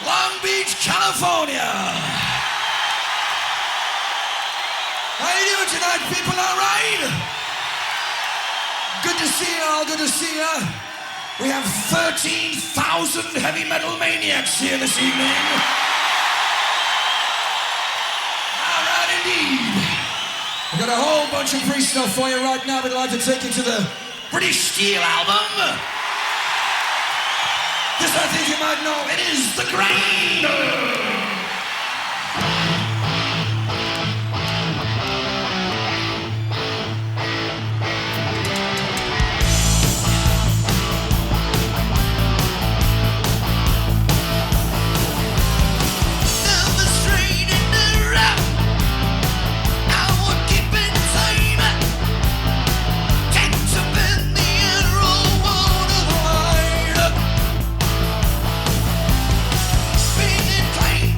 Long Beach, California. How you doing tonight, people? All right? Good to see you all. Good to see you. We have 13,000 heavy metal maniacs here this evening. All right, indeed. We've got a whole bunch of free stuff for you right now. We'd like to take you to the British Steel album. This, I think you might know, it is the Grinder. Being in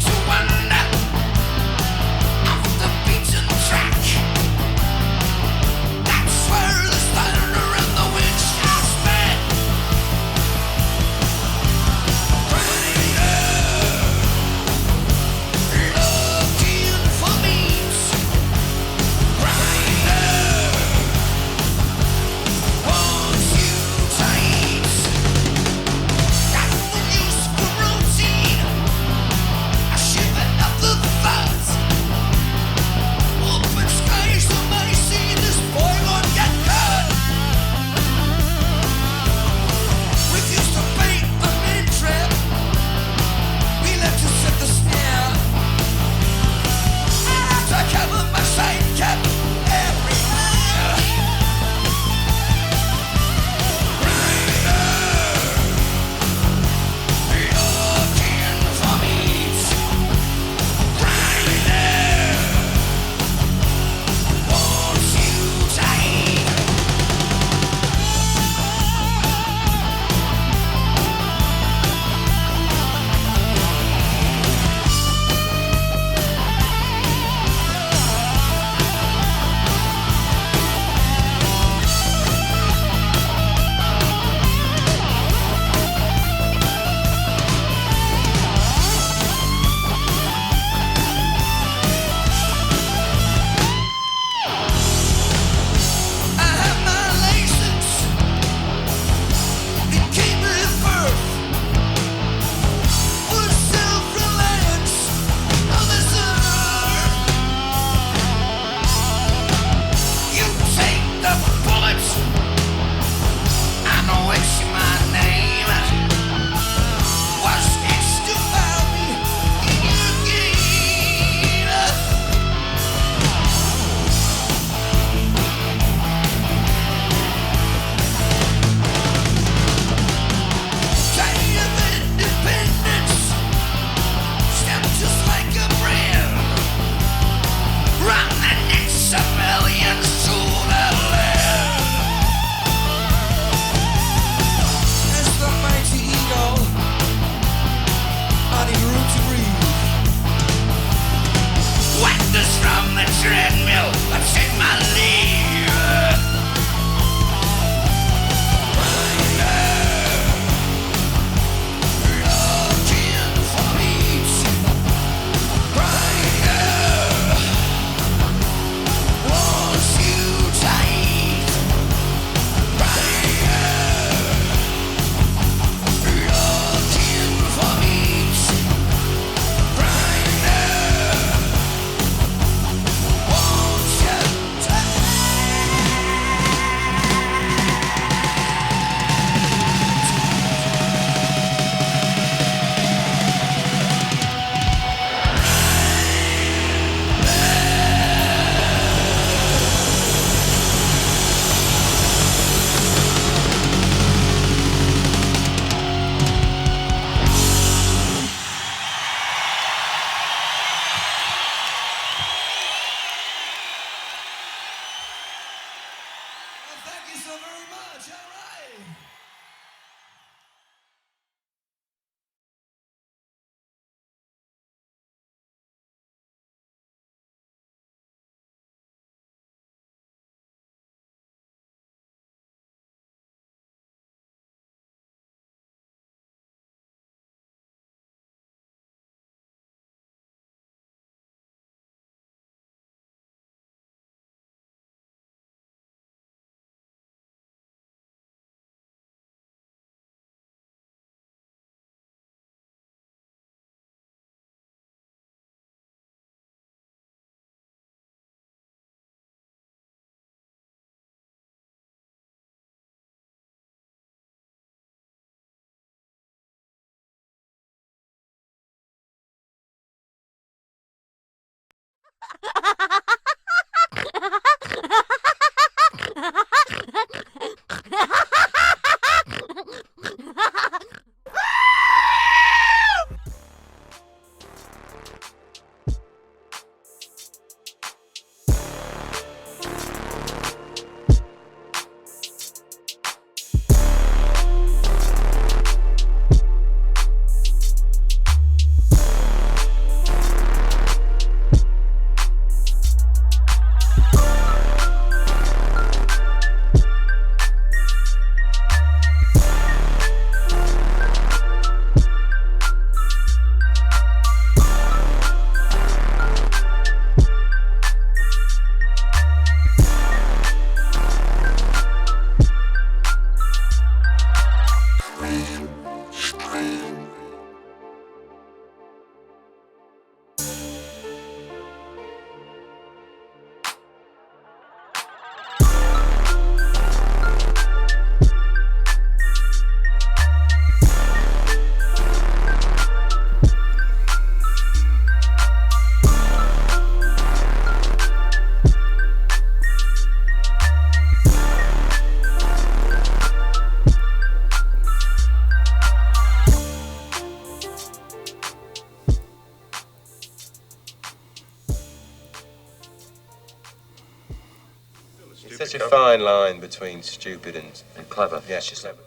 such a fine line between stupid and clever. Yes, she's clever.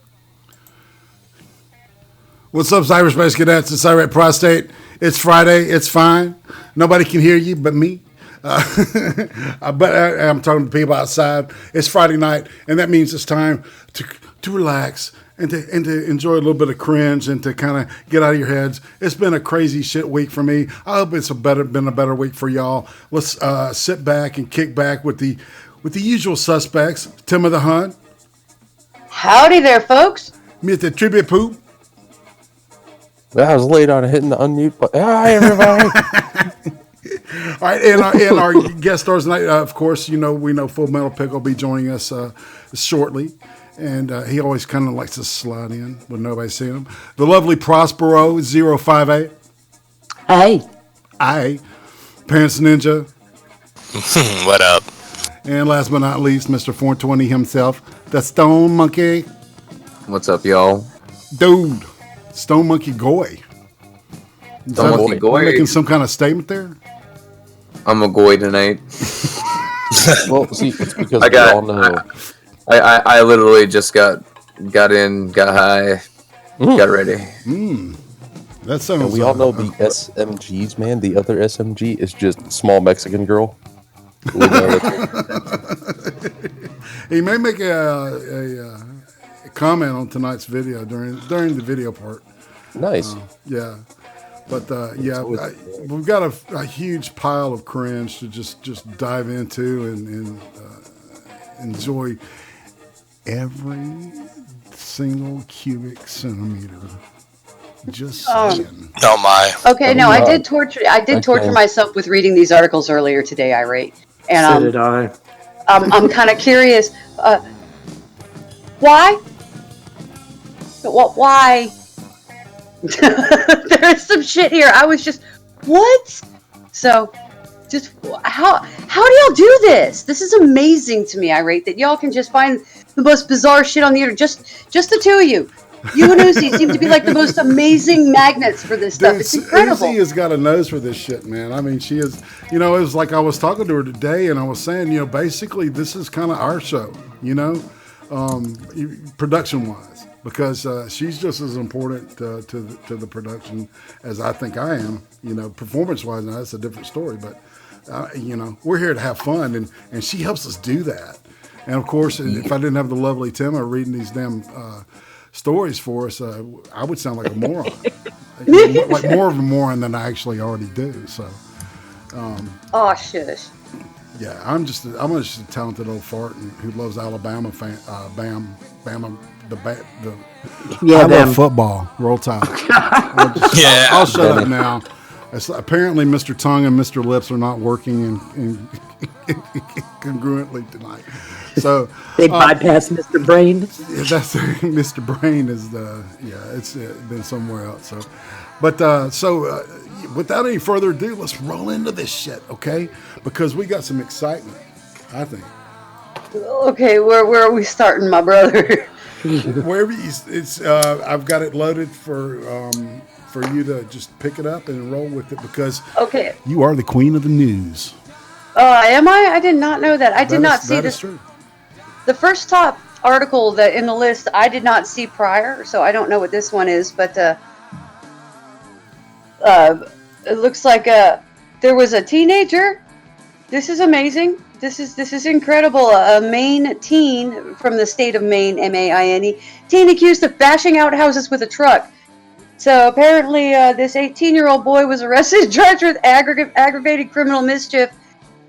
What's up, cyberspace cadets? It's IRATE PROSTATE. It's Friday. It's fine. Nobody can hear you but me. But I'm talking to people outside. It's Friday night, and that means it's time to relax and to enjoy a little bit of cringe and to kind of get out of your heads. It's been a crazy shit week for me. I hope it's been a better week for y'all. Let's sit back and kick back with the usual suspects. Tim of the Hunt. Howdy there, folks. Mr. Trippypoop. I was late on hitting the unmute button. Hi, everybody. All right, and our guest stars tonight, of course, we know Full Metal Pickle will be joining us shortly, and he always kind of likes to slide in when nobody's seeing him. The lovely Prospero 058. Hey. Aye. Pants Ninja. What up? And last but not least, Mr. 420 himself, the Stone Monkey. What's up, y'all? Dude, Stone Monkey Goy. Stone Monkey Goy. Making some kind of statement there? I'm a goy tonight. Well, see, it's because we all know. I literally just got in, got high, got ready. That sounds. And we all know the SMGs, man. The other SMG is just small Mexican girl. We know that. He may make a comment on tonight's video during the video part. Nice. Yeah. But we've got a huge pile of cringe to just dive into and enjoy every single cubic centimeter. Just saying. Oh my. Okay, no, I did torture myself with reading these articles earlier today, IRATE. And So did I. I'm kind of curious. Why? Why? There's some shit here. I was just, what? So, just how do y'all do this? This is amazing to me, IRATE, that y'all can just find the most bizarre shit on the internet. Just the two of you. You and Uzi seem to be like the most amazing magnets for this stuff. It's incredible. Uzi has got a nose for this shit, man. I mean, she is, it was like I was talking to her today and I was saying, basically this is kind of our show, production-wise. Because she's just as important to the production as I think I am. Performance-wise, now that's a different story. But we're here to have fun, and she helps us do that. And of course, if I didn't have the lovely Timma reading these damn stories for us, I would sound like a moron, like more of a moron than I actually already do. So. Oh, shush. Yeah, I'm just a talented old fart who loves Alabama Bama. I love football. Roll Tide. I'll shut up now. Apparently, Mr. Tongue and Mr. Lips are not working in congruently tonight. So they bypass Mr. Brain. That's Mr. Brain is it's been somewhere else. So, but without any further ado, let's roll into this shit, okay? Because we got some excitement, I think. Okay, where are we starting, my brother? Wherever I've got it loaded for you to just pick it up and roll with it because you are the queen of the news. Am I? I did not know that. I did not see this. True. The first top article that in the list I did not see prior, so I don't know what this one is. But it looks like there was a teenager. This is amazing. This is incredible. A Maine teen from the state of Maine, M-A-I-N-E, teen accused of bashing out houses with a truck. So apparently this 18-year-old boy was arrested, charged with aggravated criminal mischief,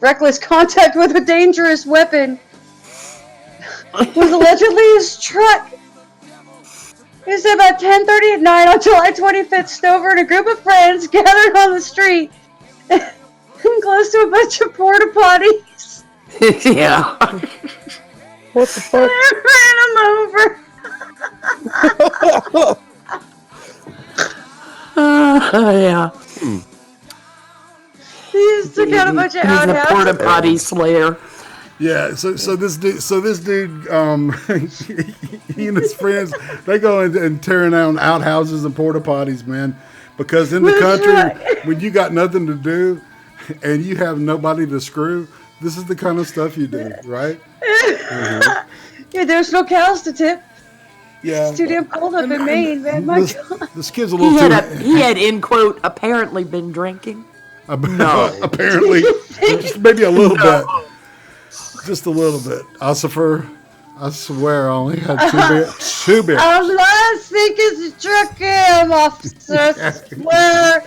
reckless contact with a dangerous weapon, was allegedly his truck. It said about 10:30 at night on July 25th, Stover and a group of friends gathered on the street close to a bunch of porta potties. Yeah. What the fuck? I ran him over. Yeah. He just took out a bunch of He's a outhouses. porta potty slayer. Yeah, so this dude, he and his friends, they go and tearing down outhouses and porta potties, man. Because in the country, when you got nothing to do and you have nobody to screw, This is the kind of stuff you do, right? Yeah, there's no cows to tip. Yeah. It's too damn cold up in Maine, man. My God. This kid's a little too. He had, in quote, apparently been drinking. No. Apparently. Just maybe a little bit. Just a little bit. Ossifer, I swear I only had 2 beers. I'm not thinking drunk him, officer. I swear.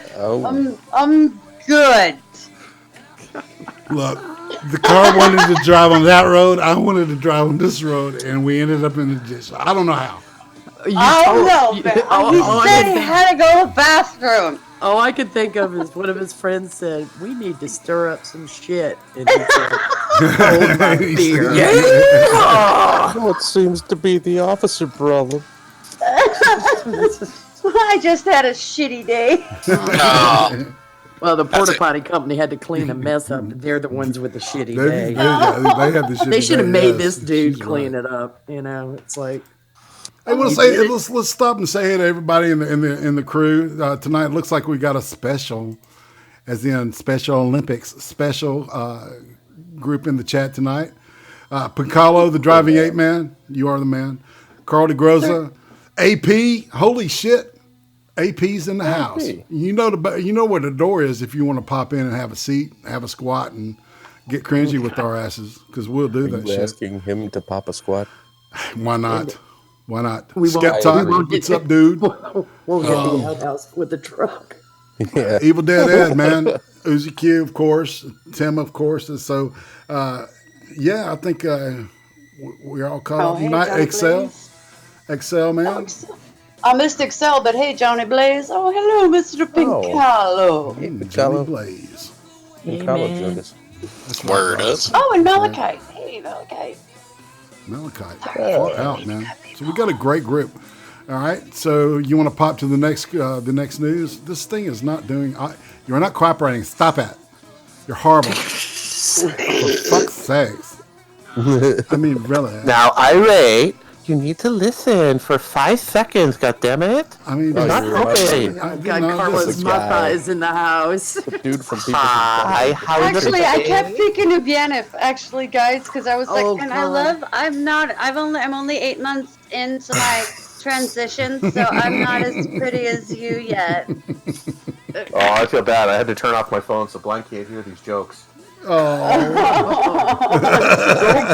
I'm good. Look, the car wanted to drive on that road. I wanted to drive on this road, and we ended up in the ditch. I don't know how. I don't know, man. He said he had to go to the bathroom. All I could think of is one of his friends said, "We need to stir up some shit." And he said, "Hold my beer." Oh, it seems to be the officer problem. I just had a shitty day. Well, the porta potty company had to clean a mess up. They're the ones with the shitty day. They had the shitty They should have day, made yes. this dude She's clean right. it up. You know, it's like. I want to say let's stop and say hey to everybody in the crew tonight. It looks like we got a special, as in Special Olympics special group in the chat tonight. PICKLE, the driving ape man, you are the man. Carl DeGroza, AP, holy shit, AP's in the house. You know where the door is if you want to pop in and have a seat, have a squat, and get cringy with our asses because we'll do that shit. Asking him to pop a squat. Why not? Why not? We won't Skeptock, what's up, dude? We'll get the outhouse with the truck. Yeah. Evil Dead Ed, man. Uzi Q, of course. Tim, of course. And so, yeah, I think we're all caught up. hey, Not Johnny Excel. Blaze. Excel, man. I missed Excel, but hey, Johnny Blaze. Oh, hello, Mr. PICKLE. Johnny Blaze. PICKLE joined us. Word up. Oh, and Malachite. Hey, Malachite. Malachite. Far out, man. So we got a great group. All right. So you want to pop to the next news? This thing is not doing. You're not cooperating. Stop it. You're horrible. For fuck's sakes. I mean, really. Now, IRATE, you need to listen for 5 seconds, goddammit. I mean, not helping. God, Carlos Mata is in the house. Dude from People Hi, how is Actually, I it? kept thinking of Yennefer, actually, guys, because I was like, Oh, and God. I'm only 8 months into my transition, so I'm not as pretty as you yet. Oh, I feel bad. I had to turn off my phone so Blank can't hear these jokes. Go to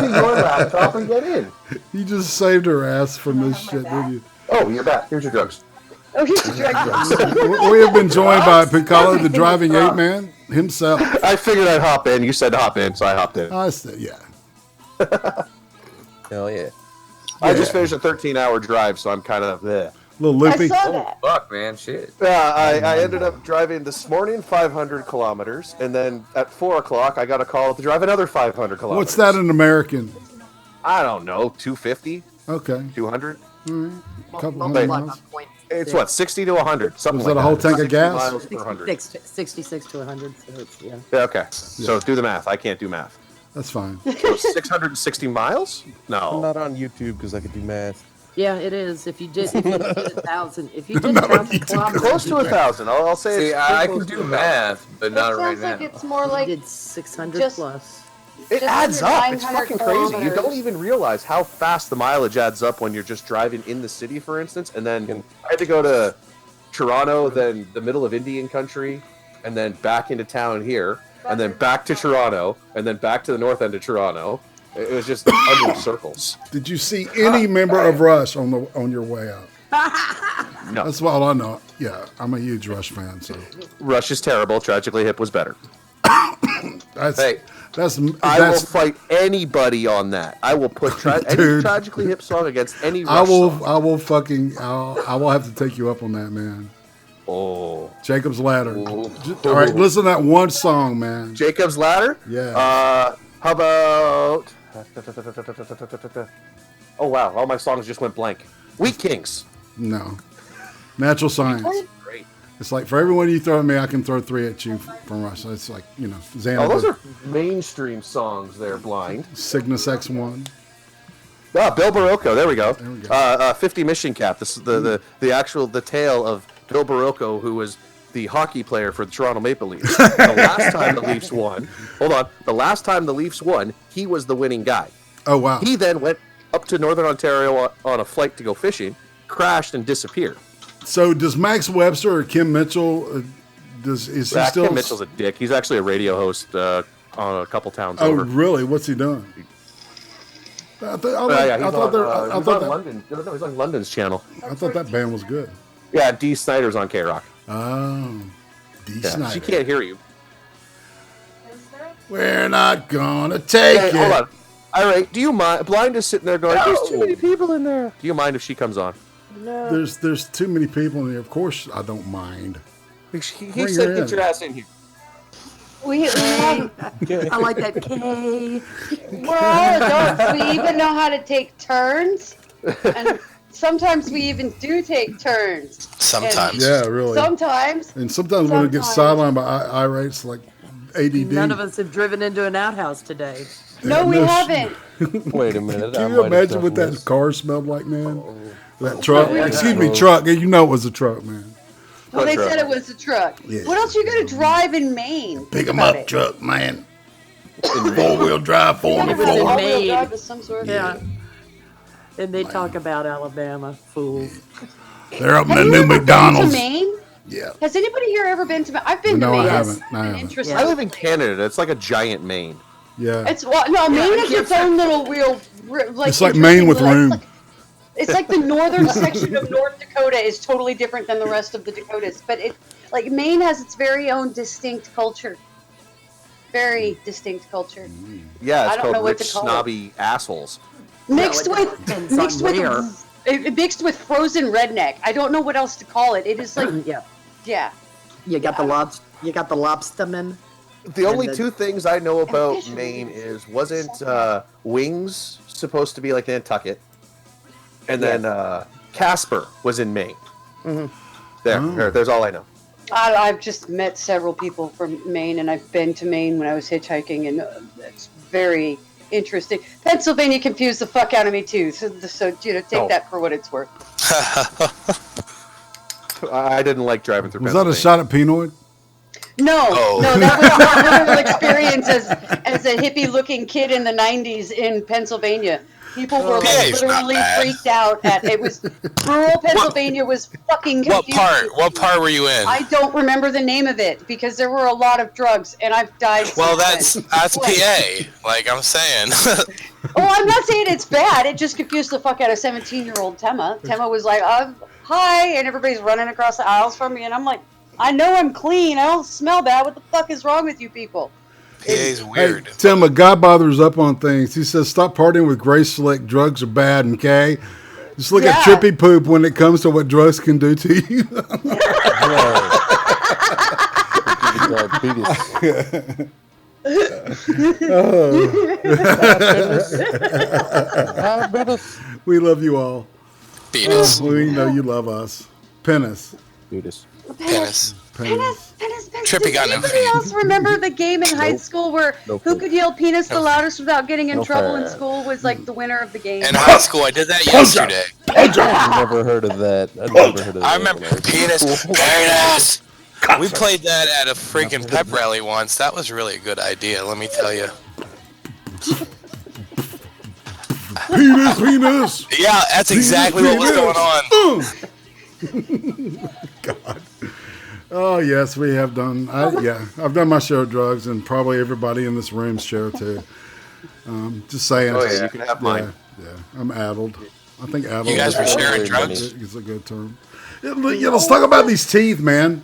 your laptop and get in. You just saved her ass from this shit, didn't you? Oh, you're back. Here's your drugs. Oh, he's dragging. We have been joined by PICKLE, the driving ape man himself. I figured I'd hop in. You said hop in, so I hopped in. I said, yeah. Hell yeah. I just finished a 13-hour drive, so I'm kind of there. A little I loopy. saw that. Fuck, man, shit. Yeah, I ended up driving this morning 500 kilometers, and then at 4 o'clock I got a call to drive another 500 kilometers. What's that in American? I don't know, 250, Okay. 200? Couple Wait. hundred miles. It's what, 60 to 100, something Was like that that. a whole tank of 60 gas? miles per 100. 66 to 100. So it's, yeah. Yeah, okay, so do the math. I can't do math. That's fine. So 660 miles? I'm No. not on YouTube because I could do math. Yeah, it is. If you did 1,000, if you did 1,000 kilometers, Close to 1,000. I'll say See, it's I close can to do 1,000. math, but It not right sounds like now. it's more you like did 600 just- plus. It just adds under up. It's 900 fucking crazy. You kilometers. don't even realize how fast the mileage adds up when you're just driving in the city, for instance. And then I had to go to Toronto, then the middle of Indian country, and then back into town here, and then back to Toronto, and then back to the north end of Toronto. It was just under circles. Did you see any member of Rush on your way out? No. That's all I know. Yeah, I'm a huge Rush fan, so Rush is terrible. Tragically Hip was better. that's Hey, that's I will fight anybody on that. I will put any Dude. Tragically Hip song against any Rush I will song. I will fucking I will have to take you up on that, man. Oh. Jacob's Ladder. Ooh. All right, listen to that one song, man. Jacob's Ladder? Yeah. How about... Oh, wow. All my songs just went blank. Wheat Kings. No. Natural Science. Great. It's like for everyone you throw at me, I can throw 3 at you from Rush. So it's like, you know, Xander. Oh, those are mainstream songs there, Blind. Cygnus X1. Ah, Bill Barocco. There we go. There we go. 50 Mission Cap. This is the tale of Bill Barocco, who was the hockey player for the Toronto Maple Leafs. The last time the Leafs won, the last time the Leafs won, he was the winning guy. Oh, wow. He then went up to Northern Ontario on a flight to go fishing, crashed and disappeared. So does Max Webster or Kim Mitchell, is he still... Kim Mitchell's a dick. He's actually a radio host on a couple towns Oh, over. really? What's he doing? He's on London. No, he's on London's channel. I thought that band was good. Yeah, Dee Snider's on K-Rock. Oh, Dee Snider. She can't hear you. We're not gonna take it. Hold on. All right, do you mind? Blind is sitting there going, there's too many people in there. Do you mind if she comes on? No. There's too many people in here. Of course I don't mind. He said, get your ass in here. We have, I like that K. we're all adults. We even know how to take turns. And sometimes we even do take turns. Sometimes. Yeah, really. Sometimes. And sometimes when it gets sidelined by IRATEs, like ADD. None of us have driven into an outhouse today. No, we haven't. Wait a minute. Can you imagine what that car smelled like, man? That truck. Excuse me, truck. You know it was a truck, man. Well, they said it was a truck. Yeah. What else you gonna drive in Maine? Pick 'em up, truck, man. 4-wheel drive, 4-on-the-floor. All-wheel drive of some sort. Yeah. And they talk about Alabama, fools. They're opening Have a you new ever McDonald's. been to Maine? Yeah. Has anybody here ever been to Maine? I've been No, to I Maine. haven't. It's I haven't. interesting. I live in Canada. It's like a giant Maine. Yeah. It's Maine is its own little real. Like, It's like Maine with interesting- room. It's like the northern section of North Dakota is totally different than the rest of the Dakotas, but Maine has its very own distinct culture. Very distinct culture. Yeah, I it's don't called know what rich, to call it. snobby assholes. Mixed Well, it depends on mixed with frozen redneck. I don't know what else to call it. It is like Yeah. You got the lobsterman. The only then- two things I know about Maine is wasn't Wings supposed to be like Nantucket, and then Casper was in Maine. There's all I know. I've just met several people from Maine, and I've been to Maine when I was hitchhiking, and it's very interesting. Pennsylvania confused the fuck out of me too, so take that for what it's worth. I didn't like driving through. Was that a shot at Pinoid? No, that was my literal experience as a hippie-looking kid in the '90s in Pennsylvania. People were literally freaked out it was rural Pennsylvania was fucking confused. What part were you in? I don't remember the name of it because there were a lot of drugs and I've died. Well, that's PA. Like I'm saying. Oh, I'm not saying it's bad. It just confused the fuck out of 17-year-old Tema. Tema was like, "Hi," and everybody's running across the aisles from me, and I'm like, "I know I'm clean. I don't smell bad. What the fuck is wrong with you people?" PA's weird. Hey, Tim, a guy bothers up on things. He says, "Stop partying with Grace Slick. Drugs are bad." Okay, just look at Trippypoop when it comes to what drugs can do to you. We love you all. Penis. We know you love us. Penis. Penis. Penis. Penis. Trippy got Does no anybody else remember the game in high school where who could yell penis the loudest without getting in trouble in school was like the winner of the game? In high school, I did that yesterday. I've never heard of that. I remember penis. Penis. We played that at a freaking pep rally once. That was really a good idea, let me tell you. Penis. Yeah, that's exactly what was going on. God. Oh yes, we have done. I've done my share of drugs, and probably everybody in this room's share too. Just saying. Oh yeah, you can have mine. Yeah, I'm addled. I think addled. You guys were sharing drugs? It's a good term. Yeah, let's talk about these teeth, man.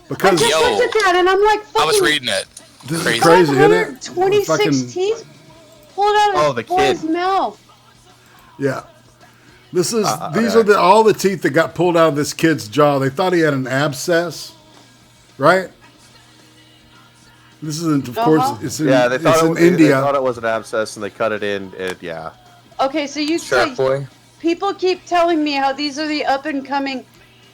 Because I just looked at that and I'm like, I was reading it. This is crazy, isn't it? 26 Fucking- teeth pulled out of his boy's mouth. Yeah. These are all the teeth that got pulled out of this kid's jaw. They thought he had an abscess, right? This isn't, of course, it's in, They it's thought in They India. thought it was an abscess, and they cut it in. Yeah. Okay, so you Shark boy. people keep telling me how these are the up and coming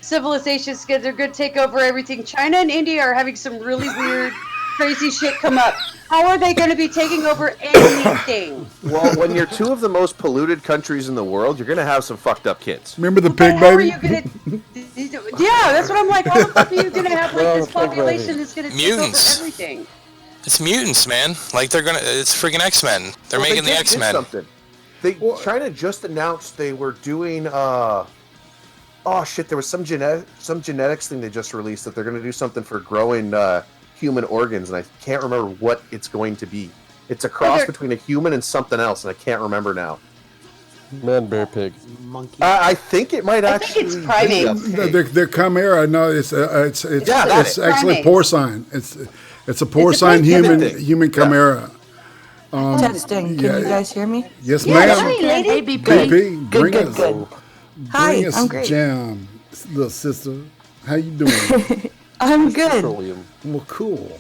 civilizations. They're going to take over everything. China and India are having some really weird, crazy shit come up. How are they going to be taking over anything? Well, when you're two of the most polluted countries in the world, you're gonna have some fucked up kids. Remember the But pig how are baby? you going to? Yeah, that's what I'm like. How the fuck are you going to have like Well, this the pig baby. population that's going to take over Mutants. everything? It's mutants, man. Like it's freaking X-Men. They're Well, making they the just did X-Men. something. China just announced they were doing. Oh shit! There was some genetics thing they just released that they're going to do something for growing human organs, and I can't remember what it's going to be. It's a cross between a human and something else, and I can't remember now. Man, bear, pig. Monkey. I think it might I think actually. it's be primates. a pig. The chimera. No, it's actually Primates. porcine. It's a porcine thing. human chimera. Testing. Can yeah. you guys hear me? Yes, Yeah, ma'am. hi, lady. Hey, BP. BP, Good, bring good, us, good. Hi, bring us I'm great. jam, little sister. How you doing? I'm good. Petroleum. Well, cool.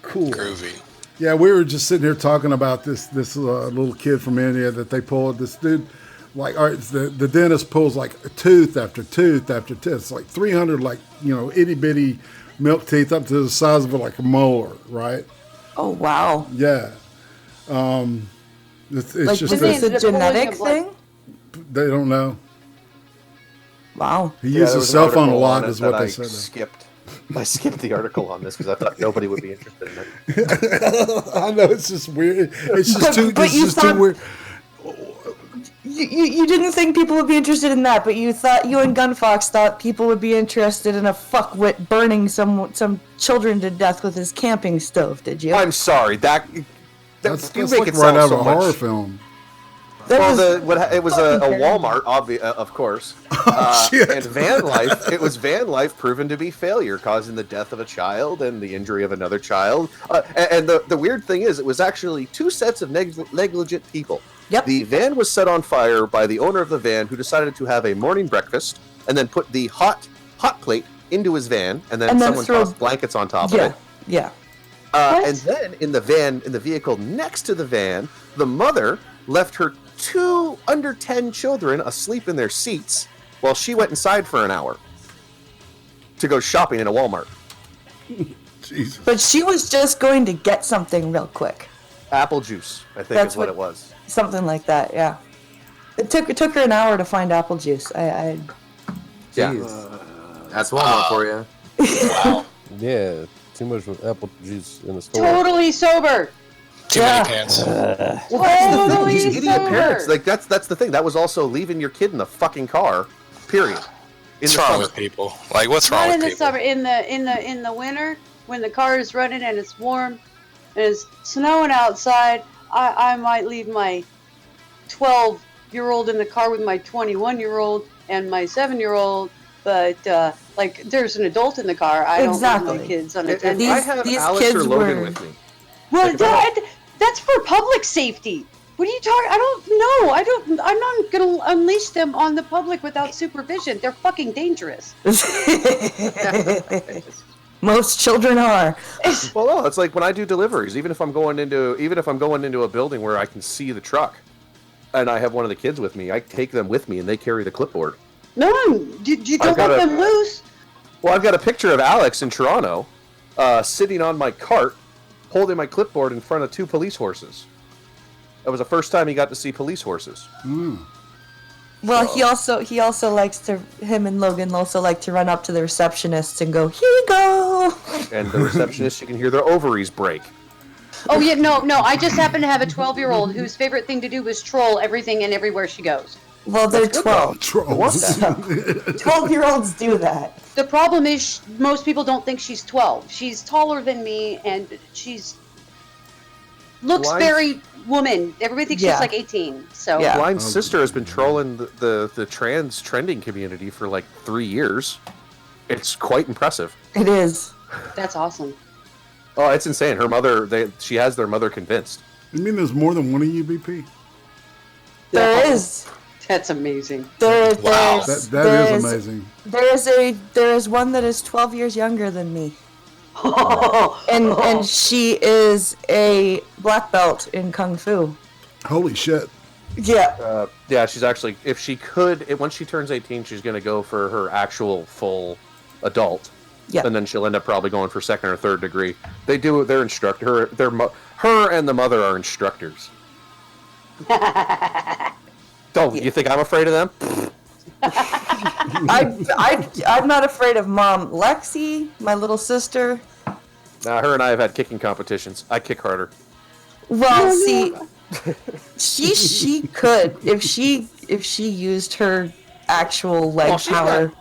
Groovy. Yeah, we were just sitting here talking about this little kid from India that they pulled. This dude, like, all right, the dentist pulls like a tooth after tooth after tooth. It's like 300, like, itty bitty milk teeth up to the size of like a molar, right? Oh wow. Yeah. It's Like, just is that this a They're pulling genetic your blood. thing? they don't know. Wow. He Yeah, uses there his was an cell phone a article lot, on it is what that they I said. skipped. I skipped the article on this because I thought nobody would be interested in it. I know, it's just weird. It's just But- too. but It's you just thought- too weird. You didn't think people would be interested in that, but you and Gunfox thought people would be interested in a fuckwit burning some children to death with his camping stove, did you? I'm sorry. That That's you like make it right sound out of so a horror much. film. That Well, it was a fucking Walmart, of course. Shit. And van life. It was van life proven to be failure, causing the death of a child and the injury of another child. And the weird thing is, it was actually two sets of negligent people. Yep. The van was set on fire by the owner of the van, who decided to have a morning breakfast and then put the hot plate into his van, and then someone tossed blankets on top of it. Yeah. And then in the vehicle next to the van, the mother left her two under 10 children asleep in their seats while she went inside for an hour to go shopping in a Walmart. Jesus. But she was just going to get something real quick. Apple juice, I think, That's is what what- it was. Something like that, yeah. It took her an hour to find apple juice. Yeah. That's Walmart for you. Wow. Yeah, too much apple juice in the store. Totally sober. Too many pants. Totally These idiot parents, sober. like that's the thing. That was also leaving your kid in the fucking car. Period. What's wrong with people? Like, what's wrong Not in with the people? summer. In the winter, when the car is running and it's warm and it's snowing outside, I might leave my 12-year-old in the car with my 21-year-old and my 7-year-old. But like, there's an adult in the car. I don't leave Exactly. my kids If unattended. I have these Alex kids or Logan were- with me, Well, Like, if that's for public safety. What are you talking? I don't know. I'm not going to unleash them on the public without supervision. They're fucking dangerous. Most children are. well, no, it's like when I do deliveries. Even if I'm going into a building where I can see the truck, and I have one of the kids with me, I take them with me, and they carry the clipboard. No, you don't got let a- them loose. Well, I've got a picture of Alex in Toronto, sitting on my cart, holding my clipboard in front of two police horses. That was the first time he got to see police horses. Well, he also likes to. Him and Logan also like to run up to the receptionists and go, "Here you go." And the receptionist, you can hear their ovaries break. Oh yeah, no. I just happen to have a 12-year-old whose favorite thing to do is troll everything and everywhere she goes. Well, they're 12. Trolls. 12-year-olds do that. The problem is most people don't think she's 12. She's taller than me and she's looks Why- very woman. Everybody thinks Yeah. she's like 18. So Yeah. Blind Sister has been trolling the trans trending community for like 3 years. It's quite impressive. It is. that's awesome. Oh, it's insane. Her mother, she has their mother convinced. You mean there's more than one of you, BP? There is. That's amazing. Wow. That is amazing. There is one that is 12 years younger than me. And she is a black belt in Kung Fu. Holy shit. Yeah. Yeah, she's actually, if she could, once she turns 18, she's going to go for her actual full adult. Yeah. And then she'll end up probably going for second or third degree. They do. They're instructor. Her and the mother are instructors. You think I'm afraid of them? I'm not afraid of Mom. Lexi, my little sister. Her and I have had kicking competitions. I kick harder. Well, see, she could if she used her actual leg power.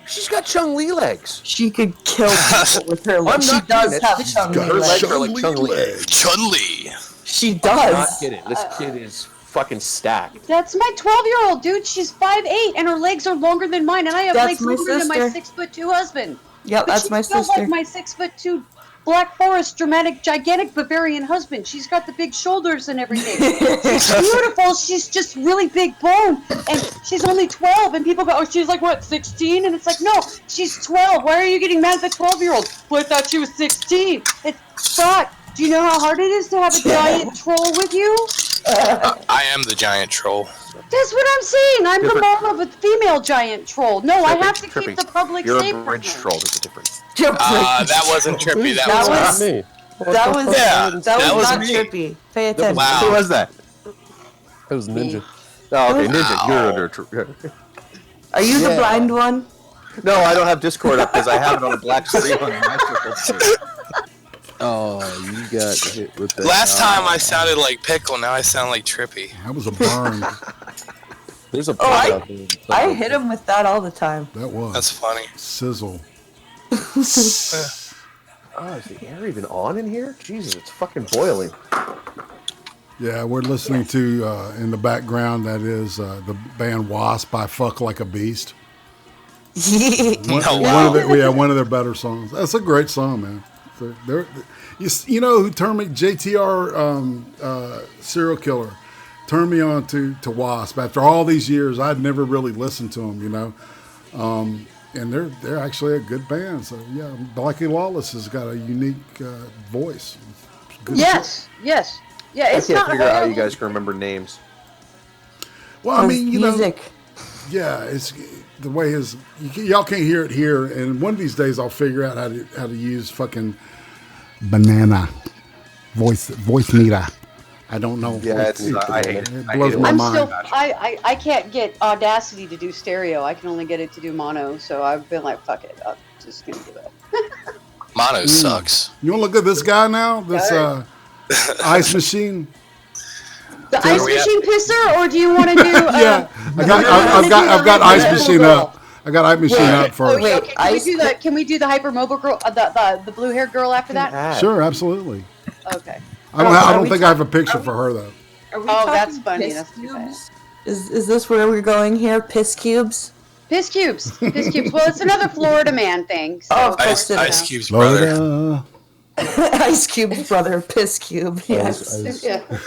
She's got Chung Li legs. She could kill people with her legs. She does have Chung Li Her legs are legs. like Chung Li. Chun-Li. She I'm does. not kidding. This kid is fucking stacked. That's my 12-year-old, dude. She's 5'8", and her legs are longer than mine, and I have legs longer than my 6'2" husband. Yep, But that's my she's built sister. like my 6'2" Black Forest, dramatic, gigantic Bavarian husband. She's got the big shoulders and everything. She's beautiful. She's just really big bone, and she's only 12. And people go, "Oh, she's like what, 16?" And it's like, no, she's 12. Why are you getting mad at the 12-year-old? Well, I thought she was 16. It's fuck. Do you know how hard it is to have a giant troll with you? I am the giant troll. That's what I'm saying. I'm the mom of a female giant troll. No, I have to Trippy. keep the public You're safe a from bridge her. troll. There's a difference. That wasn't Trippy. That was me. That was that was not me. Trippy. Pay attention. Wow. Who was that? It was Ninja. Oh, okay, Ninja. Wow. You're under. Are you the blind one? No, I don't have Discord up because I have it on a black screen on my circle. Oh, you got hit with that. Last time I sounded like Pickle, now I sound like Trippy. That was a burn. There's a I hit him with that all the time. That was. That's funny. Sizzle. Oh, is the air even on in here? Jesus, it's fucking boiling. Yeah, we're listening to, in the background, that is the band Wasp by Fuck Like a Beast. One of their better songs. That's a great song, man. You know who turned me, JTR Serial Killer, turned me on to Wasp. After all these years, I'd never really listened to them, you know. And they're actually a good band. So, yeah, Blackie Lawless has got a unique voice. Good Yes. Yeah, it's I can't not figure out how you horrible. guys can remember names. Well, I mean, you know, music. yeah, it's the way y'all can't hear it here, and one of these days I'll figure out how to use fucking banana voice meter. I don't know. Yeah, I hate it. It blows my I'm mind. still, I can't get Audacity to do stereo. I can only get it to do mono. So I've been like, fuck it, I'm just gonna do that. Mono sucks. You want to look at this guy now? This ice machine. The ice machine pisser, or do you want to do? Yeah, I've got ice machine up. I got ice machine up first. Wait, okay, can we do the hypermobile girl, the blue haired girl after that? Sure, absolutely. Okay. I don't think I have a picture for her though. Oh, that's funny. That's too bad. Is this where we're going here? Piss cubes? Piss cubes. Piss cubes. Well, it's another Florida man thing. So. Oh, of course it is. Ice Cube's brother. Florida. Ice Cube's brother, Piss Cube. Yes. Yeah. Well,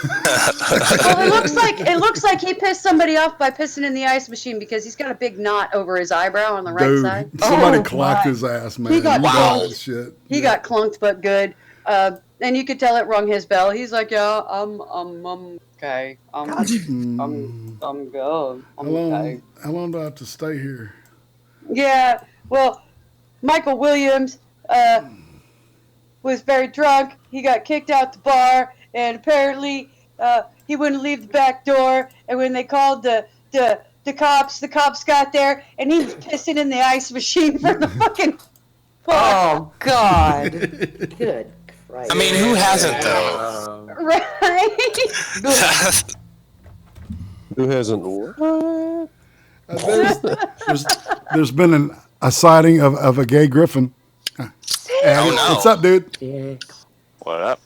it looks like he pissed somebody off by pissing in the ice machine because he's got a big knot over his eyebrow on the right Dude, side. somebody clocked his ass, man. He got Wow. Shit. He got clunked, but good. And you could tell it rung his bell. He's like, yeah, I'm okay. I'm good. I'm okay. How long do I have to stay here? Yeah. Well, Michael Williams was very drunk. He got kicked out the bar, and apparently he wouldn't leave the back door. And when they called the cops got there, and he was pissing in the ice machine for the fucking. Oh God. Good Christ. I mean, who hasn't though? Right. Who hasn't? There's been a sighting of a gay griffin. Oh no! What's up, dude? Yeah. What up?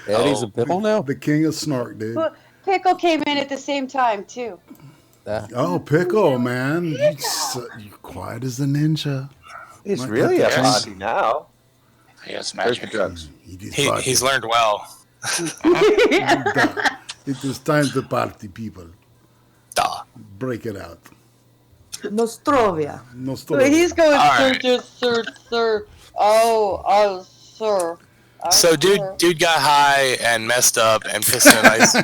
Eddie's a pickle now? The king of snark, dude. Well, Pickle came in at the same time too. Oh, Pickle, man. You quiet as a ninja. He's really a party now. He has There's the magic. drugs. He's learned well. It is time to party, people. Duh. Break it out. Nostrovia. No But story. he's going, All sir, right. just sir. Oh, sir. So dude got high and messed up and pissed in ice.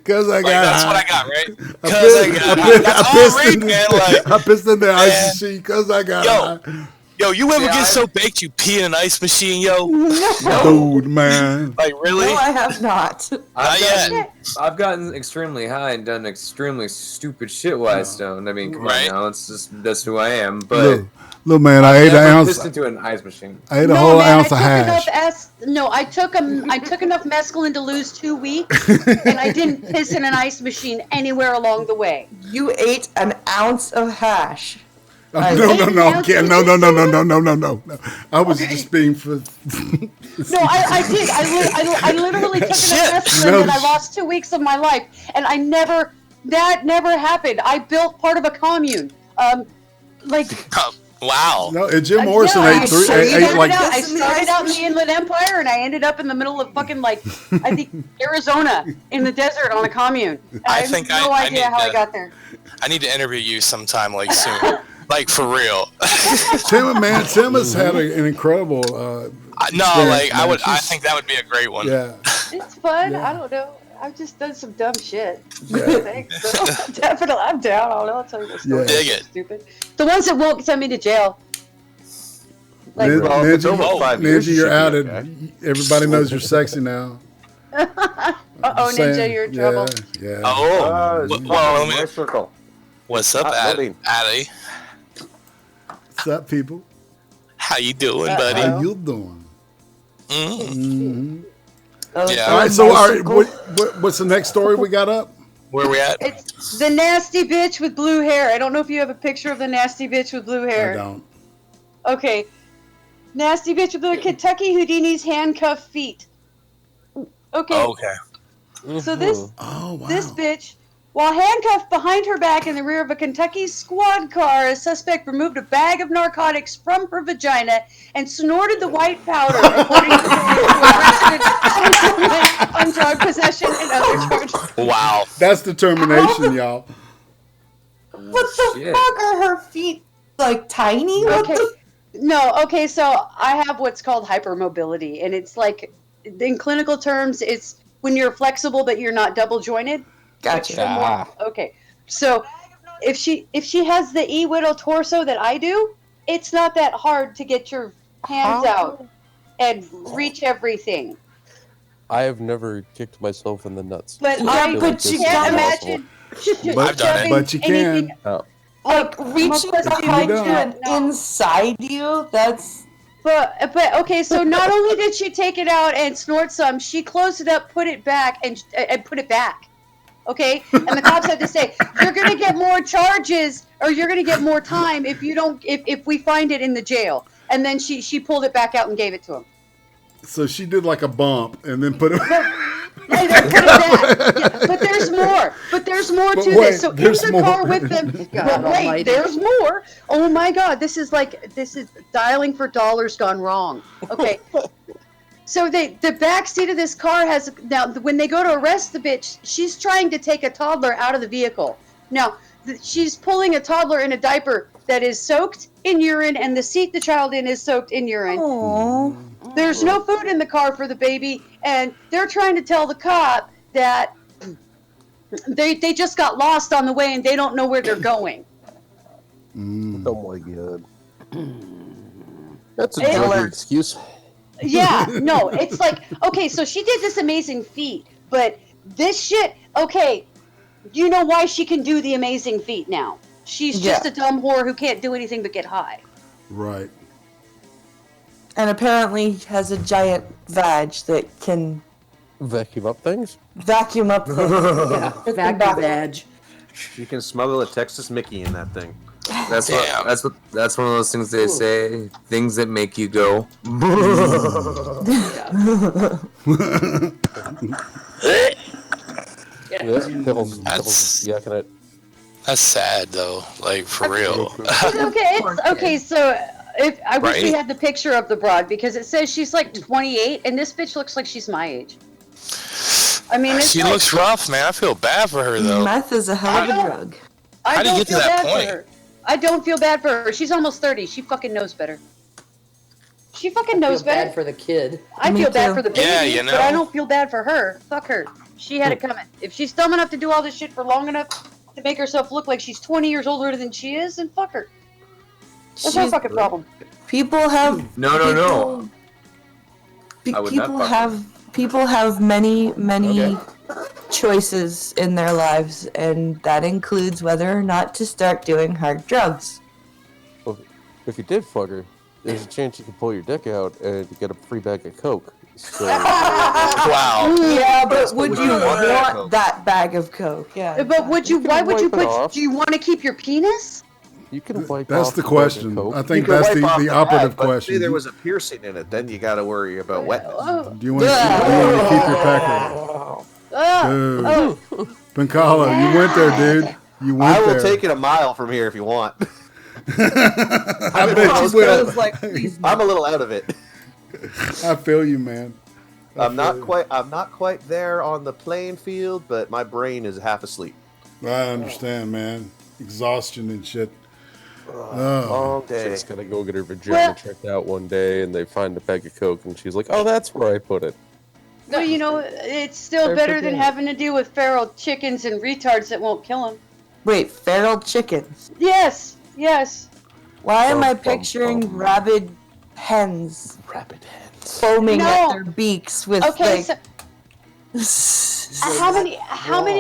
Cause I Like, got that's high. what I got, right? Cause I got high. That's all I read, man. Like, I pissed in the ice man. machine cause I got high. Yo, you ever get so baked you pee in an ice machine, yo? Dude, man. Like, really? No, I have not. I've gotten extremely high and done extremely stupid shit while I stoned. I mean, come on now, it's just that's who I am. But Look, man, I ate an ounce. Pissed into an ice machine. I ate a whole ounce of hash. I took enough mescaline to lose 2 weeks, and I didn't piss in an ice machine anywhere along the way. You ate an ounce of hash. No. I was just being for. No, I did. I literally took enough mescaline and I lost 2 weeks of my life, and that never happened. I built part of a commune. Wow. No, Jim Morrison I ate started out in the Inland Empire, and I ended up in the middle of fucking I think Arizona in the desert on a commune. I have no idea how I got there. I need to interview you sometime, like soon. Like, for real. Tim has had an incredible. I think that would be a great one. Yeah. It's fun. I don't know. I've just done some dumb shit. Thanks. So, definitely, I'm down on it. I'll tell you this story. Dig it. Stupid. The ones that won't send me to jail. Ninja, you're outed. Everybody knows you're sexy now. Ninja, you're in trouble. Yeah. Well, let me. Circle. What's up, Addy? What's up, people? How you doing, buddy? How you doing? Mm-hmm. Yeah. All right. So, what's the next story we got up? Where we at? It's the nasty bitch with blue hair. I don't know if you have a picture of the nasty bitch with blue hair. I don't. Okay. Nasty bitch with blue hair. Kentucky Houdini's handcuffed feet. Okay. So this bitch, while handcuffed behind her back in the rear of a Kentucky squad car, a suspect removed a bag of narcotics from her vagina and snorted the white powder, according to the arrested on drug possession and other charges. Wow. That's determination, y'all. What the fuck are her feet like tiny? Okay, so I have what's called hypermobility, and it's like, in clinical terms, it's when you're flexible but you're not double jointed. Gotcha. Okay, so if she has the E-Whittle torso that I do, it's not that hard to get your hands out and reach everything. I have never kicked myself in the nuts. But So I feel could like this is imagine. But you can. Like reaching behind you and inside you. That's. But okay, so not only did she take it out and snort some, she closed it up, put it back, and put it back. Okay, and the cops had to say, "You're gonna get more charges, or you're gonna get more time if you don't if we find it in the jail." And then she pulled it back out and gave it to him. So she did like a bump and then put it. But there's more. But there's more to this. So in the car with them. But wait, there's more. Oh my God, this is dialing for dollars gone wrong. Okay. So the back seat of this car has, now when they go to arrest the bitch, she's trying to take a toddler out of the vehicle. Now she's pulling a toddler in a diaper that is soaked in urine, and the seat the child in is soaked in urine. Aww. There's no food in the car for the baby, and they're trying to tell the cop that they just got lost on the way and they don't know where they're going. Oh my God. That's a drug excuse. Yeah, no, it's like, okay, so she did this amazing feat, but this shit, okay, you know why she can do the amazing feat now. She's just a dumb whore who can't do anything but get high. Right. And apparently has a giant vag that can vacuum up things. Vacuum up things. Vacuum vag. You can smuggle a Texas Mickey in that thing. That's one of those things they say. Things that make you go. That's sad though. Like, for real. Okay, so I wish we had the picture of the broad, because it says she's like 28, and this bitch looks like she's my age. I mean, she looks rough, man. I feel bad for her though. Meth is a hell of a drug. How do you get to that point? I don't feel bad for her. She's almost 30. She fucking knows better. She fucking knows better. Bad for the kid. I feel bad for the baby, yeah, you know. but I don't feel bad for her. Fuck her. She had it coming. If she's dumb enough to do all this shit for long enough to make herself look like she's 20 years older than she is, then fuck her. That's her fucking problem. People have No. I would not People have many choices in their lives, and that includes whether or not to start doing hard drugs. Well, if you did fuck her, there's a chance you could pull your dick out and get a free bag of coke. So, Wow. Yeah, but would you want that bag of coke? Yeah. But would you? Why would you wipe it put? off. Do you want to keep your penis? you can wipe That's off the bag of question. coke. I You think can that's wipe off the bag, operative but question. Say there was a piercing in it, then you got to worry about wetness. Do you want to keep your pecker? Dude. Pancalo, you went there, dude. You went I will there. take it a mile from here if you want. I bet you will. I'm a little out of it. I feel you, man. I'm not quite there on the playing field, but my brain is half asleep. I understand, man. Exhaustion and shit. All day. She's gonna go get her vagina checked out one day, and they find a bag of coke, and she's like, "Oh, that's where I put it." Well, you know, it's still better than having to deal with feral chickens and retards that won't kill them. Wait, feral chickens? Yes. Why am I picturing rabid hens? Rabid hens. Foaming at their beaks with how many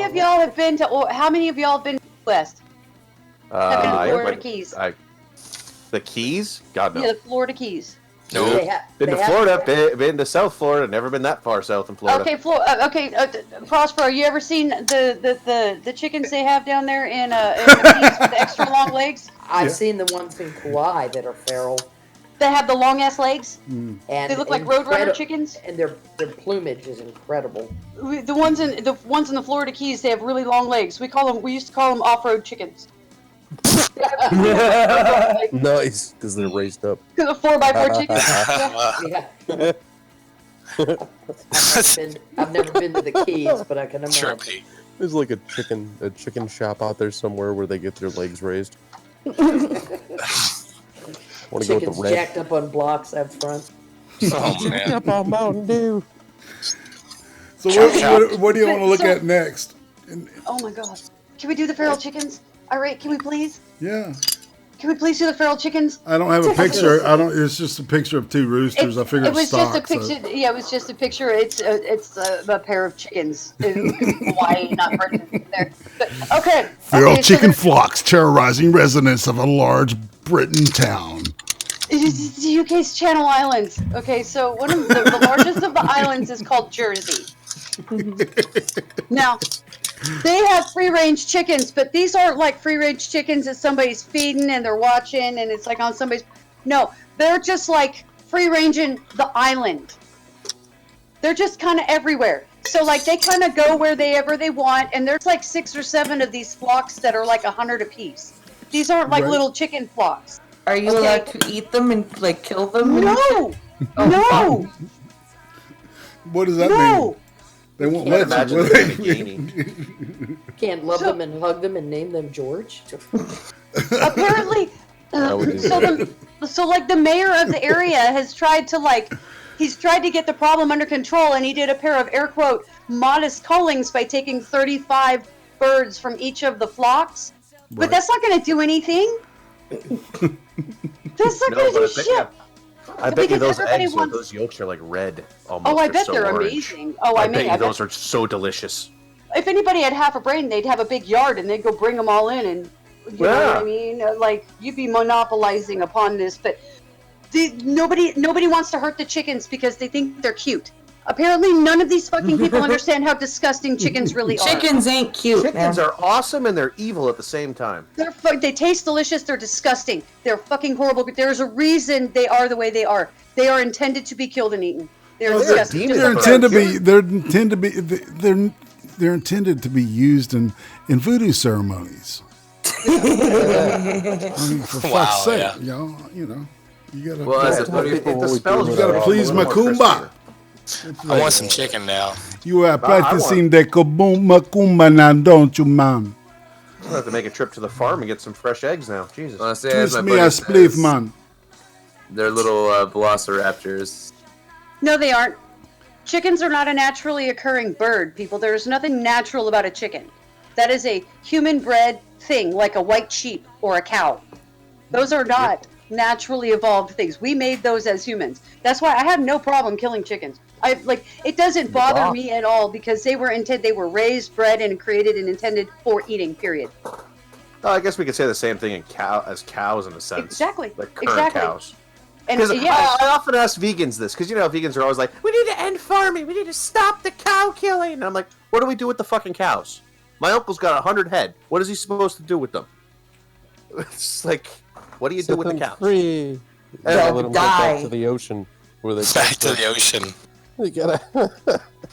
of y'all have been to? How many of y'all have been to West? Have been to Florida Keys? The Keys? God no. Yeah, the Florida Keys. No. Been to Florida, been to South Florida, never been that far south in Florida. Okay, Prospero, you ever seen the chickens they have down there in the Keys with the extra long legs? I've seen the ones in Kauai that are feral. They have the long ass legs. And they look like Roadrunner chickens. And their plumage is incredible. The ones in the Florida Keys, they have really long legs. We used to call them off-road chickens. Nice, because they're raised up. 4x4 chickens. I've never been to the Keys, but I can imagine. Trippy. There's like a chicken shop out there somewhere where they get their legs raised. Want to go with Chickens the red? jacked up on blocks up front. Oh man. Up on Mountain Dew. So what do you want to look at next? Oh my god. Can we do the feral chickens? IRATE, can we please? Yeah. Can we please do the feral chickens? I don't have a picture. It's just a picture of two roosters. I figured it was stock, just a picture. Yeah, it was just a picture. It's a pair of chickens in Hawaii, not Britain. There. But, okay. Feral chicken so flocks terrorizing residents of a large Britain town. It's the UK's Channel Islands. Okay, so one of the largest of the islands is called Jersey. Now, they have free-range chickens, but these aren't like free-range chickens that somebody's feeding and they're watching and it's like on somebody's... No, they're just like free-ranging the island. They're just kind of everywhere. So like they kind of go wherever they want, and there's like 6 or 7 of these flocks that are like 100 apiece. These aren't like little chicken flocks. Are you allowed to eat them and like kill them? No! No! What does that mean? They won't let you. Can't love them and hug them and name them George. Apparently, so like the mayor of the area has tried to he's tried to get the problem under control, and he did a pair of air quote modest cullings by taking 35 birds from each of the flocks. Right. But that's not going to do anything. That's not going to do shit. I bet you those eggs or those yolks are like red almost. Oh, I bet so they're orange. amazing. Oh, I bet those are so delicious. If anybody had half a brain, they'd have a big yard and they'd go bring them all in, and you know what I mean? Like, you'd be monopolizing upon this, but nobody wants to hurt the chickens because they think they're cute. Apparently, none of these fucking people understand how disgusting chickens really are. Chickens ain't cute. Chickens are awesome and they're evil at the same time. They taste delicious. They're disgusting. They're fucking horrible. There's a reason they are the way they are. They are intended to be killed and eaten. They're disgusting. They're intended to be used in voodoo ceremonies. I mean, for fuck's sake, you know, you gotta. You gotta please Macumba. I want some chicken now. You are practicing the Macumba now, don't you, man? I'm gonna have to make a trip to the farm and get some fresh eggs now. Jesus. Twist me a spliff, man. They're little velociraptors. No, they aren't. Chickens are not a naturally occurring bird, people. There's nothing natural about a chicken. That is a human-bred thing, like a white sheep or a cow. Those are not naturally evolved things. We made those as humans. That's why I have no problem killing chickens. It doesn't bother me at all because they were raised, bred, and created and intended for eating. Period. I guess we could say the same thing as cows in a sense. Exactly. Like current cows. And Because I often ask vegans this, because vegans are always like, we need to end farming, we need to stop the cow killing. And I'm like, what do we do with the fucking cows? My uncle's got 100 head. What is he supposed to do with them? It's like, what do you do with the cows? Free. They'll Let them die. back to the ocean. Where they Back to the ocean. They gotta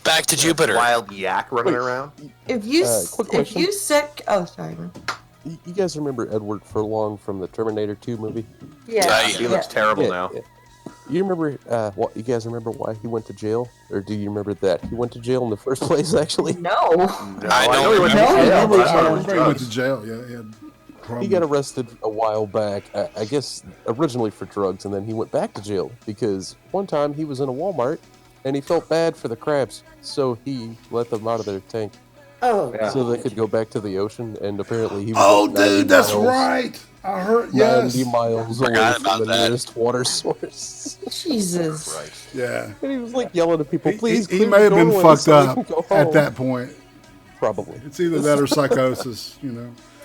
Back to Jupiter. Wild yak running around. If you quick if question. you sick, oh sorry. Man. You guys remember Edward Furlong from the Terminator 2 movie? Yeah, He looks terrible now. Yeah. You remember? You guys remember why he went to jail, or do you remember that he went to jail in the first place? Actually, No. I know he went to No, jail. he but I thought it was Everybody went drugs. to jail. Yeah. he got arrested a while back. I guess originally for drugs, and then he went back to jail because one time he was in a Walmart and he felt bad for the crabs, so he let them out of their tank Oh. Yeah. so they could go back to the ocean. And apparently he was Oh, like 90 dude, that's miles- right. I heard. Yes. 90 miles away Forgot from about the that. nearest water source. Jesus. Yeah. And he was like yelling at people, please. He clear may the have been doorway fucked so we up can go at home." that point. Probably. It's either that or psychosis.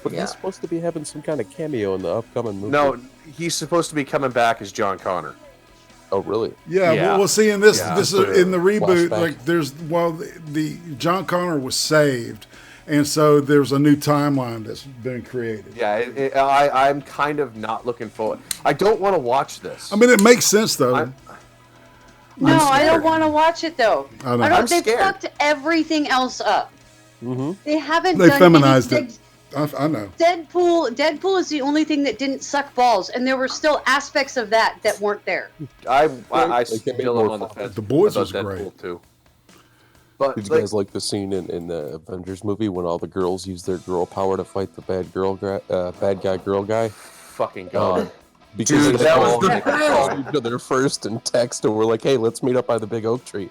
But he's supposed to be having some kind of cameo in the upcoming movie. No, he's supposed to be coming back as John Connor. Oh, really? Yeah, Yeah. We'll see in this. Yeah, this so is in the reboot. flashback. Like the John Connor was saved, and so there's a new timeline that's been created. Yeah, I'm kind of not looking forward. I don't want to watch this. I mean, it makes sense though. No, I don't want to watch it though. I know. I'm They scared. fucked everything else up. Mm-hmm. They haven't. They done feminized anything. it. I know. Deadpool is the only thing that didn't suck balls, and there were still aspects of that weren't there. I Like, they made still am more on the fun. fence. The Boys about was Deadpool great. too. But Did you guys like the scene in the Avengers movie when all the girls use their girl power to fight the bad guy girl guy? fucking god. Because Dude, they that was all the called each other first and text, and we're like, "Hey, let's meet up by the big oak tree."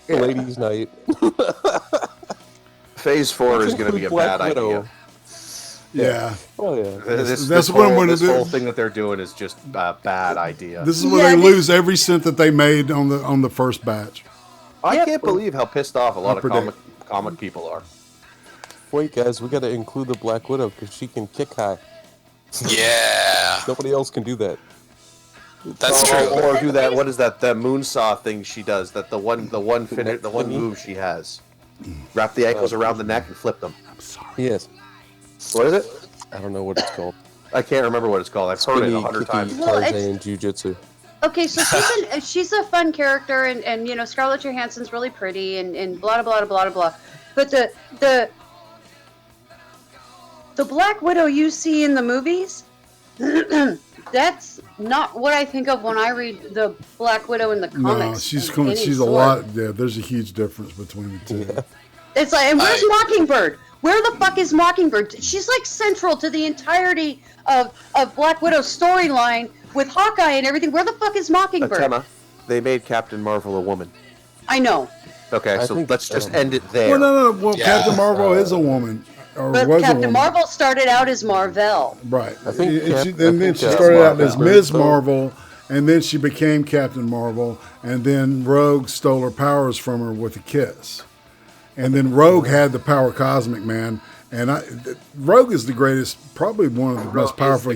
Ladies' night. Phase 4 is going to be a Black bad Widow. idea. Yeah. Oh yeah. That's what I'm gonna this do. whole thing that they're doing is just a bad idea. This is where they lose every cent that they made on the first batch. I can't believe how pissed off a lot of predict. comic people are. Wait, guys, we got to include the Black Widow because she can kick high. Yeah, Nobody else can do that. that's true. Or do that. What is that? The moonsaw thing she does. That the one move she has. Wrap the ankles around the neck and flip them. Yes. What is it? I don't know what it's called. I can't remember what it's called. I've heard it 100 times. Well, Tarzan Jiu-Jitsu. Okay, so she's a fun character, and you know Scarlett Johansson's really pretty, and blah blah blah blah blah. But the Black Widow you see in the movies, that's not what I think of when I read the Black Widow in the comics. No, she's of any she's a sort. lot. Yeah, there's a huge difference between the two. It's like, and where's Mockingbird? Where the fuck is Mockingbird? She's like central to the entirety of Black Widow's storyline with Hawkeye and everything. Where the fuck is Mockingbird? Emma, they made Captain Marvel a woman. I know. Okay, I so think, let's just end it there. Well, no. Well, Captain Marvel is a woman, or But was a Captain woman. Marvel started out as Marvel. Right. I think then she Cap- started out as Marvel- Ms. Marvel, and then she became Captain Marvel, and then Rogue stole her powers from her with a kiss. And then Rogue had the power cosmic, man. And Rogue is the greatest, probably one of the most powerful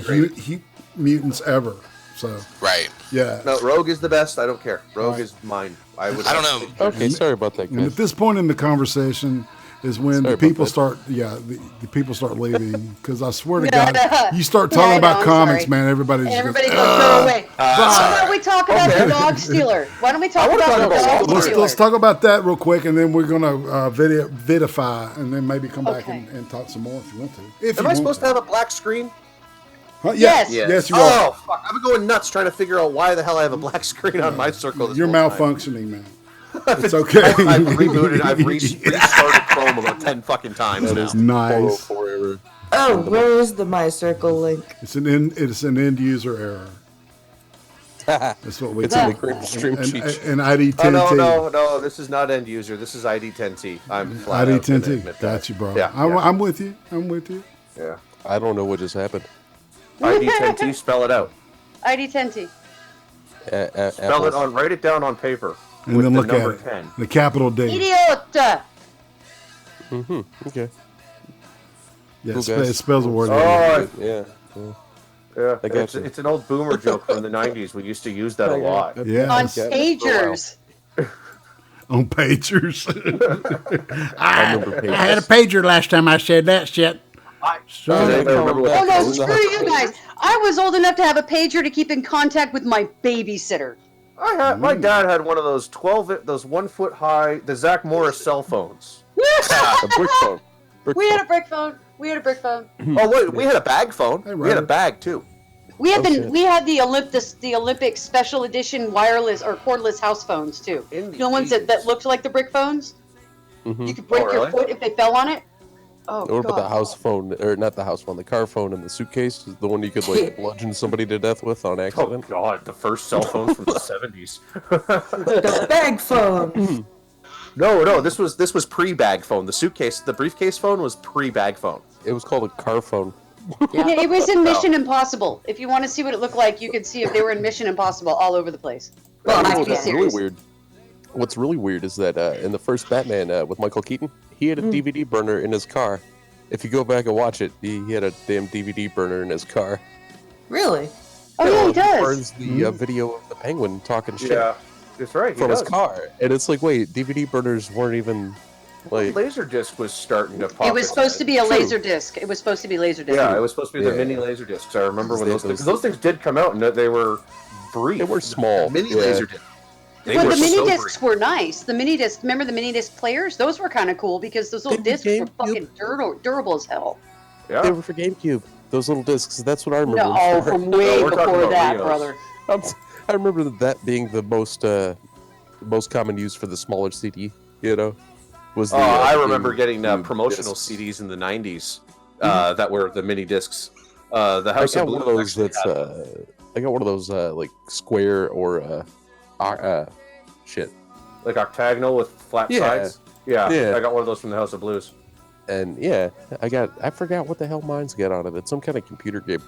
mutants ever. So, Right. yeah. No, Rogue is the best. I don't care. Rogue is mine. I don't know. Okay, sorry about that, And at guys. this point in the conversation is when Sorry the about people that. start, the people start leaving. Because I swear to Yeah, God, you start yeah, talking I about know, I'm comics, sorry. man, everybody's And just everybody goes, goes, go away. Why don't we talk about okay. the dog stealer? Why don't we talk wanna about talk the about dog Walmart. stealer? Let's talk about that real quick, and then we're gonna vidify, and then maybe come back Okay. and talk some more if you want to. If Am you I want supposed to have a black screen? Huh? Yes. Yes, you are. Oh, fuck. I've been going nuts trying to figure out why the hell I have a black screen on my circle. This You're whole time. malfunctioning, man. It's okay. I've rebooted. I've restarted Chrome about 10 fucking times That now. is Nice. forever. Oh, where is the My Circle link? It's an end user error. That's what we It's call in the CREEM STREEM cheat sheet. and ID10T. No. This is not end user. This is ID10T. I'm flat out gonna ID10T. admit Got that. you, bro. Yeah, I'm with you. I'm with you. Yeah. I don't know what just happened. ID10T. Spell it out. ID10T. Spell it on. Write it down on paper. And with then the look at number it. 10. The capital D. Idiot. Okay. Yeah, Cool, it guys. spells the word. Oh, Yeah. yeah. I got you. It's an old boomer joke from the 90s. We used to use that a lot. Yeah. On pagers. On pagers. I remember I had a pager last time I said that shit. Oh no, screw you guys. I was old enough to have a pager to keep in contact with my babysitter. My dad had one of those 1 foot high, the Zach Morris cell phones. A brick phone. We had a brick phone. We had a brick phone. Oh wait, we had a bag phone. We had a bag too. We had the Olympic special edition wireless or cordless house phones too. The ones that looked like the brick phones. You could break your foot if they fell on it. Oh, Or about God. the house phone, or not the house phone, the car phone in the suitcase, is the one you could like bludgeon somebody to death with on accident. Oh God, the first cell phones from the 70s. The bag phone. No, this was pre-bag phone. The suitcase, the briefcase phone was pre-bag phone. It was called a car phone. Yeah, it was in Mission Impossible. If you want to see what it looked like, you could see if they were in Mission Impossible all over the place. Well, I have to be What's really serious. weird. What's really weird is that in the first Batman with Michael Keaton, he had a DVD burner in his car. If you go back and watch it, he had a damn DVD burner in his car. Really? Oh yeah, he does. Burns the video of the Penguin talking shit. Yeah, that's right. From his car, and it's like, wait, DVD burners weren't even like. Laserdisc was starting to pop. It was supposed to be a laser disc. It was supposed to be laser disc. Yeah, it was supposed to be the Yeah. mini laser discs. I remember when Those those things did come out, and they were brief. They were small. Mini Yeah. laser discs. But the mini discs were nice. The mini disc, remember the mini disc players? Those were kind of cool because those little They were discs were GameCube. fucking durable as hell. Yeah. They were for GameCube. Those little discs. That's what I remember. No, them for. from way we're talking before about that, Rios. brother. I remember that being the most common use for the smaller CD. You know, was the. I remember getting GameCube promotional discs. CDs in the 90s that were the mini discs. The House I of got one Blues of those actually that's. had- I got one of those like square or shit. like octagonal with flat Yeah. sides. Yeah, Yeah. I got one of those from the House of Blues. And yeah, I forgot what the hell mine's got on it. It's some kind of computer game.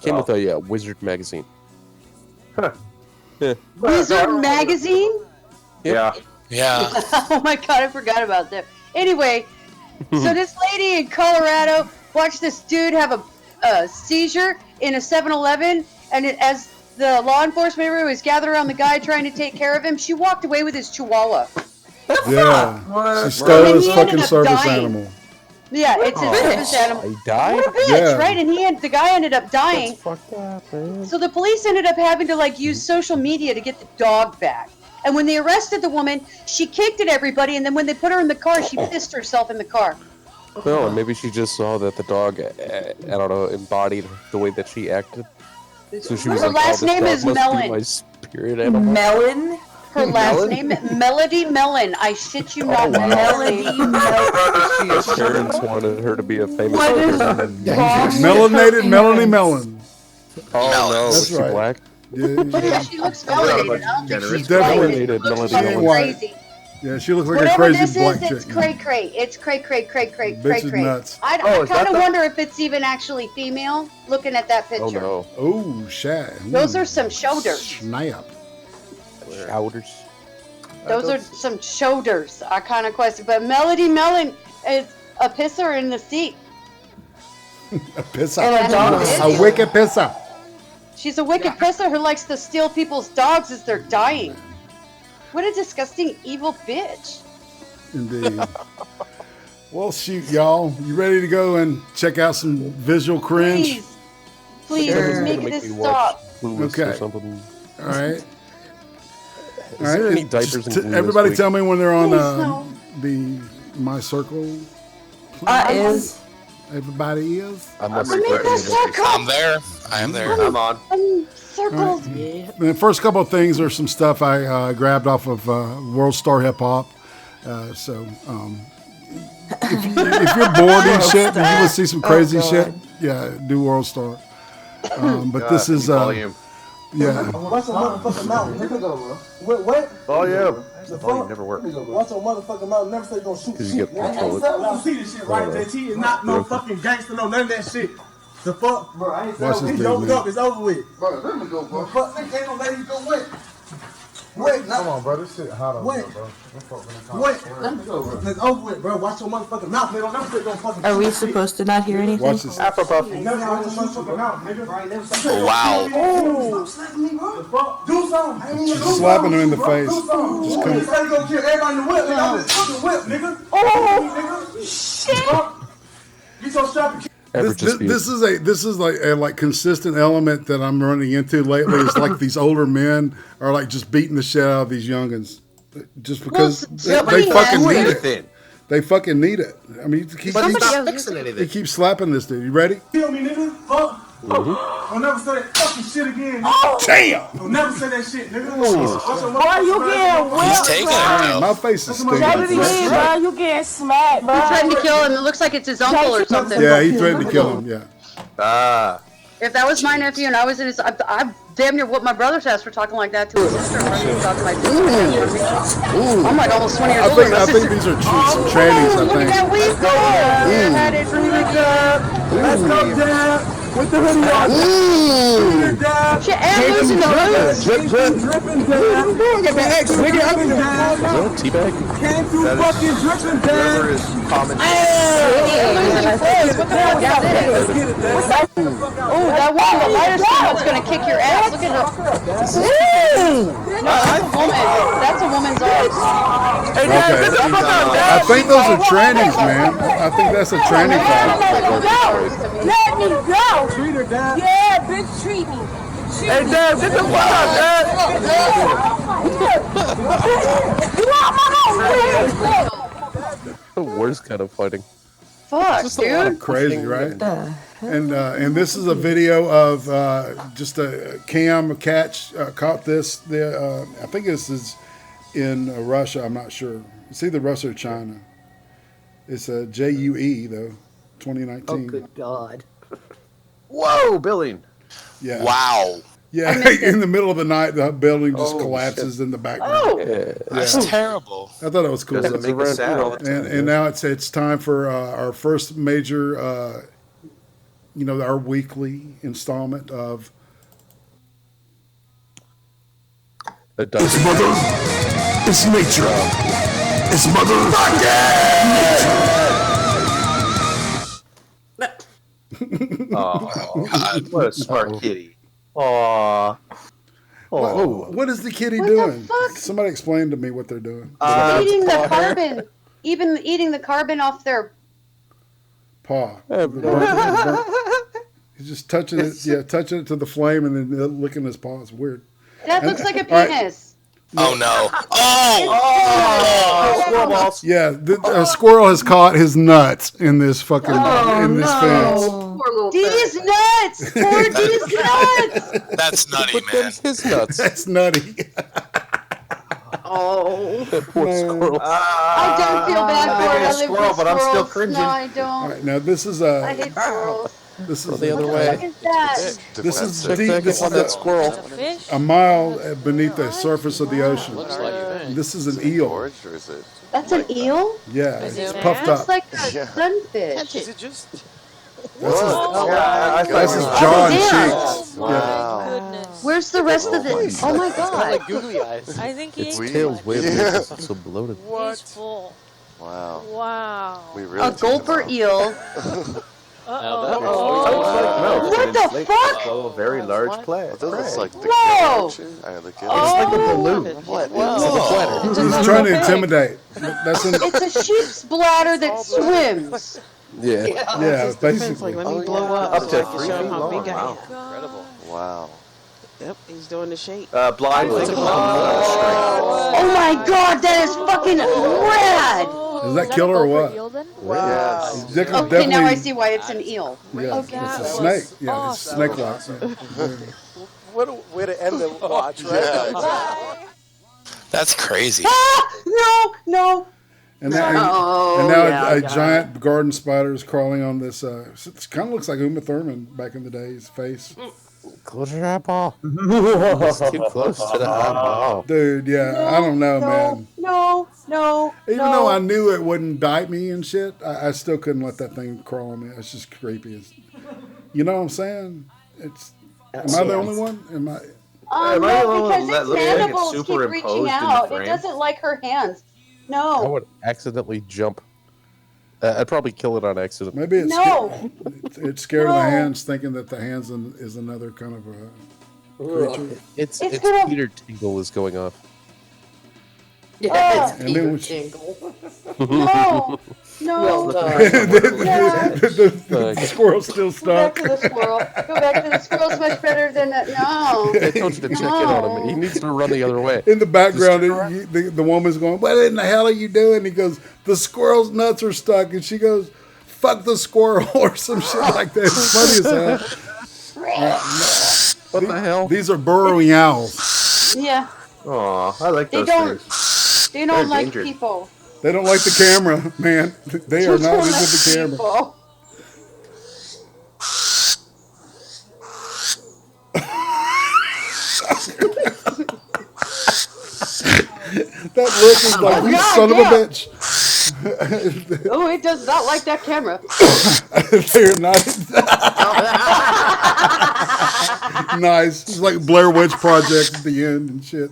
Came with a Wizard magazine. Huh. Yeah. Wizard magazine? Yeah. Yeah. Oh my god, I forgot about that. Anyway, so this lady in Colorado watched this dude have a seizure in a 7-Eleven, and as the law enforcement member was gathered around the guy trying to take care of him, she walked away with his chihuahua. Yeah. She stole And his he ended fucking up service dying. animal. Yeah, it's his service animal. He died? What a bitch, Yeah. right? And the guy ended up dying. Fucked up, man. So the police ended up having to use social media to get the dog back. And when they arrested the woman, she kicked at everybody, and then when they put her in the car, she pissed herself in the car. No, and maybe she just saw that the dog, I don't know, embodied the way that she acted. So she was Her like, last oh, this name dog is must be Melon. my spirit animal. Melon? Her last name, Melody Mellon. I shit you not. wow. Melody Melon. Her parents wanted her to be a famous What is person. Melanated Melanie Mellon. Oh Melons. no, That's is she right. black? Yeah, She looks melanated. I don't think she's Definitely white. melanated, She melanated. looks White. crazy. yeah, she looks like Whatever a crazy this black is, chick. it's cray. It's cray. Bitch is nuts. I Oh, is that kind of the- wonder if it's even actually female. Looking at that picture, Oh no, Oh, shit. those are some shoulders. Snap. shouters. Those are some shoulders. I kind of question, but Melody Mellon is a pisser in the seat. A pisser. And a dog A wicked pisser. She's a wicked pisser who likes to steal people's dogs as they're dying. What a disgusting, evil bitch. Indeed. Well, shoot, y'all. You ready to go and check out some visual cringe? Please Sure. make Gonna this me stop. watch Clueless or Okay. something. All right. Is there any diapers in Clueless Everybody week? tell me when they're on Please, no. the My Circle. Is. Everybody is. I must I'm in have the circle. I'm there. I am there. I'm on. Circles. The first couple of things are some stuff I grabbed off of World Star Hip Hop. If you're bored and shit and you want to see some crazy shit, yeah, do World Star. But this is volume. Yeah. Watch your motherfucking mouth, nigga. What? Oh yeah. The Volume never worked. Watch your motherfucking mouth. Never say you gonna shoot Because shit. you get control of it. You see this shit, right? JT is not no fucking gangster, no none of that shit. The fuck? Bro, I ain't saying he yoked up, it's over with. Bro, let me go, bro. Fuck, nigga ain't no lady go wet. Wait, come on, bro. This shit hot over here, bro. Wait, let me go, bro. It's over with, bro. Watch your motherfucking mouth, nigga. Don't never say don't fucking. Are we supposed to not hear anything? Watch this. Afropuff. Never watch your motherfucking mouth, nigga. Wow. Oh. Stop slapping me, bro. Do something. She's slapping him in the face. Just come. You say you gonna kill everybody in the whip, nigga. I'm just fucking whip, nigga. Oh, nigga. Get your strap. This is like a consistent element that I'm running into lately. It's like these older men are like just beating the shit out of these youngins, just because they fucking need it. They fucking need it. I mean, he's not fixing anything. He keeps slapping this dude. You ready? Kill me, nigga. Fuck. I'll never say that fucking shit again. Oh, damn! I'll never say that shit, nigga. Boy, you getting whipped. He's taking it, My face is stinging. Bro, you getting smacked, bro. He threatened to kill him. It looks like it's his uncle or something. Yeah, he threatened to kill him. Yeah. If that was my nephew and I was in his, I damn near whooped my brother's ass for talking like that to his sister. I'm like almost 20 years old. I think these are some trannies. I think. That we go. Had it really good. Let's go down. With the hoodie on. Shit, and losing the hood. Dripping down. Get the X, nigga. Teabag. Came through fucking dripping down. Whoever is commenting. Oh, that one, the lighter skin that's gonna kick your ass. Look at her. No, that's a woman. That's a woman's arms. Okay. I think those are trannies, man. I think that's a tranny fight. Let me go. Treat her down. Yeah, bitch, treat me. Hey, Dad, get the fuck out, Dad. You want my own? The worst kind of fighting. Fuck, dude. Crazy, right? And this is a video of just a cam catch caught this. I think this is in Russia. I'm not sure. It's either Russia or China. It's a JUE though, 2019. Oh, good God. Whoa, billing. Yeah. Wow. Yeah, in the middle of the night, the building just collapses in the background. Oh, That's terrible. I thought it was cool. Doesn't make a sound. And now it's time for our first major, our weekly installment of. It's mother. It's nature. It's motherfucking Oh, God. What a smart kitty. Aww. What is the kitty doing? fuck? Somebody explain to me what they're doing. eating the carbon. Even eating the carbon off their Paw. He's just touching it. Yeah, touching it to the flame and then licking his paw. It's weird. That looks like a all right. penis. Oh no! Oh! Squirrel balls. Yeah, a squirrel has caught his nuts in this fucking in this fence. D's nuts! Poor D's nuts! That's nutty, man. His nuts. That's nutty. Oh. That poor squirrel. I don't feel bad for it. I live squirrel, with but I'm still squirrels. cringing. No, I All don't. right, now this is I hate squirrels. this is The other What way. is that? this is Check deep. back This on is that squirrel. a mile beneath the surface of the ocean. This is an eel. That's an eel? Yeah, it's puffed That's up. like a sunfish. Is it just? This is jaw and cheeks. Wow. Goodness. Where's the rest of it? Oh my god. Like googly eyes. I think he Its ate tail's way Yeah. it's so bloated. He's full. Wow. Wow. We really A gulper eel. No, What the fuck? a very large play. That looks like the Whoa! the Oh. Like a balloon. He's trying to intimidate. That's an, It's a sheep's bladder that swims. Yeah. yeah, basically. Let me blow up Up to so I can 3 show feet him how long. big I am. Incredible. Wow. Yep, he's doing the shape. Blind. Oh my god, that is fucking rad! Is that killer or what? Yes. He's definitely, Okay, now I see why it's an eel. Yeah, Okay. it's a snake. Yeah, it's snake like. What a way to end the watch, right? That's crazy. Ah! No! And now, a giant garden spider is crawling on this. It kind of looks like Uma Thurman back in the day's face. Close your eyeball. It's too close to the eyeball. Dude, yeah, I don't know, man. No. Even though I knew it wouldn't bite me and shit, I still couldn't let that thing crawl on me. It's just creepy. You know what I'm saying? Am I the only one? Am I? No, because that its looks like it's mandibles keep superimposed reaching in the out. It frame? doesn't like her hands. I No. would accidentally jump. I'd probably kill it on accident. Maybe it's No. it's scared of the No. hands, thinking that the hands is another kind of a creature. It's gonna- Peter Tingle is going off. Yeah, it's And then Peter when Tingle. No. Well done. The squirrel's still Go back stuck. to the squirrel. Go back to the squirrel's much better than that. No. I told you to check in on him. He needs to run the other way. In the background, the woman's going, "What in the hell are you doing?" He goes, "The squirrel's nuts are stuck," and she goes, "Fuck the squirrel," or some shit like that. It's funny as hell. What the hell? These are burrowing owls. Yeah. Aw, I like They those don't. things. They don't They're like dangerous. people. They don't like the camera, man. They are not into the camera. People. That look is like, you God, son of a yeah. bitch. Oh, it does not like that camera. They're not. Nice. It's like Blair Witch Project at the end and shit.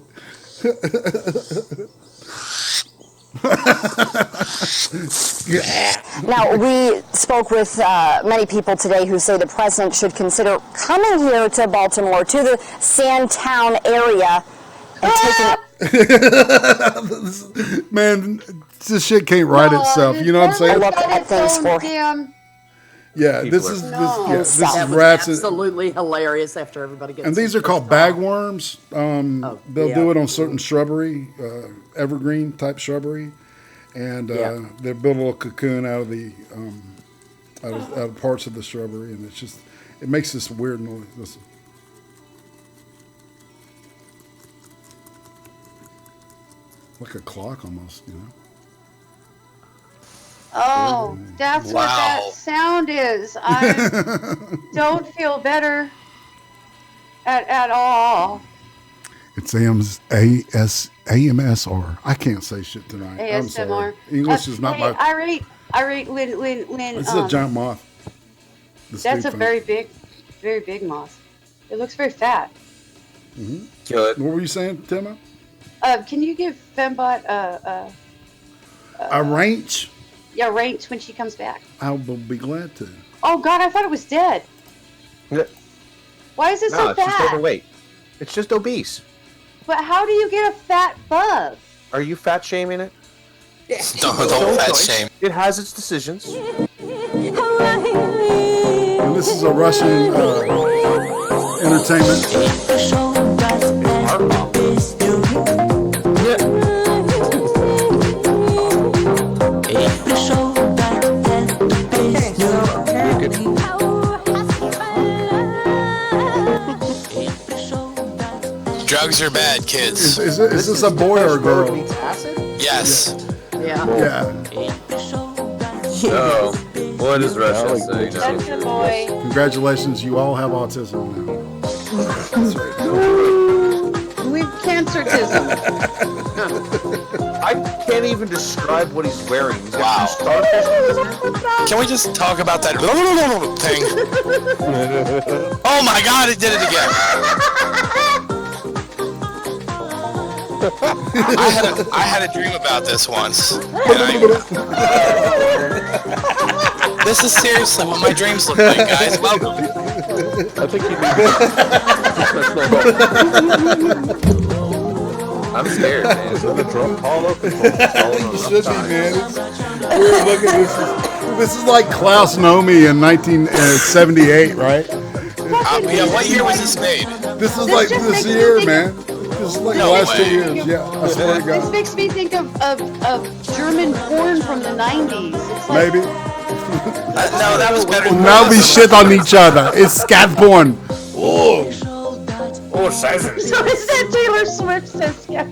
Now, we spoke with many people today who say the president should consider coming here to Baltimore, to the Sandtown area, and taking Man, this shit can't write itself. You know what I'm saying? Yeah, this is rats. Absolutely hilarious after everybody gets. And these are called bagworms. They'll do it on certain shrubbery, evergreen type shrubbery, and they build a little cocoon out of the out of parts of the shrubbery, and it makes this weird noise. Listen. Like a clock almost, you know. Oh, that's what that sound is. I don't feel better at all. It's AMSR. I can't say shit tonight. I'm sorry. ASMR. English is not my. IRATE. When. This is a giant moth. That's a very big moth. It looks very fat. Mm-hmm. Kill it. What were you saying, Timma? Can you give Fembot a range? Yeah, range when she comes back. I will be glad to. Oh God, I thought it was dead. Yeah. Why is it so No, it's just fat? overweight. It's just obese. But how do you get a fat bug? Are you fat shaming it? Don't fat shame. It has its decisions. And this is a Russian entertainment. Drugs are bad, kids. Is this a boy or a girl? Yes. Yeah. Oh, what does Russia say? That's a boy. Congratulations, you all have autism now. We've cancertism. I can't even describe what he's wearing. He's got two starfish. Can we just talk about that thing? Oh my God! It did it again. I had a dream about this once. This is seriously what my dreams look like, guys. Welcome. I think you I'm scared, man. need to drunk all over. You should be, man. We're looking at this is like Klaus Nomi in 1978, right? Yeah, what year was this made? This is like this year, man. This is like the last 2 years. Yeah, I swear to This God. makes me think of German porn from the 90s. It's like, Maybe. No, that was better. Now we shit on each other. It's scat porn. Oh. Oh, sizes. So is that Taylor Swift says yeah.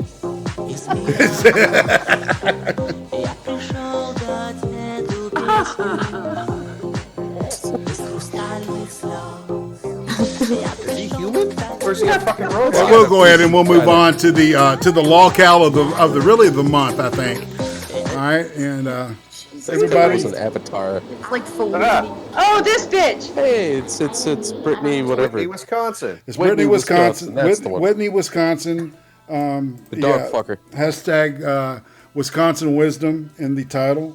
Is he human? Where's the fucking road? Well, we'll go ahead and we'll move on to the lolcal of the really the month, I think. All right, and everybody was an avatar. It's like full. Oh, this bitch! Hey, it's Brittany, whatever. Whitney, Wisconsin. It's Whitney, Wisconsin. That's the one. Whitney, Wisconsin. The dog fucker. Hashtag Wisconsin wisdom in the title.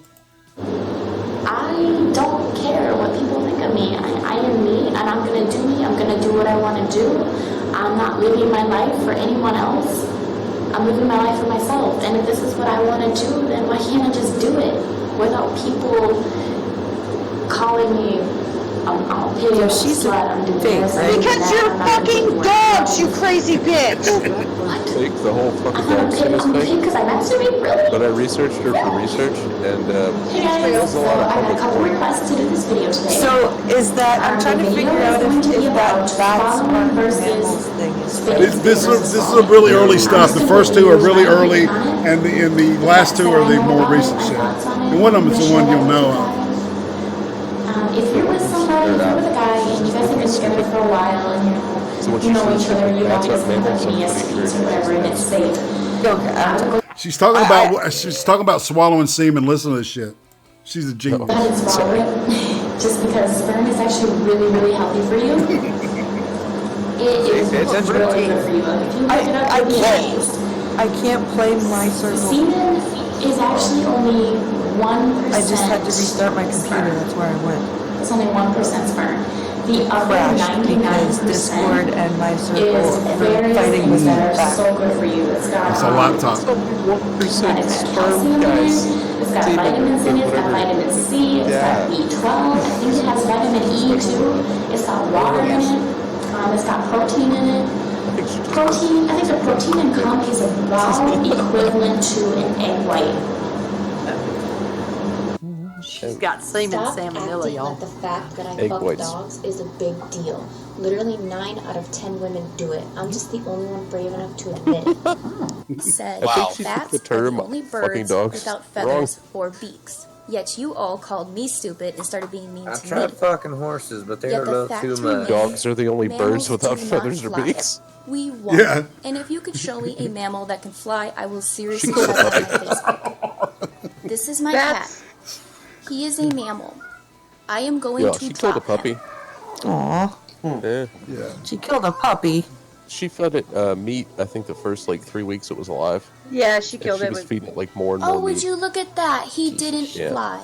I don't care what people think of me. I am me, and I'm gonna do me. I'm gonna do what I want to do. I'm not living my life for anyone else. I'm living my life for myself. And if this is what I want to do, then why can't I just do it without people calling me a pig or she's slut? I'm doing this. Because you're fucking dogs, you crazy bitch! Fake, the whole fucking dog thing is fake. Because I masturbate, really? But I researched her for research, and Hey guys, there's a lot of I had a public couple requests to do this video today. So is that I'm trying to figure out if that's our versus thing is This is a really early stuff. The first two are really early, and the last two are the more recent shit. And one of them is the one you'll know of. If you're with somebody, if you're with a guy, and you guys have been together for a while, and you know each other, you always have any STDs or whatever, and it's safe. She's talking about swallowing semen. Listen to this shit. She's a genius. But it's wrong, just because sperm is actually really, really healthy for you. It is really good for you. If you look it up, you'll be amazed. I can't play my circle. Semen is actually only 1%. I just had to restart my computer. That's where I went. It's only 1% sperm. The other Crashed because 99% Discord and my circle is are various fighting with things me that are back. so good for you. It's got It's a laptop. it's got calcium in it. It's got vitamins in it. It's got vitamin C. It's got B12. I think it has vitamin E too. It's got water in it. It's got protein in it. Protein. I think the protein in coffee is about equivalent to an egg white. She's got semen Stop salmonella, acting y'all. like the fact that I Egg fuck whites. dogs is a big deal. Literally 9 out of 10 women do it. I'm just the only one brave enough to admit it. Said I think she took bats the are term the only fucking birds dogs without wrong. feathers or beaks. Yet you all called me stupid and started being mean I to me. tried fucking horses, but they Yet are a the little fact too remains, much. Dogs are the only mammals birds without do not feathers or fly. beaks. We walk. Yeah. And if you could show me a mammal that can fly, I will seriously She check killed out my Facebook. This is my That's- cat. He is a mammal. I am going Yeah, to she killed a drop puppy. him. Aw, Yeah. she killed a puppy. She fed it meat, I think the first 3 weeks it was alive. Yeah, she And killed she it was with. feeding it more and Oh, more would meat. you look at that? He didn't Yeah. fly.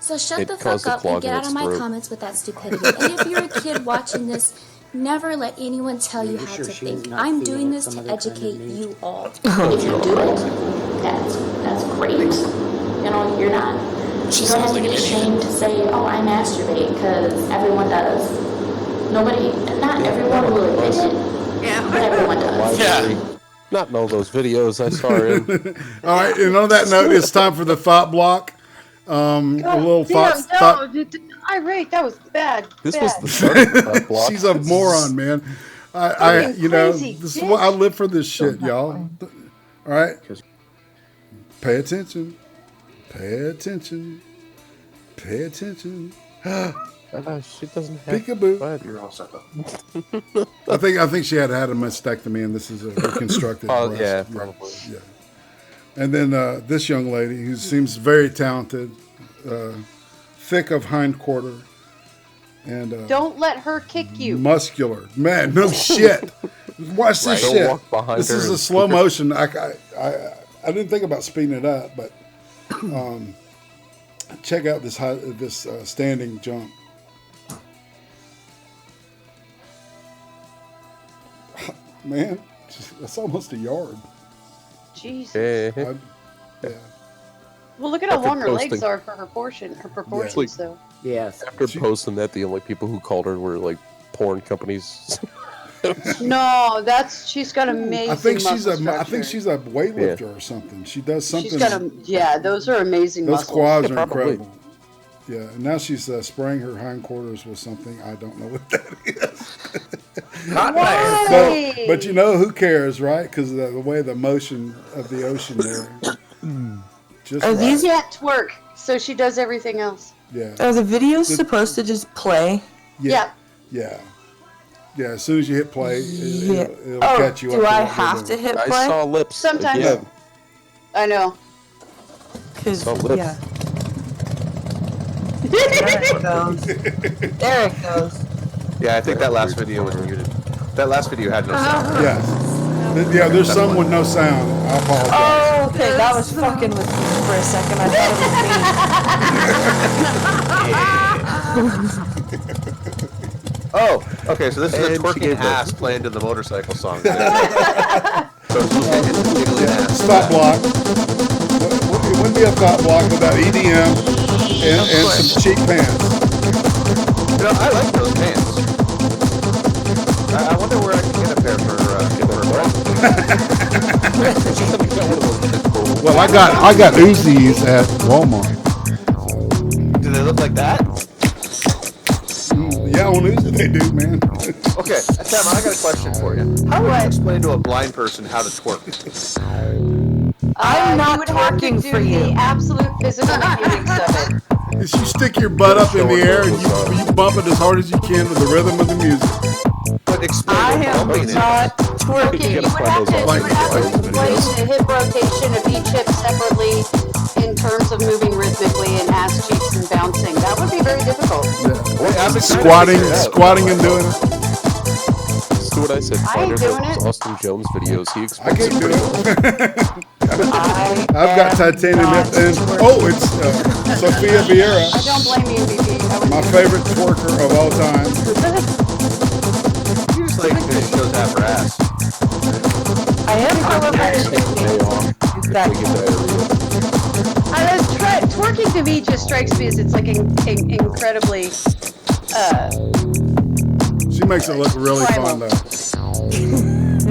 So shut It the fuck caused a up clog and get in out its of my throat. comments with that stupidity. And if you're a kid watching this, never let anyone tell you how to think. I'm doing this to educate you all. If you do it, that's great. You know, you're not. You don't have to be ashamed to say, "Oh, I masturbate," because everyone does. Not everyone will admit it, but everyone does. Library. Not in all those videos I saw her in. All right, and on that note, it's time for the thought block. A little thought. Irate, that was bad. This bad. was the start of the thought block. She's a moron, man. Fucking crazy, this is what I live for. This shit, y'all. All right, pay attention. Pay attention. Pay attention. She doesn't have. Peekaboo. You're all set up. I think she had a mastectomy, and this is a reconstructed breast. Yeah, probably. Yeah. And then this young lady, who seems very talented, thick of hindquarter, and Don't let her kick you. muscular. Man, no shit. Watch this Right. Don't shit. walk behind This her is a and slow kick her. motion. I didn't think about speeding it up, but check out this standing jump. Man, that's almost a yard. Jesus. Yeah. Yeah. Well, look at how After long her legs posting- are for her proportions, though. Yes. After posting that, the only people who called her were porn companies. No, she's got amazing. I think she's a muscle structure. weightlifter or something. She does something. She's got those are amazing Those muscles. quads Yeah, are probably. incredible. Yeah, and now she's spraying her hindquarters with something. I don't know what that is. Why? But you know, who cares, right? Because the way the motion of the ocean there. Just Are right. these- Can't twerk, so she does everything else. Yeah. Are the videos supposed to just play? Yeah. Yeah. Yeah, as soon as you hit play, it'll Oh, catch you up. do I what you're have doing. to hit I play? saw lips. Sometimes. again. I know. Cause Saw lips. yeah. There it goes. There it goes. Yeah, I think that last video was muted. That last video had no sound. Yes. Yeah, there's some with no sound. I apologize. Oh, okay, that was fucking with me for a second. I thought it was me. Oh, okay, so this is a And she twerking gave up. ass playing to the motorcycle song. So it's jiggling ass. Stop block. It wouldn't be a thought block without EDM and some cheap pants. You know, I like those pants. I wonder where I can get a pair for Well, I got Uzis at Walmart. Do they look like that? Yeah, on Uzi they do, man. Okay, Sam, I got a question for you. How would you explain to a blind person how to twerk? I'm not you would have to twerking do for you. the absolute physical mechanics of it. Is you stick your butt up in the air and you bump it as hard as you can with the rhythm of the music. But explain I what am bumping is. not twerking. Okay, you would have to explain the hip rotation of each hip separately in terms of moving rhythmically and ass cheeks and bouncing. That would be very difficult. Squatting and doing it. Just do what I said. I ain't Find doing those it. Austin Jones videos. He I explains can't it do pretty it. well. I've got titanium hip and it's Sofia Vieira, I don't blame you, BB. my favorite twerker of all time. You just like that she shows half her ass. I am Twerking to me just strikes me as it's like incredibly. She makes it look really fun though.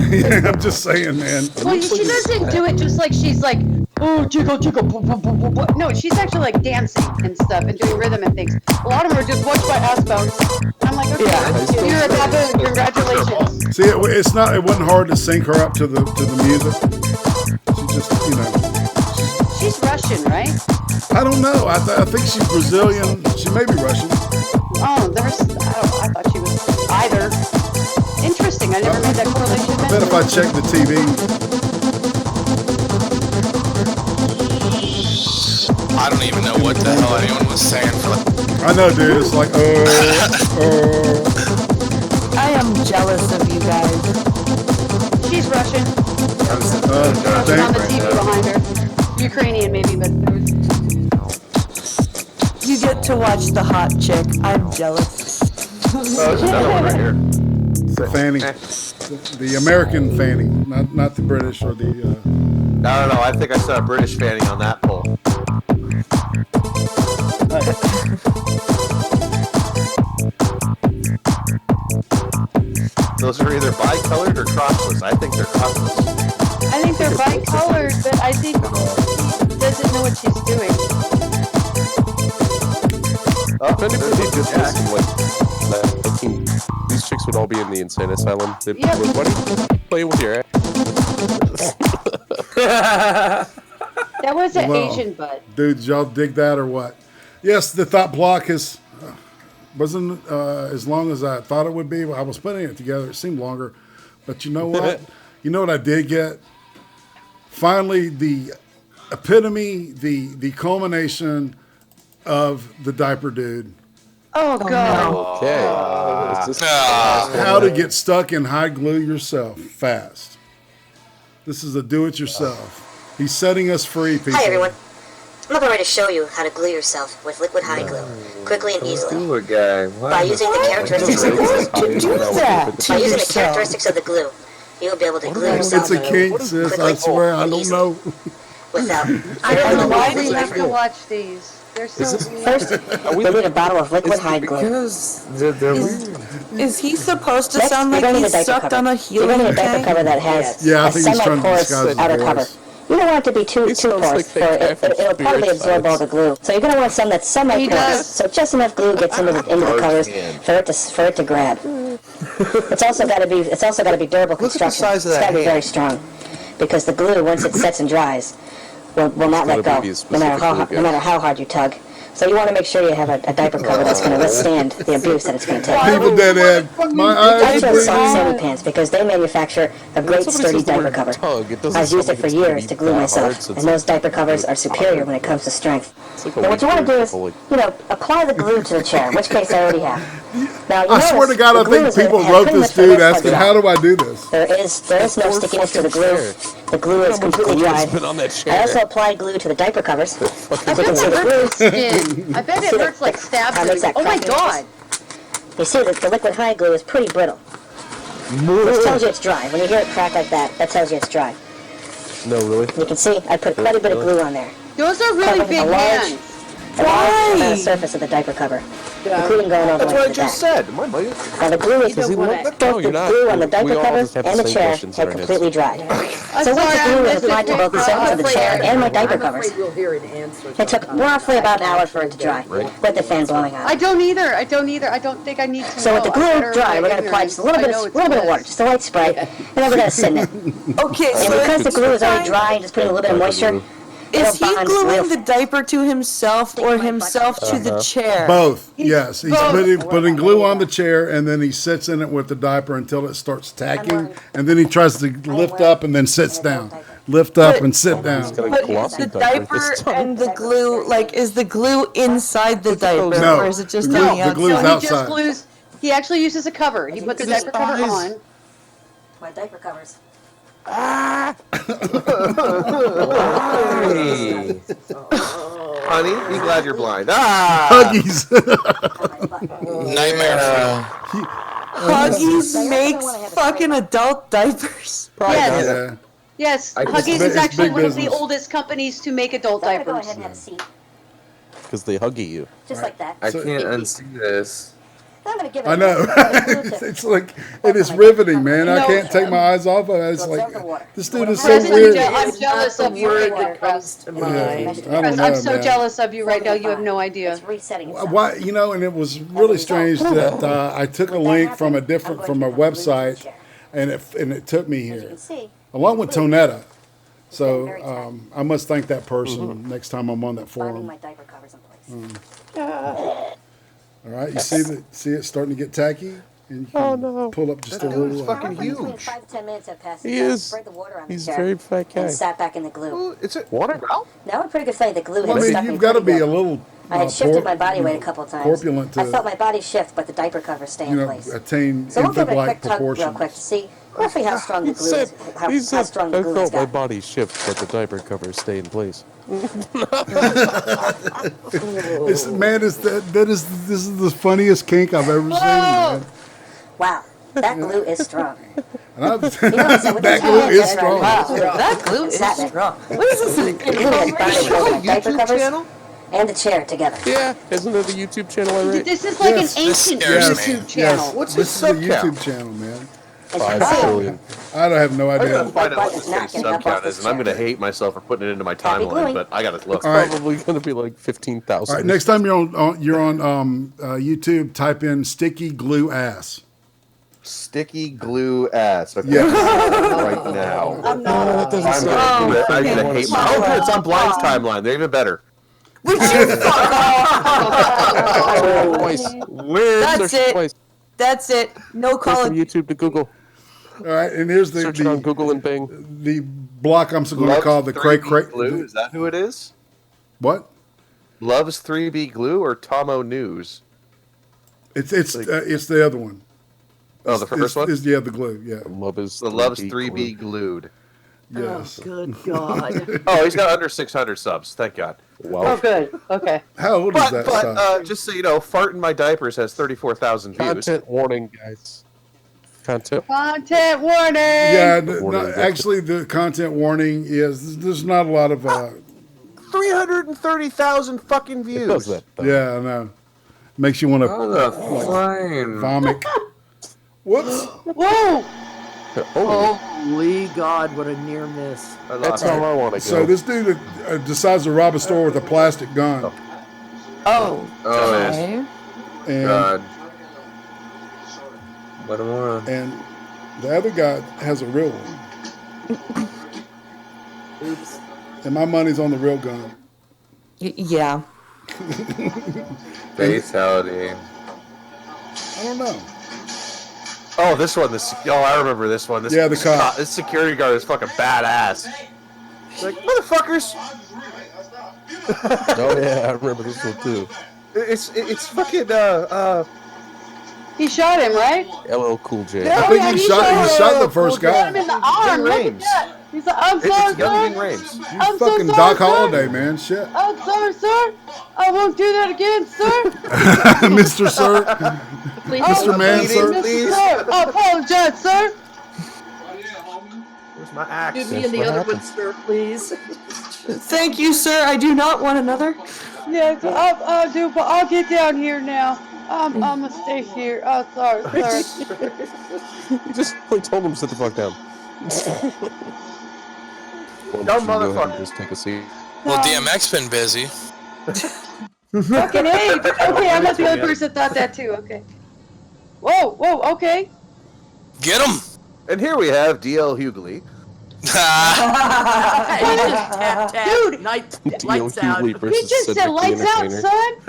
Yeah, I'm just saying, man. Well, she doesn't do it just like she's like, oh, jiggle, jiggle, boom, boom, boom, boom, boom. No, she's actually like dancing and stuff and doing rhythm and things. A lot of them are just watch my ass bounce. I'm like, okay, you're a baboon. Congratulations. See, it's not. It wasn't hard to sync her up to the music. She just, She's Russian, right? I don't know. I think she's Brazilian. She may be Russian. Oh, I thought she was either. Interesting. I never made that correlation. I bet if I check the TV. I don't even know what the hell anyone was saying for I know, dude. It's like, I am jealous of you guys. She's Russian. Russian on the TV behind her. Ukrainian maybe, but You get to watch the hot chick. I'm jealous. Oh, there's another one right here. the Fanny, the American Fanny, not the British or the. I don't know. I think I saw a British Fanny on that pole. Those are either bicolored or crossless. I think they're crossless. I think they're bicolored, but I think she doesn't know what she's doing. If anybody did this in like 19, these chicks would all be in the insane asylum. They'd be like, why don't you play with your ass? That was an Asian butt. Dude, did y'all dig that or what? Yes, the thought block wasn't as long as I thought it would be. I was putting it together. It seemed longer. But you know what? You know what I did get? Finally, the epitome, the culmination of the diaper dude. Oh, God. Okay. How to get stuck in high glue yourself fast. This is a do-it-yourself. He's setting us free, people. Hi, everyone. I'm about ready to show you how to glue yourself with liquid high glue, quickly and easily. By using the characteristics of the glue, you'll be able to glue yourself. It's a kink, sis. I swear, I don't know. Without. I don't know why we have to watch these. They're so First, you'll need a bottle of liquid high glue. Is he supposed to sound like he's stuck on a helium You're going to need a tank? diaper cover that has Yeah, I a think he's trying to semi-porous disguise the outer cover. voice. You don't want it to be too porous, for it'll probably absorb all the glue. So you're going to want some that's semi-porous, so just enough glue gets into the covers for it to grab. It's also got to be durable construction. It's got to be very strong, because the glue, once it sets and dries, will not let go, no matter how hard you tug. So you want to make sure you have a diaper cover that's going to withstand the abuse that it's going to take. People dead end. My eyes I are chose soft bleeding. Sammy pants because they manufacture a great sturdy diaper cover. I've used it for years to glue myself, and those diaper covers are superior when it comes to strength. Now what you want to do is, apply the glue to the chair, in which case I already have. Now, I swear to God, I think people wrote this dude asking, how do I do this? There is no stickiness to the glue. The glue is completely dried. I also applied glue to the diaper covers. I bet it hurts skin. I bet it hurts like stabbing. Oh my god! You see that the liquid high glue is pretty brittle. Which tells you it's dry. When you hear it crack like that, that tells you it's dry. No, really? You can see I put quite a bit of glue on there. Those are really big hands. The surface of the diaper cover, including going all the way to the back. That's what I just said. Now the glue is both the glue on the diaper covers and the chair had completely dried. So once the glue was applied to both the surface of the chair and my diaper covers, it took roughly about an hour for it to dry, with the fan blowing on. I don't either. I don't think I need to. So with the glue dry, we're going to apply just a little bit of water, just a light spray, and then we're going to sit in it. Okay, and because the glue is already dry, just putting a little bit of moisture. Is he gluing the diaper to himself or himself to the chair? Both, yes. He's putting glue on the chair, and then he sits in it with the diaper until it starts tacking, and then he tries to lift up and then sits down. Lift up and sit down. But is the diaper and the glue, is the glue inside the diaper, No, or is it just the on the glue's outside? He outside. just glues. He actually uses a cover. He puts the diaper cover on. My diaper covers. Honey, be glad you're blind. Huggies. Nightmare. Huggies makes fucking adult diapers. Yes. Yeah. Yes. I- Huggies it's is actually big one of the business. oldest companies to make adult I'm going to go diapers. ahead and have a seat, Because they huggy you. just like that. I can't unsee this. I'm going to give it I know. It's like, it is riveting, man. I can't take my eyes off of it. It's like, this dude is so President, weird. I'm jealous of you right now. comes to mind. I don't Chris, know, I'm so man. jealous of you right now. You have no idea. It's resetting itself. Why, and it was really strange that I took a link from a website, and it took me As you here, can see, along with Tonetta. So I must thank that person next time I'm on that finding forum. my diaper covers in place. All right, you see it starting to get tacky, and you can pull up just a little. fucking Between huge. 5 to 10 minutes have passed. He I is. Spread the water on the He's a chair very fat guy. and sat back in the glue. It's a water. Now I'm pretty good feeling the glue Well, had I mean, stuck me you've got to pretty be a good. little. I had shifted my body weight a couple of times. corpulent I to, felt my body shift, but the diaper covers stay in place. attain So we'll give it a infant-like quick tug real proportions. quill to see roughly how strong the glue is. How he said, strong the I glue felt has my got. body shift, but the diaper covers stay in place. This is the funniest kink I've ever seen, man. Wow, that glue is strong. And So with that these glue hands, is that's strong. right. That glue is Sat there. strong. What is this? The glue has bonded both my diaper covers and the chair together. Yeah, isn't it the YouTube channel I rate? This is like Yes. an ancient Yes. YouTube channel. What's This his is a sub-count? YouTube channel, man. As you 5 can see, trillion. I don't have no I gotta idea. find out what It's this not thing's getting up sub count off this is, and I'm chair. gonna hate myself for putting it into my Happy timeline, gluing. but I gotta look. All right. Probably going to be like 15,000. All right, next time you're on YouTube, type in sticky glue ass. Sticky glue ass. Okay. Yes. Right now. that doesn't I'm sound gonna hate my. Oh, good, it's on Blind's timeline. They're even better. Would you fuck Twice. That's Search it. twice. That's it. No Go from calling. YouTube to Google. All right, and here's Search it on Google and Bing. the block I'm going to Loves call the 3B cray. glue. Is that who it is? What? Loves 3B glue or Tomo News? It's the other one. Oh, the first one. Is the glue. Yeah. Love is The Loves 3B glued. Yes. Good God. Oh, he's got under 600 subs. Thank God. Wow. Oh, good. Okay. How old is that? But son? just so you know, Fart in My Diapers has 34,000 views. Content warning, guys. Content. Content warning. Yeah, Warning. actually, the content warning is there's not a lot of. 330,000 fucking views. Does that, though. Yeah, I know. Makes you want to Fine. vomit. Whoops. Whoa. Holy God, what a near miss. That's how I want to go. So this dude decides to rob a store with a plastic gun. Oh. Oh, And, God. What a moron. and the other guy has a real one. Oops. And my money's on the real gun. Yeah. Fatality. I don't know. Oh, this one. I remember this one. Yeah, the cop. This security guard is fucking badass. He's like, motherfuckers. Oh yeah, I remember this one too. It's fucking He shot him, right? LL Cool J. I think he shot the first guy. Shot him in the arm. Look at that. He's like, I'm sorry, sir. You fucking Doc Holliday, man. Shit. I'm sorry, sir. I won't do that again, sir. Mr. Sir. Mr. Man, sir. Mr. Sir, I apologize, sir. Where's my axe? Give me and the other one, sir, please. Thank you, sir. I do not want another. Yes, I do, but I'll get down here now. I'm gonna stay here. Oh, sorry, sir. You just told him to sit the fuck down. Dumb motherfucker. Just take a seat. Well, DMX been busy. Fucking A. Okay, I'm not the only person that thought that too. Okay. Whoa, okay. Get him. And here we have DL Hughley. Dude, lights out. He just said lights out, son.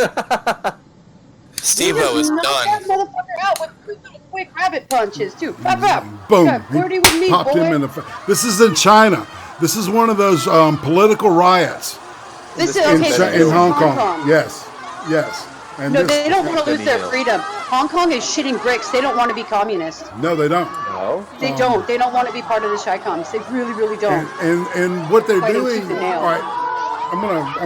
Steve-O is Knock done. that motherfucker out with little quick rabbit punches too. Pop up. Boom. Got flirty with me, Popped boy. him in the face. This is in China. This is one of those political riots. This is okay. In Hong Kong. Yes. And No, they don't want to lose their freedom. Hong Kong is shitting bricks. They don't want to be communist. No, they don't. No. They don't. They don't want to be part of the Chi-Coms. They really, really don't. And what they're Fight 'em doing. tooth and nail. All right. I'm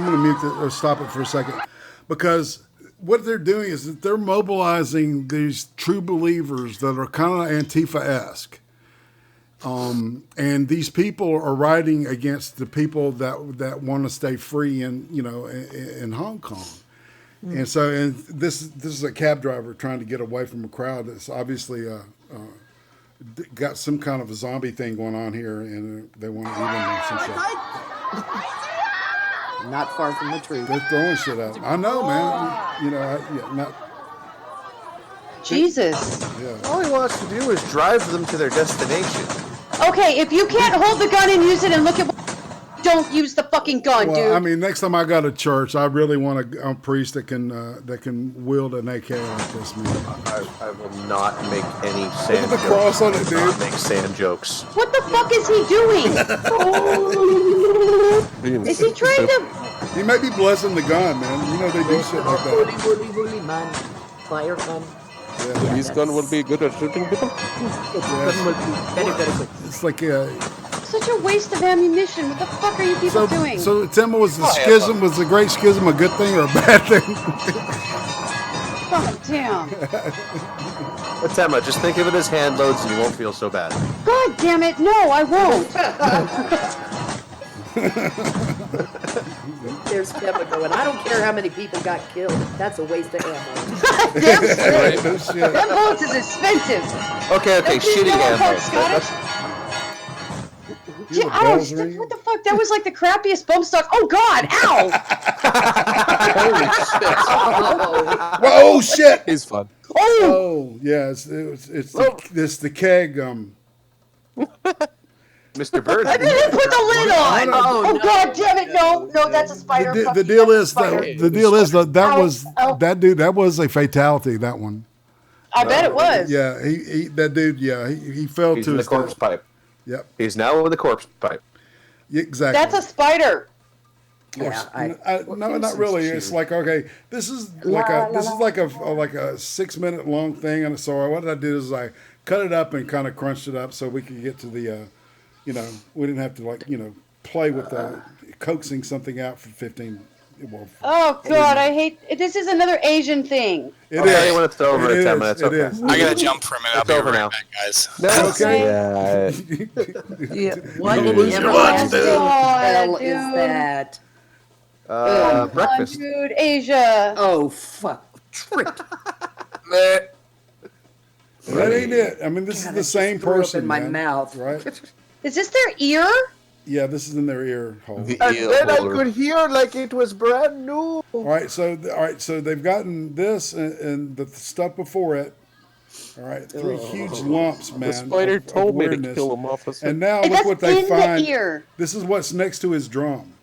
gonna mute it or stop it for a second, because what they're doing is that they're mobilizing these true believers that are kind of Antifa-esque. And these people are riding against the people that want to stay free in Hong Kong. And so, this is a cab driver trying to get away from a crowd that's obviously got some kind of a zombie thing going on here, and they want to eat him and some shit. Not far from the truth. They're throwing shit out. I know, man. Jesus. Yeah. All he wants to do is drive them to their destination. Okay, if you can't hold the gun and use it and look at don't use the fucking gun, dude. I mean, next time I go to church, I really want a priest that can wield an AK like this, man. I will not make any sand Look at the cross on it, dude. Not make sand jokes. What the fuck is he doing? Is he trying to? He might be blessing the gun, man. You know they do shit like that. Woody, man. Fire gun. Yeah. His gun will be good at shooting people. Gun will be very, very good. It's like Such a waste of ammunition. What the fuck are you people doing? So tell me, was the schism, was the Great Schism a good thing or a bad thing? God damn. But Emma, just think of it as hand loads and you won't feel so bad. God damn it, no, I won't. There's Kevin going, I don't care how many people got killed. That's a waste of ammo. Damn straight. Them bullets is expensive. Okay, shitty ammo. What the fuck? That was like the crappiest bump stock. Oh God! Ow! Oh shit! He's fun. Oh yeah, it's the keg. Mr. Bird. I didn't put the lid on. Oh God damn it! No, that's a spider. The deal is that was a fatality. That one. I bet it was. Yeah, that dude. Yeah, he fell He's to in the his corpse death. pipe. Yep. He's now in the corpse pipe. Exactly. That's a spider. Yeah, no, not really. It's like, okay, this is like a 6-minute long thing, and so what I did is I cut it up and kind of crunched it up so we could get to the, we didn't have to play with coaxing something out for 15. Oh God, I hate. This is another Asian thing. I want to throw over in 10 minutes. Okay. I gotta jump for a minute. I'll be over right now. back, guys. Okay. What in the everlasting hell is that? Breakfast. Dude, Asia. Oh fuck, tripped. That ain't it. I mean, this is the same person. In my mouth, right? Is this their ear? Yeah, this is in their ear hole. And then I could hear like it was brand new. All right, so they've gotten this and the stuff before it. All right, 3 huge lumps, man. The spider told me to weirdness. kill him, officer. And now And look that's what they in the find. ear. This is what's next to his drum.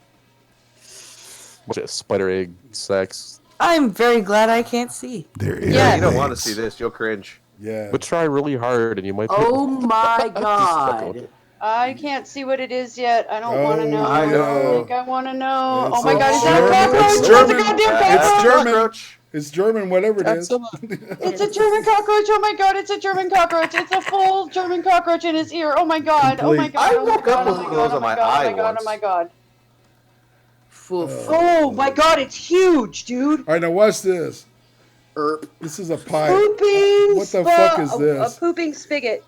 Bunch of spider egg sex. I'm very glad I can't see. There is. Yeah, you don't want to see this. You'll cringe. Yeah. But try really hard and you might. Oh my Just fucking god. with it. I can't see what it is yet. I don't want to know. I know. I think I want to know. It's Oh my a god, is that a cockroach? It's That's a German. goddamn It's cockroach. German. It's German, whatever it is. It's a German cockroach. Oh my god, it's a German cockroach. It's a full German cockroach in his ear. Oh my god. Oh my god. I Oh my woke god. up Oh with my those god. Oh on my my god. Oh eye my god. once. Oh my god. Oh Oh my god, it's huge, dude. All right, now watch this. This is a pipe. Pooping. What the fuck is A this? pooping spigot.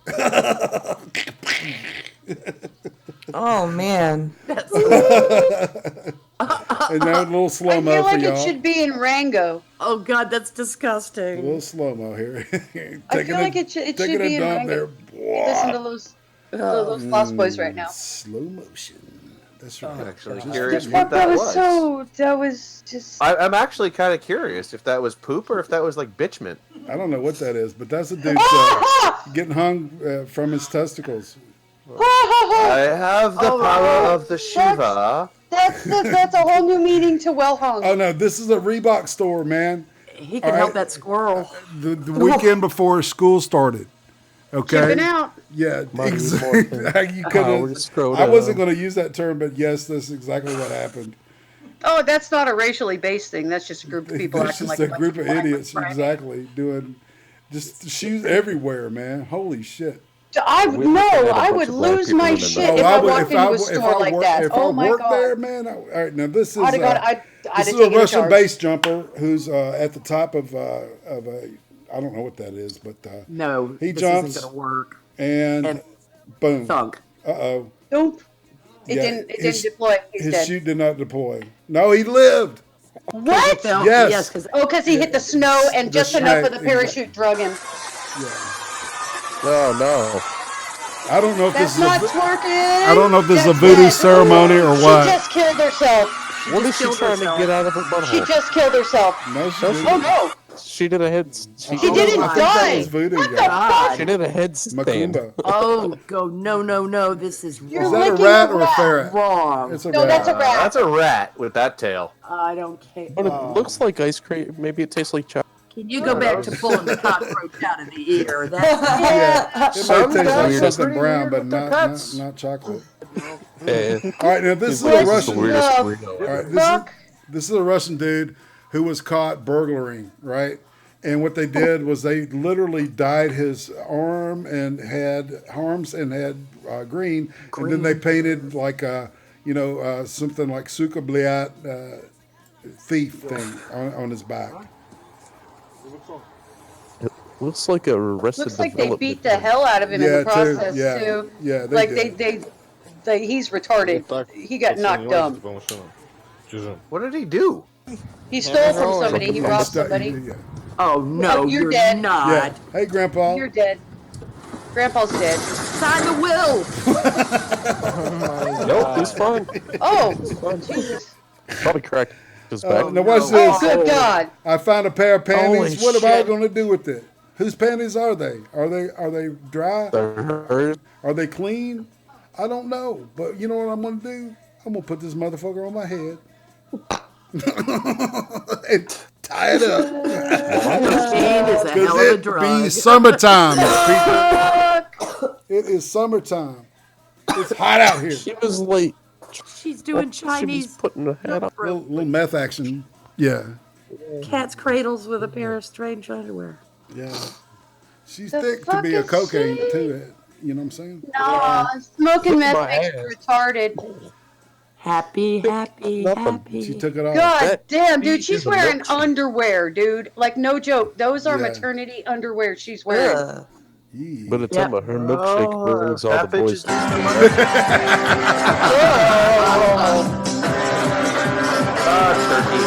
Oh man. And now a little slow I mo feel for like it y'all. should be in Rango. Oh god, that's A disgusting. little slow mo here. I feel like it should taking be a in dump Rango. there. Listen to those Lost Boys right now. Slow motion. That's right. I'm actually Just- curious That what that was. that was just. I'm actually kind of curious if that was poop or if that was like bitchment. I don't know what that is, but that's a dude getting hung from his testicles. I have the Oh, power of the Shiva. That's a whole new meaning to well hung. Oh no, this is a Reebok store, man. He can All help right. that squirrel. The weekend before school started. Okay. Chipping out. Yeah, Money exactly. morphing. You could Howard Schroeder. I wasn't going to use that term, but yes, that's exactly what happened. Oh, that's not a racially based thing. That's just a group of people It's acting just like a group of black idiots, Friday. exactly, doing just shoes everywhere, man. Holy shit! I We no, had a I bunch would of black lose people my in the shit back. if I would- walked into a store like that. If Oh I my worked god. there, man. All right, now this is I'd have gone. I'd this have is a taken Russian charge. base jumper who's at the top of a I don't know what that is, but No, he this jumps isn't gonna work. and boom. Thunk. Uh-oh. Nope. It Yeah, didn't. It his- didn't deploy. He's His dead. chute did not deploy. No, he lived. What? Yes. because Oh, because he hit the snow and The just enough of the snake, parachute drug him. Oh no. I don't know if That's this is not a, twerking. I don't know if this is a That's voodoo not- ceremony or what. She just killed herself. What is she trying to get out of her She butthole? just killed herself. No, she Oh didn't. no. She did a head. She She didn't I think that die. was voodoo. What the guy. fuck? She did a headstand. Macumba. Oh, go no! This is You're Is wrong. that a licking rat a or a rat. ferret? Wrong. It's a No, rat. that's a rat. That's a rat with that tail. I don't care. But it looks like ice cream. Maybe it tastes like chocolate. Can you go back to pulling the cockroach out of the ear? That's Yeah, it might Some taste like guys something are brown, weird but with their not pets. chocolate. Eh. All right, now this is a This is the Russian. weirdest No. weirdo All ever. right, this is a Russian dude who was caught burglaring, right? And what they did was they literally dyed his arms and had green, and then they painted like something like Suka Bliat thief thing on his back. Looks like a Arrested Looks like they Development beat the hell out of him in Yeah, the process yeah, too. yeah, they Like did. they he's retarded. He got knocked dumb. What did he do? He stole from somebody. He robbed Stu- somebody. yeah. Oh no, Oh, you're you're dead. not. Yeah. Hey, Grandpa. You're dead. Grandpa's dead. Sign the will. Nope, he's fine. Oh, Jesus. Probably cracked his back. Now watch Oh, this. good God. I found a pair of panties. Holy What am I shit. going to do with it? Whose panties are they? Are they dry? Hers. Are they clean? I don't know. But you know what I'm going to do? I'm going to put this motherfucker on my head and tie it up. Cocaine is a hell of a It drug. be summertime, people. It is summertime. It's hot out here. She was late. She's doing She was Chinese putting her head up. Little meth action. Yeah. cat's cradles with a pair of strange underwear. Yeah. She's The thick to fuck be a is cocaine, she? too. You know what I'm saying? No, smoking meth my makes ass. you retarded. Happy. She took it off. God That damn, beat dude, she's is a wearing milkshake. underwear, dude. Like, no joke. Those are Yeah. maternity underwear she's wearing. Ugh. Yee. But it's Yep. Emma. Her milkshake ruins all the That bitch boys. is too much. Turkey.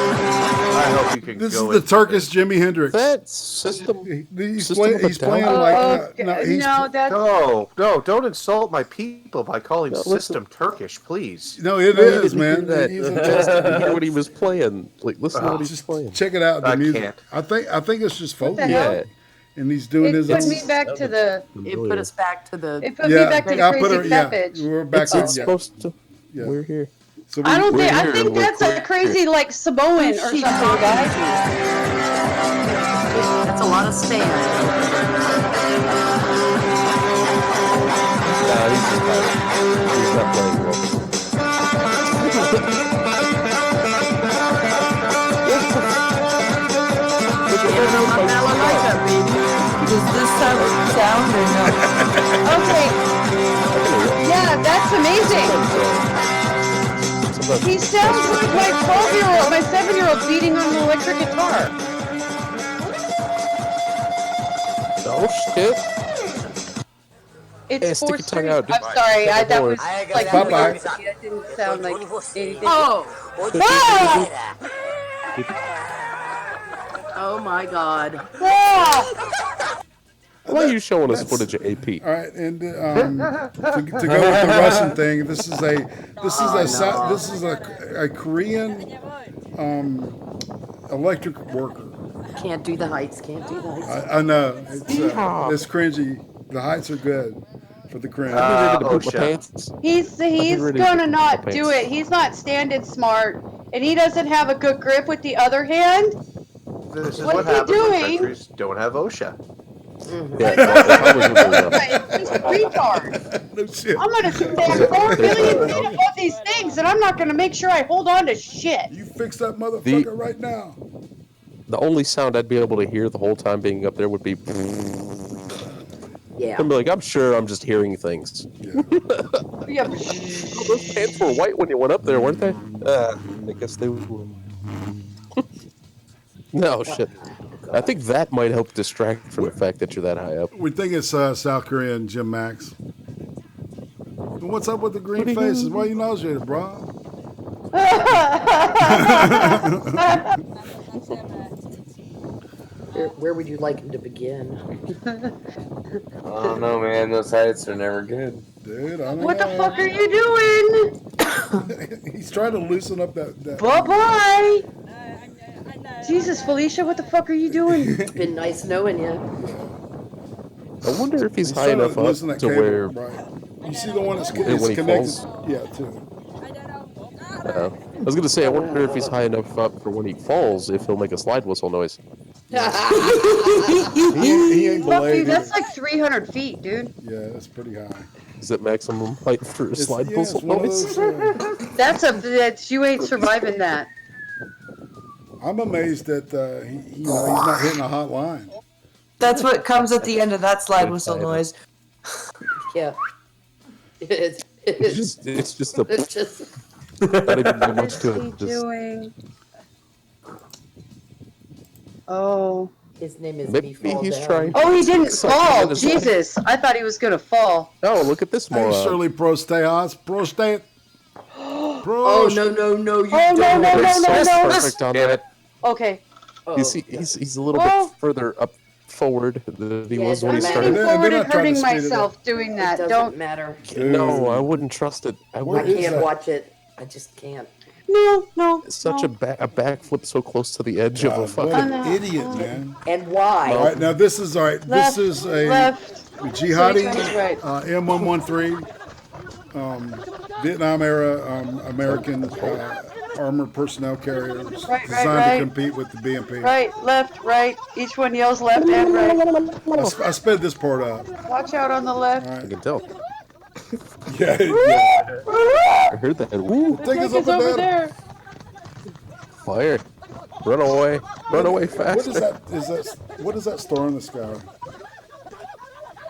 I hope you can This go is the into Turkish Jimi Hendrix. That system. He's System of a playing Down. like no, he's that's No, don't insult my people by calling No, listen. system Turkish, please. no, it No, you is, didn't man. hear that. He's a- Just to hear what he was playing. Like, listen to what he's just playing. check it out. The I music. can't. I think it's just folk the music, hell? Yeah. and he's doing it his put own. me back to the. It put us back to the. It put Yeah, me back to the I put crazy her. fat bitch. We're back It's on. not supposed to. Yeah. We're here. So I don't think. I think that's a crazy like Samoan or something, guys. That's a lot of stand. Nah, he's just not. He's not playing well. Does this have sound or no? Okay. Yeah, that's amazing. He sounds like my 12-year-old, my 7-year-old beating on an electric guitar. Oh shit. It's stick for your tongue stream. out, dude. I'm sorry, that was like Bye-bye. that didn't sound like anything. Oh! Ah! Oh my god. Ah! Why are you showing us footage of AP? All right, and to go with the Russian thing, this is a Korean electric worker. Can't do the heights. Can't do the heights. I know it's cringy. The heights are good for the cringe. He's gonna not do it. He's not standing smart, and he doesn't have a good grip with the other hand. This is What's what he happens when doing? countries don't have OSHA. It's just a retard. I'm gonna stand 4 million feet above these things, and I'm not gonna make sure I hold on to shit. You fix that motherfucker right now. The only sound I'd be able to hear the whole time being up there would be. Yeah. I'm like, I'm sure I'm just hearing things. Yeah. Those pants were white when you went up there, weren't they? I guess they were. No shit. I think that might help distract from the fact that you're that high up. We think it's South Korean Jim Max. What's up with the green faces? Why you nauseated, bro? Where would you like him to begin? I don't know, man. Those heights are never good. Dude, I don't What know. the fuck are you doing? He's trying to loosen up that. Bye-bye. Jesus, Felicia, what the fuck are you doing? It's been nice knowing you. I wonder if he's high trying enough up loosen that to cable, where. right. You see the one that's When it's he connected. falls? Yeah, too. I was gonna say, I wonder if he's high enough up for when he falls, if he'll make a slide whistle noise. He ain't Fuck you, belayed that's either. like 300 feet, dude. Yeah, that's pretty high. Is it maximum height for a slide yeah, it's whistle one of noise? those, That's you ain't surviving that. I'm amazed that he's not hitting a hot line. That's what comes at the end of that slide whistle noise. Yeah. It's just a. It's just. Not even do much to What is he it. Just, doing? Oh. His name is maybe he's trying. Oh, he didn't Something fall. in his life. Jesus, I thought he was gonna fall. Oh, look at this Hey, moron. Shirley Prostate. Prostate. Oh no! You Oh no don't. no no It's no so no! perfect on that. Okay. You see, he's a little Oh. bit further up forward than he Yeah, was when he don't I'm leaning started. forward they're and not trying to hurting speed it up. myself doing It that. doesn't Don't. matter. No, I wouldn't trust it. I I would. is can't that? watch it. I just can't. No. It's such a backflip so close to the edge of a God, fucking. what an idiot, man. And why? All right, now this is all right. Left, This is a left. jihadi So which one is right? M113 Vietnam era American armored personnel carriers Right, designed right. to compete with the BMP. Right, left, right. Each one yells left and right. I sped this part up. Watch out on the left. I can tell. Yeah, I heard that. Woo! Take us It's up over and down. there. Fire! Run away! Run away What faster! is that? What is that star in the sky?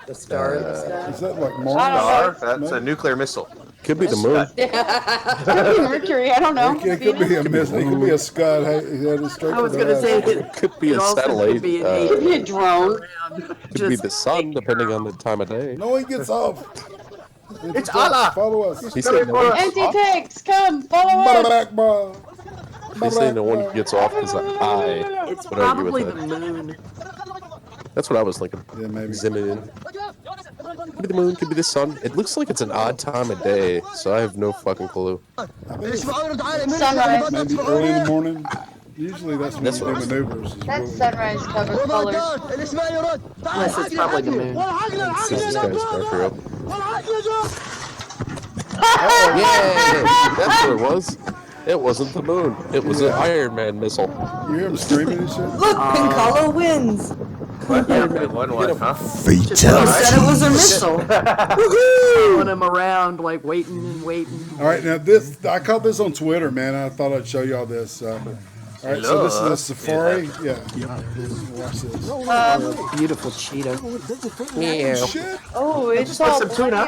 The star in the sky. Is that like I Mars? That's a nuclear missile. Could be the moon. Could be Mercury. I don't know. It could be a missile. It could be a Scud. Hey, he had it straight I was for the gonna say head. It could be it a also satellite. could be an Could be a drone. Could be the sun, depending on the time of day. No one gets off. It's Allah. Follow us. He said no one gets Empty off. tanks, come, follow us. He said no one gets off because I It's would argue probably with the that. moon. That's what I was thinking. Yeah, maybe. Zooming in. Could be the moon, could be the sun. It looks like it's an odd time of day, so I have no fucking clue. Sunrise. Maybe early in the morning. Usually that's when you do maneuvers. That's sunrise cover colors. Unless it's probably the moon. This is kind of Star Trek. Yay! That's what it was. It wasn't the moon. It was an Iron Man missile. You hear him screaming and shit? Look, Piccolo wins. Fatality. Said it was a missile. Following him around, like waiting and waiting. All right, now this I caught this on Twitter, man. I thought I'd show y'all this. All right, so this is a safari. Yeah. Watch this. Beautiful cheetah. Yeah. Oh, it's all some tuna.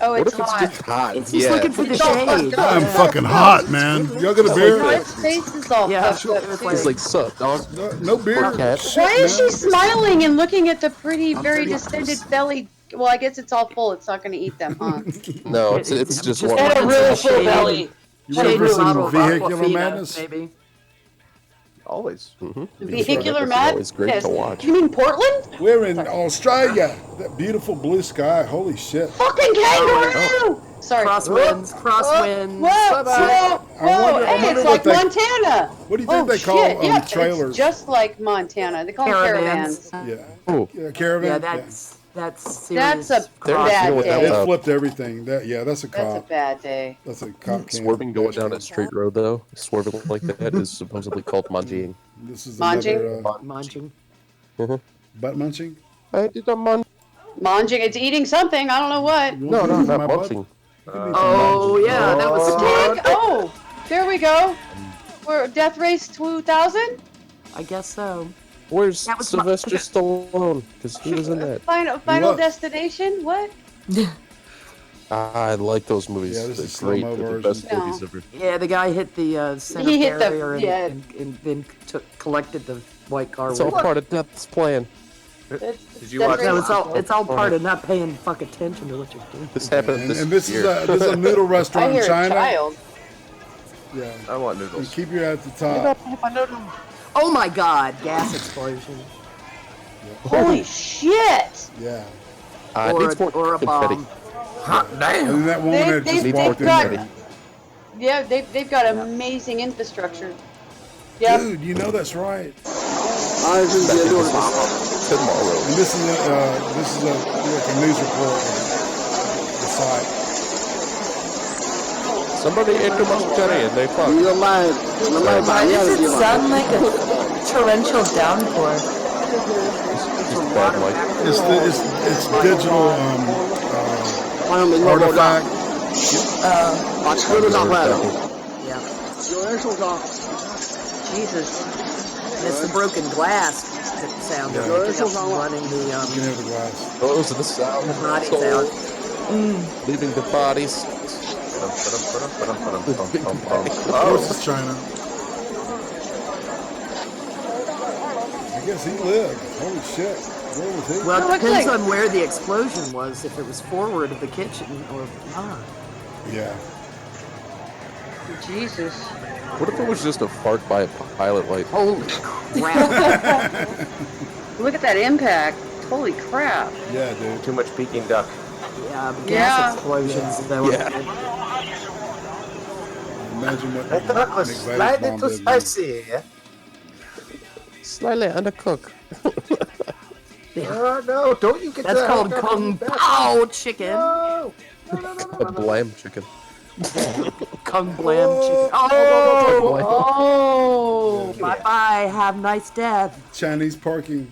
Oh, What it's if it's hot. just hot? It's just looking for the shade. I'm fucking hot, man. Y'all got a No, beer? its face is all fucked up too. He's like, sup, dog? No beer. Why is she smiling and looking at the pretty, very distended belly? Well, I guess it's all full. It's not going to eat them, huh? No, it's just one. And a real full belly. You ready for some vehicular madness? Maybe. Always. Vehicular It's madness? always great to watch. You mean Portland? We're in Australia. That beautiful blue sky. Holy shit. Fucking kangaroo! Sorry. Crosswinds. Whoa, whoa, I wonder hey, it's what like they- Montana. What do you think they call shit. Yeah, trailers? It's just like Montana. They call them caravans. Yeah. Oh. Caravan. Yeah, that's serious. That's a There- bad you know what day. that- They flipped everything. That's a That's a cop. bad day. That's a cop. Swerving going down a straight road, though. Swerving like that is supposedly called munching. This is Manging? another Munching. butt munching. I did a munch. Manging, it's eating something. I don't know what. No, want not my butt? munching. Oh, yeah, that was Pig? Oh, there we go. We're Death Race 2000? I guess so. Where's That was Sylvester Stallone? Because he was in that. Final What? Destination? What? I like those movies. Yeah, this They're is great. slow-mo They're the version. best movies ever. Yeah, the guy hit the center He hit the- barrier yeah. and then collected the white car. It's all with it. part of Death's plan. Did you watch No, it's all part of not paying fuck attention to what you're doing. This happened And, this and this year. is a noodle I restaurant hear in a China. child. Yeah. I want You noodles. keep your at the top. Oh my god, gas explosion. Holy shit! Yeah. It Or, needs more or a confetti. bomb. And that woman that just They've walked in got, there. yeah, they've got amazing infrastructure. Yep. Dude, you know that's right. Tomorrow. And this is like a news report of the site. Somebody ate too much curry and they fucked. Why does it sound like a torrential downpour? Just bad luck. It's digital artifact. Yeah. Jesus. And it's the broken glass that sound of it. Running the You can hear the glass. Those are the sound. the bodies out. Leaving the bodies. Of course it's China. I guess he lived. Holy shit. Where was he? Well, It it looks depends like- on where the explosion was, if it was forward of the kitchen or not. Yeah. Jesus. What if it was just a fart by a pilot light? Holy crap. Look at that impact. Holy crap. Yeah, dude. Too much Peking duck. Yeah, gas Yeah. explosions. That Yeah. Imagine what I thought it was Nick Vegas slightly bomb too did, man. spicy. Slightly undercooked. No, don't you get That's that. called Kung Pao chicken. No. A blam chicken. Kung Blam chicken. Oh! Oh! Bye-bye. Have a nice death. Chinese parking.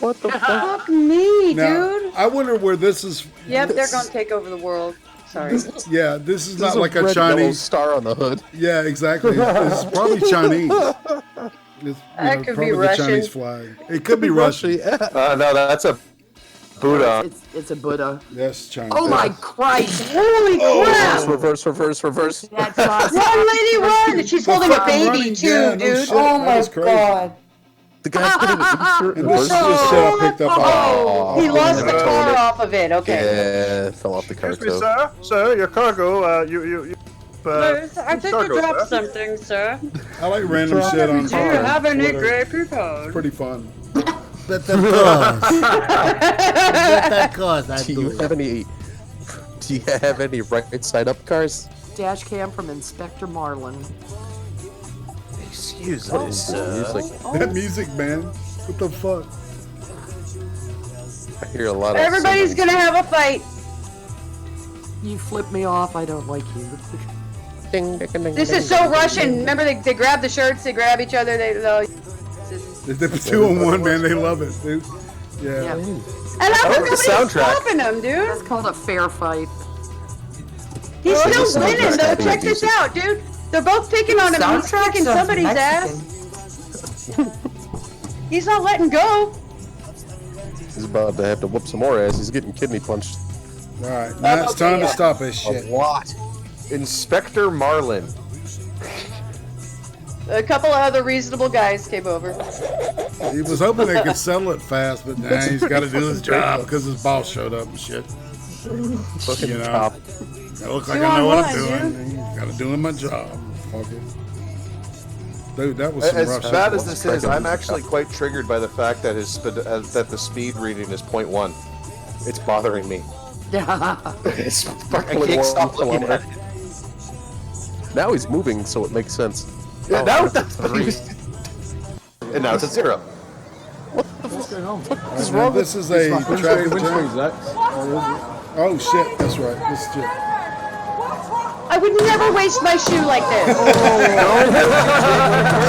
What the fuck? Fuck me, Now, dude. I wonder where this is. Yep, they're gonna take over the world. Sorry. Yeah, this is not There's like a red, yellow Chinese. star on the hood. Yeah, exactly. It's probably Chinese. It's, That could be probably the Russian. Chinese flag. It could be Russian. No, that's a Buddha. It's a Buddha. Yes, China. Oh my Christ! Holy crap! Reverse. That's awesome. Run, lady, run! She's holding a baby running, too, yeah, no dude. shit. Oh That my was crazy. god. The guy's getting an insert And this is reverse. the shit I picked up on. Oh, he lost the car off of it. Okay. Yeah, it fell off the car. Excuse me, sir. Sir, your cargo. You. I think you cargo, dropped sir. something, sir. I like random shit on Do you have any Twitter. gray people? It's pretty fun. But of course. But of course I Do you have any right side up cars? Dash cam from Inspector Marlin. Excuse What me, is sir. this music? That music, man. What the fuck? I hear a lot of. Everybody's gonna have a fight. You flip me off. I don't like you. This is so Russian. Remember, they grab the shirts, they grab each other. They're 2-on-1, man. They love it, dude. Yeah. And how come nobody's stopping them, dude? That's called a fair fight. He's still winning, though. Check this out, dude. They're both picking on him. He's kicking somebody's ass. He's not letting go. He's about to have to whoop some more ass. He's getting kidney punched. All right, now it's time to stop this shit. What? Inspector Marlin. A couple of other reasonable guys came over. He was hoping they could settle it fast, but nah, he's got to do his job because his boss showed up and shit. You know, I look like I know what I'm doing. Got to do my job, fucker. Dude, that was some as rough bad shit. as this is, I'm actually quite triggered by the fact that that the speed reading is 0.1. It's bothering me. It's fucking I can't stop looking at it. Now he's moving, so it makes sense. Yeah, now that's and now it's at 0. What's wrong? This is a traffic jam. Oh shit, that's right. This is it. I would never waste my shoe like this.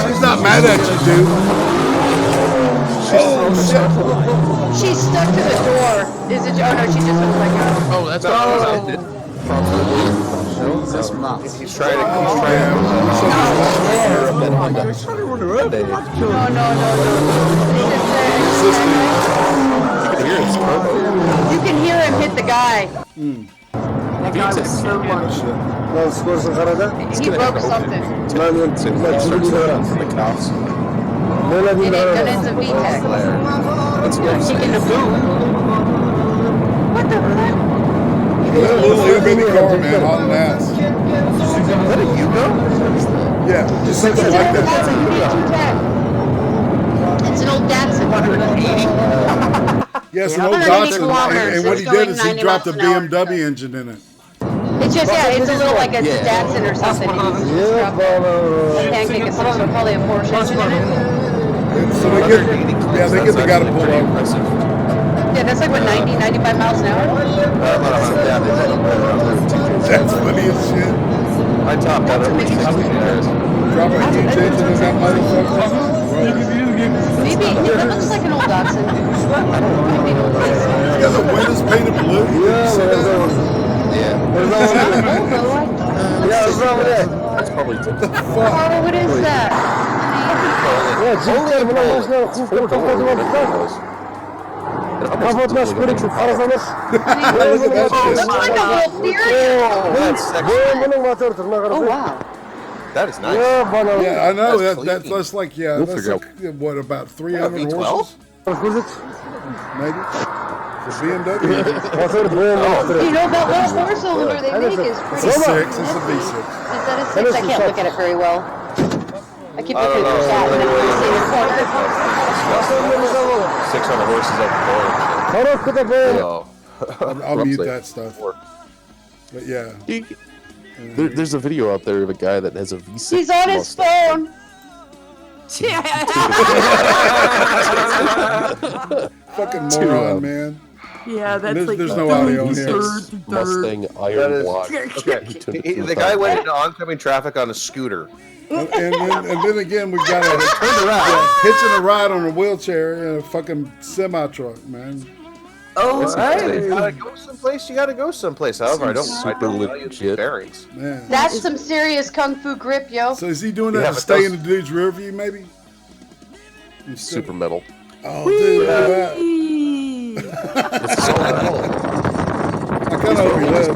She's not mad at you, dude. She's stuck to the door. Is it? Oh no, she just looks like a. Oh, that's what I did. He's trying to. You can hear him hit the guy. That guy was so much. He broke something. The cops. That is a VTEC. Kicking the boot. What the fuck? Little baby car, man, hauling ass. Is that a Yugo? Yeah, just something like that. It's an old Datsun. Yes, an old Datsun. And what he did is he dropped a BMW engine in it. It's just, it's a little like a Datsun or something. You can't kick it, so probably a Porsche engine in it. So they get the guy to pull over. Yeah, that's like what, 90, 95 miles an hour? That's funny as shit. I topped out every 60 years. Drop a huge engine in that motherfucker. Maybe, that looks like an old Datsun. Maybe an old Datsun. Yeah, the windows painted blue. Yeah, That's probably Oh, what is that? Oh, wow. That is nice. Yeah, I know. That's like, We'll that's figure like, what, about 300 horses? Maybe. For BMW. You know, that little four cylinder they make is pretty. It's a 6. It's a V6. Is that a 6? I can't look at it very well. I keep looking at the chat and then I see the corner. 600 horses up the I'll mute that stuff. But yeah. There's a video out there of a guy that has a V6. He's on his phone. Fucking moron, man. Yeah, that's like there's no audio here. Mustang Iron Block. The guy went into oncoming traffic on a scooter. And then again, we got hitching a ride on a wheelchair in a fucking semi truck, man. Oh, hey, you gotta go someplace. You gotta go someplace. However, I don't legit bearings. Man. That's some serious kung fu grip, yo. So is he doing that to stay in the dude's rear view, maybe? Super metal. Oh, dude, look at that. I kind of hope he lives.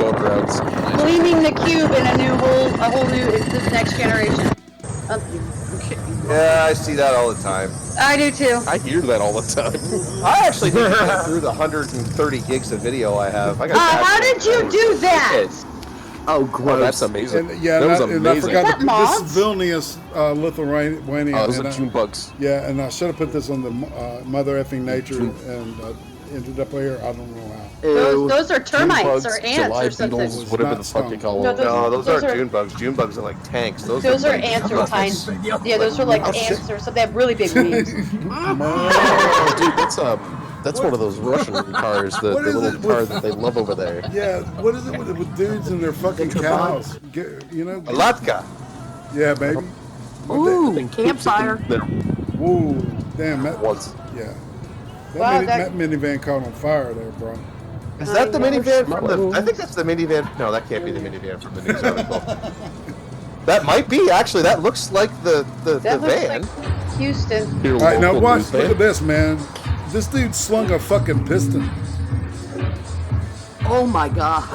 Gleaming the cube in a whole new, this next generation. Yeah, I see that all the time. I do too. I hear that all the time. I actually did that through the 130 gigs of video I have. I got how did you do that? Oh, gross. That's amazing. And, yeah, that was and amazing. I forgot this is Vilnius, Lithuania. Oh, those are June bugs. Yeah, and I should have put this on the Mother Effing Nature and ended up here. I don't know how. Those are termites bugs, or ants July or something. beetles, whatever the fuck you call them. No, those aren't June bugs. June bugs are like tanks. Those are ants or tines. Yeah, those are like ants or something. They have really big wings. Oh, dude, that's That's one of those Russian cars, the little car that they love over there. Yeah, what is it with dudes and their fucking cows? You know? A latka. Yeah, baby. Ooh, campfire. Whoa, damn, that once. Yeah. Wow, That minivan caught on fire there, bro. Is that the minivan from the... I think that's the minivan... No, that can't be the minivan from the news article. That might be, actually. That looks like the van. Like Houston. All right, now watch. Look at this, man. This dude slung a fucking piston. Oh my god.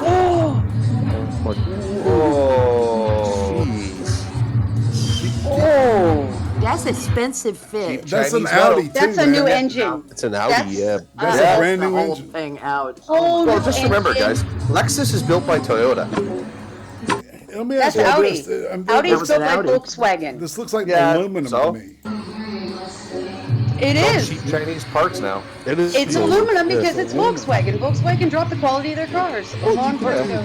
Oh, that's expensive fish. That's an Audi, too. That's a new engine. It's an Audi, yeah. That's a brand new the whole engine. thing out. Well, just remember, guys, Lexus is built by Toyota. Let me That's ask you Audi. this. Audi's built like Volkswagen. This looks like Yeah, aluminum so? to me. It is. Cheap Chinese parts now. It is. It's aluminum because it's Volkswagen. Volkswagen dropped the quality of their cars a long time ago.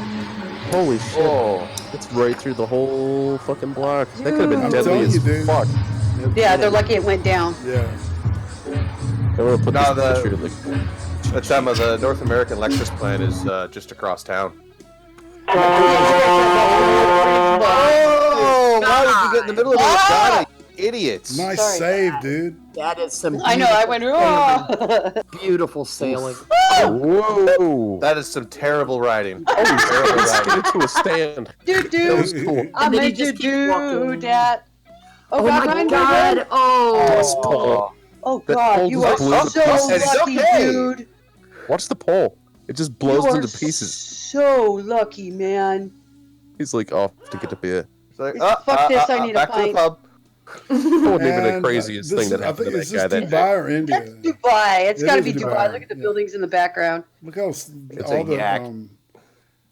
Holy shit. Oh. It's right through the whole fucking block. That could have been I'm deadly telling as you, dude. fuck. Yeah, they're lucky it went down. Yeah. I'm gonna put this picture in The time of the North American Lexus plant is just across town. Oh, why did you get in the middle of the shot? Idiots. Nice save, dude. That is some. I know, I went, sailing. Beautiful sailing. Whoa. That is some terrible riding. Terrible riding. Into a stand. Dude, That was cool. I And then he meant to just keeps do walking. that. Oh my behind you, god. man. Oh. Oh That god, pole you just are blew so to pieces. lucky, dude. Watch the pole. It just blows You are into pieces. so lucky, man. He's like off to get a beer. It's like, Fuck this, I need a back to the pint. pub. That wouldn't be the And, craziest this thing that is- I happened to think that guy it's that just day. Dubai or India. That's Dubai. It's It got to is be Dubai. Dubai, Look at the yeah. buildings in the background. Look how It's all a the yak. No,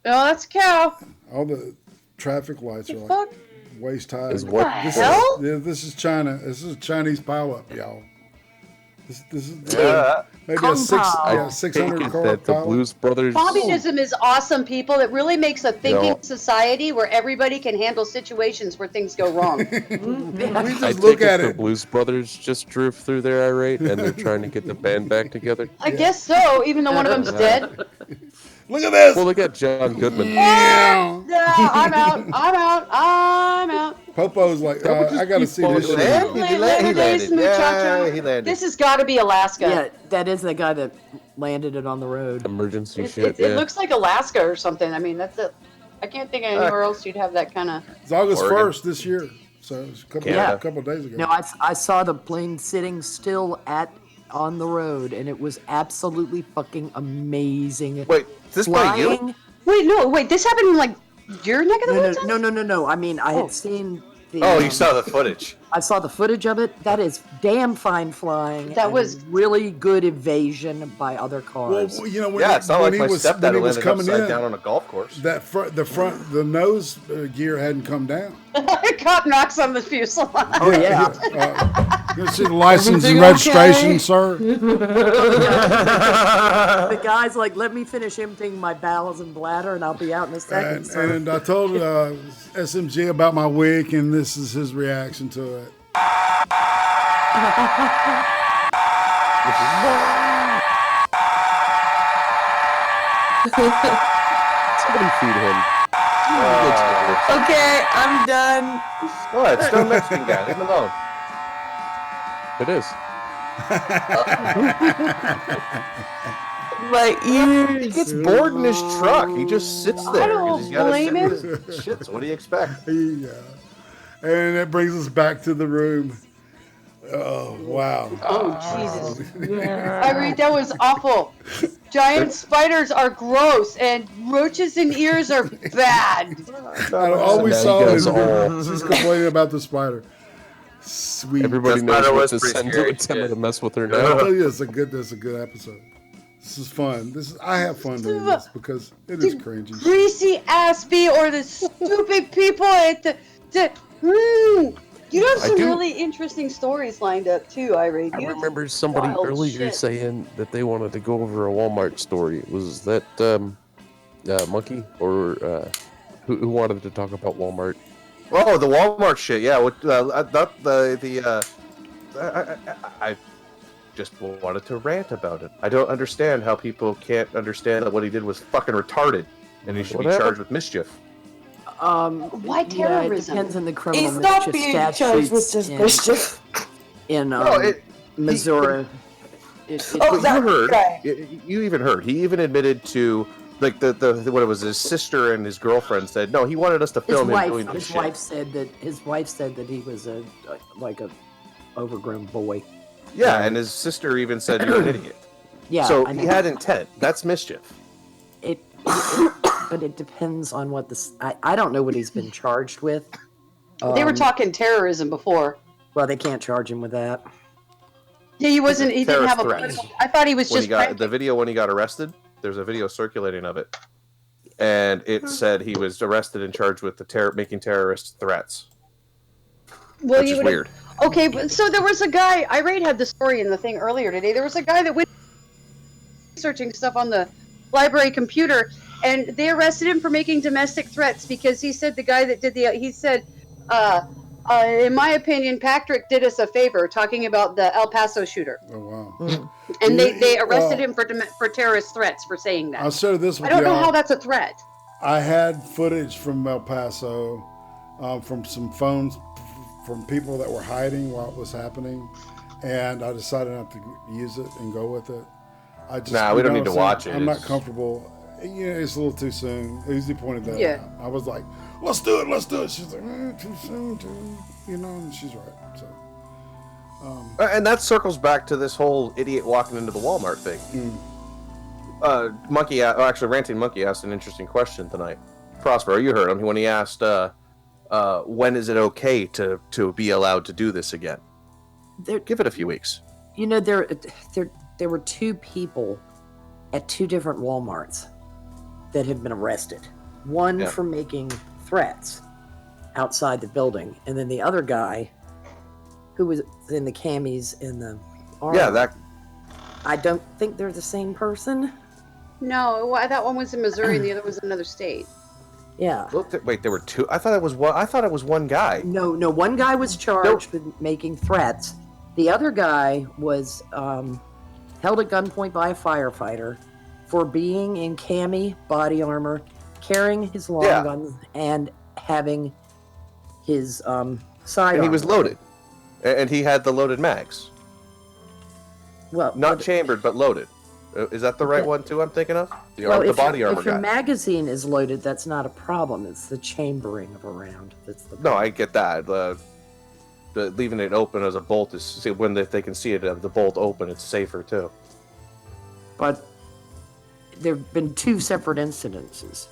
that's a cow. all the traffic lights are like Fuck. waist high. Is what? This hell? this is China. This is a Chinese pileup, y'all. This is Yeah. maybe Kung a six, Pao. yeah, I 600 take it car that the pileup. Blues Brothers. Communism is awesome, people. It really makes a thinking Yeah. society where everybody can handle situations where things go wrong. We I just look take at the it. Blues Brothers just drove through their irate and they're trying to get the band back together. I guess so, even though one of them's dead. Look at this. Well, they got John Goodman. Yeah. Yeah, I'm out. I'm out. I'm out. Popo's like, I gotta see this He shit. landed. Yeah, he landed. This has got to be Alaska. Yeah, that is the guy that landed it on the road. Emergency It, shit. it looks like Alaska or something. I mean, that's a. I can't think of anywhere else you'd have that kind of. It's August Oregon. 1st this year, so it's a Canada. couple of days ago. No, I saw the plane sitting still on the road, and it was absolutely fucking amazing. Wait, is this by you? Flying- Wait. This happened in like your neck of the woods? No. I mean, I had seen the. Oh, you saw the footage. I saw the footage of it. That is damn fine flying. That and was- really good evasion by other cars. Well, you know, when Yeah, it's not when like my when stepdad he was landed coming upside in, down on a golf course. that the nose gear hadn't come down. Cop knocks on the fuselage. Oh yeah. You see the license and Everything registration, okay? sir? The guy's like, let me finish emptying my bowels and bladder, and I'll be out in a second. sir." And I told SMG about my week, and this is his reaction to it. Somebody feed him. Okay, I'm done. What? It's no Mexican guy. Leave him alone. It is. My ears. He gets bored in his truck. He just sits there. I don't 'cause he's gotta blame sit him. with his shits. What do you expect? Yeah. And that brings us back to the room. Oh, wow. Oh, Jesus. I read that was awful. Giant spiders are gross, and roaches in ears are bad. All we So now saw you is guys all- she's complaining about the spider. Sweet. Everybody That knows spider what was to pretty send scary. to Tim to mess with her I'll now. tell you, that's a good episode. This is fun. I have fun doing this because it is cringy. Greasy ass bee or the stupid people at You have I some do- really interesting stories lined up too, Irate. I You have remember somebody wild earlier shit. saying that they wanted to go over a Walmart story. Was that Monkey or who wanted to talk about Walmart? Oh, the Walmart shit. Yeah. What? just wanted to rant about it. I don't understand how people can't understand that what he did was fucking retarded, and he should be charged with mischief. Why Yeah, it terrorism? depends on the criminal He's not mischief being charged with statutes just mischief. in No, Missouri. You even heard. He even admitted to like the what it was. His sister and his girlfriend said no. He wanted us to film him doing this His wife said that he was a overgrown boy. Yeah, and his sister even said you're an idiot. Yeah, so I he know. had intent. That's mischief. But it depends on what this. I don't know what he's been charged with. They were talking terrorism before. Well, they can't charge him with that. Yeah, he wasn't. He didn't have a. Terrorist threats. I thought he was When just. he got the video when he got arrested. There's a video circulating of it, and it said he was arrested and charged with making terrorist threats. Well, which is weird. Okay, but so there was a guy. IRATE had the story in the thing earlier today. There was a guy that went researching stuff on the library computer, and they arrested him for making domestic threats because he said the guy that did he said, in my opinion, Patrick did us a favor, talking about the El Paso shooter. Oh wow! And they arrested him for terrorist threats for saying that. I'll share this with I don't know y'all. how that's a threat. I had footage from El Paso, from some phones from people that were hiding while it was happening, and I decided not to use it and go with it. We don't need to watch it. I'm not comfortable. It's a little too soon. Uzi pointed that Yeah. out. I was like, let's do it. She's like, too soon, and she's right. So, and that circles back to this whole idiot walking into the Walmart thing. Ranting Monkey asked an interesting question tonight. Prospero, you heard him when he asked, when is it okay to be allowed to do this again? Give it a few weeks. You know, there were two people at two different Walmarts that had been arrested. One for making threats outside the building, and then the other guy who was in the camis in the armor. Yeah, that. I don't think they're the same person. No, that one was in Missouri and the other was in another state. Yeah. Wait, there were two. I thought it was one. I thought it was one guy. No. One guy was charged with making threats. The other guy was held at gunpoint by a firefighter for being in cami body armor, carrying his long gun, and having his sidearm. And he was loaded, and he had the loaded mags. Well, not chambered, but loaded. Is that the right one too? I'm thinking of the body armor If your guy. magazine is loaded, that's not a problem. It's the chambering of a round that's the No, I get that. The leaving it open as a bolt is when they can see it. The bolt open, it's safer too. But there have been two separate incidences.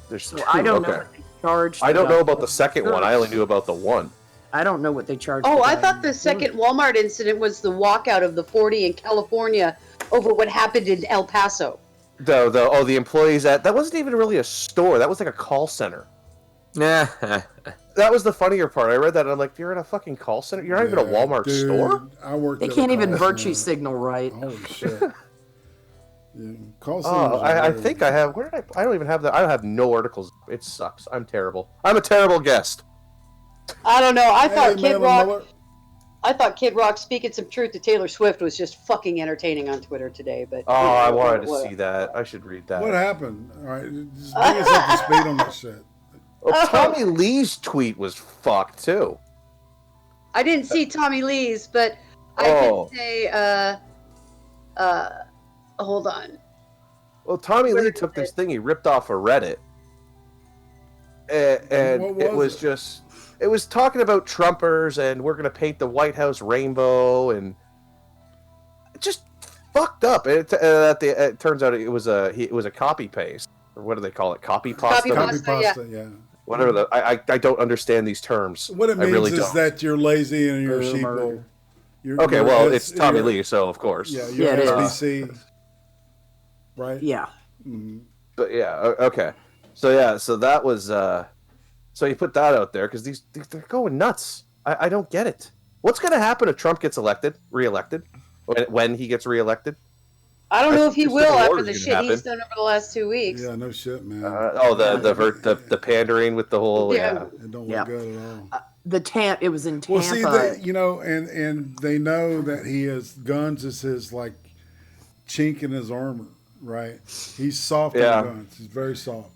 There's So two. I don't know Okay. what they charged. I don't know about the second one. I only knew about the one. I don't know what they charged. Oh, the I guy. thought the second Walmart incident was the walkout of the 40 in California over what happened in El Paso. The employees that wasn't even really a store. That was like a call center. Nah. That was the funnier part. I read that and I'm like, you're in a fucking call center? You're not even a Walmart store? I worked They at a can't even call virtue center. signal right. Holy shit. Yeah, call Oh, centers are I weird. think I have. Where did I don't even have that. I have no articles. It sucks. I'm terrible. I'm a terrible guest. I don't know. I Hey, thought Kid Marilyn Rock. Miller. I thought Kid Rock speaking some truth to Taylor Swift was just fucking entertaining on Twitter today. But Oh, I wanted to see that. I should read that. What happened? All right, just bring us up to speed on that shit. Well, Tommy Lee's tweet was fucked too. I didn't see Tommy Lee's, but I Oh. did say, hold on. Well, Tommy Lee took this thing he ripped off of Reddit, and What it was was just it was talking about Trumpers and we're gonna paint the White House rainbow and just fucked up. It turns out it was a copy paste, or what do they call it? Copy pasta. Copy pasta, yeah. Whatever I don't understand these terms. What it I means really is don't. that you're lazy and you're sheeple. Okay, well, it's Tommy Lee, so of course. Yeah, you're SBC, right? Yeah. Mm-hmm. But yeah, okay. So that was so you put that out there because they're going nuts. I don't get it. What's going to happen if Trump gets reelected? When he gets reelected? I don't know if he think will Civil after War the is shit gonna he's happen. done over the last 2 weeks. Yeah, no shit, man. The pandering with the whole Yeah. It don't look good at all. It was in Tampa. Well, see, and they know that he has guns is his like chink in his armor, right? He's soft on guns. He's very soft.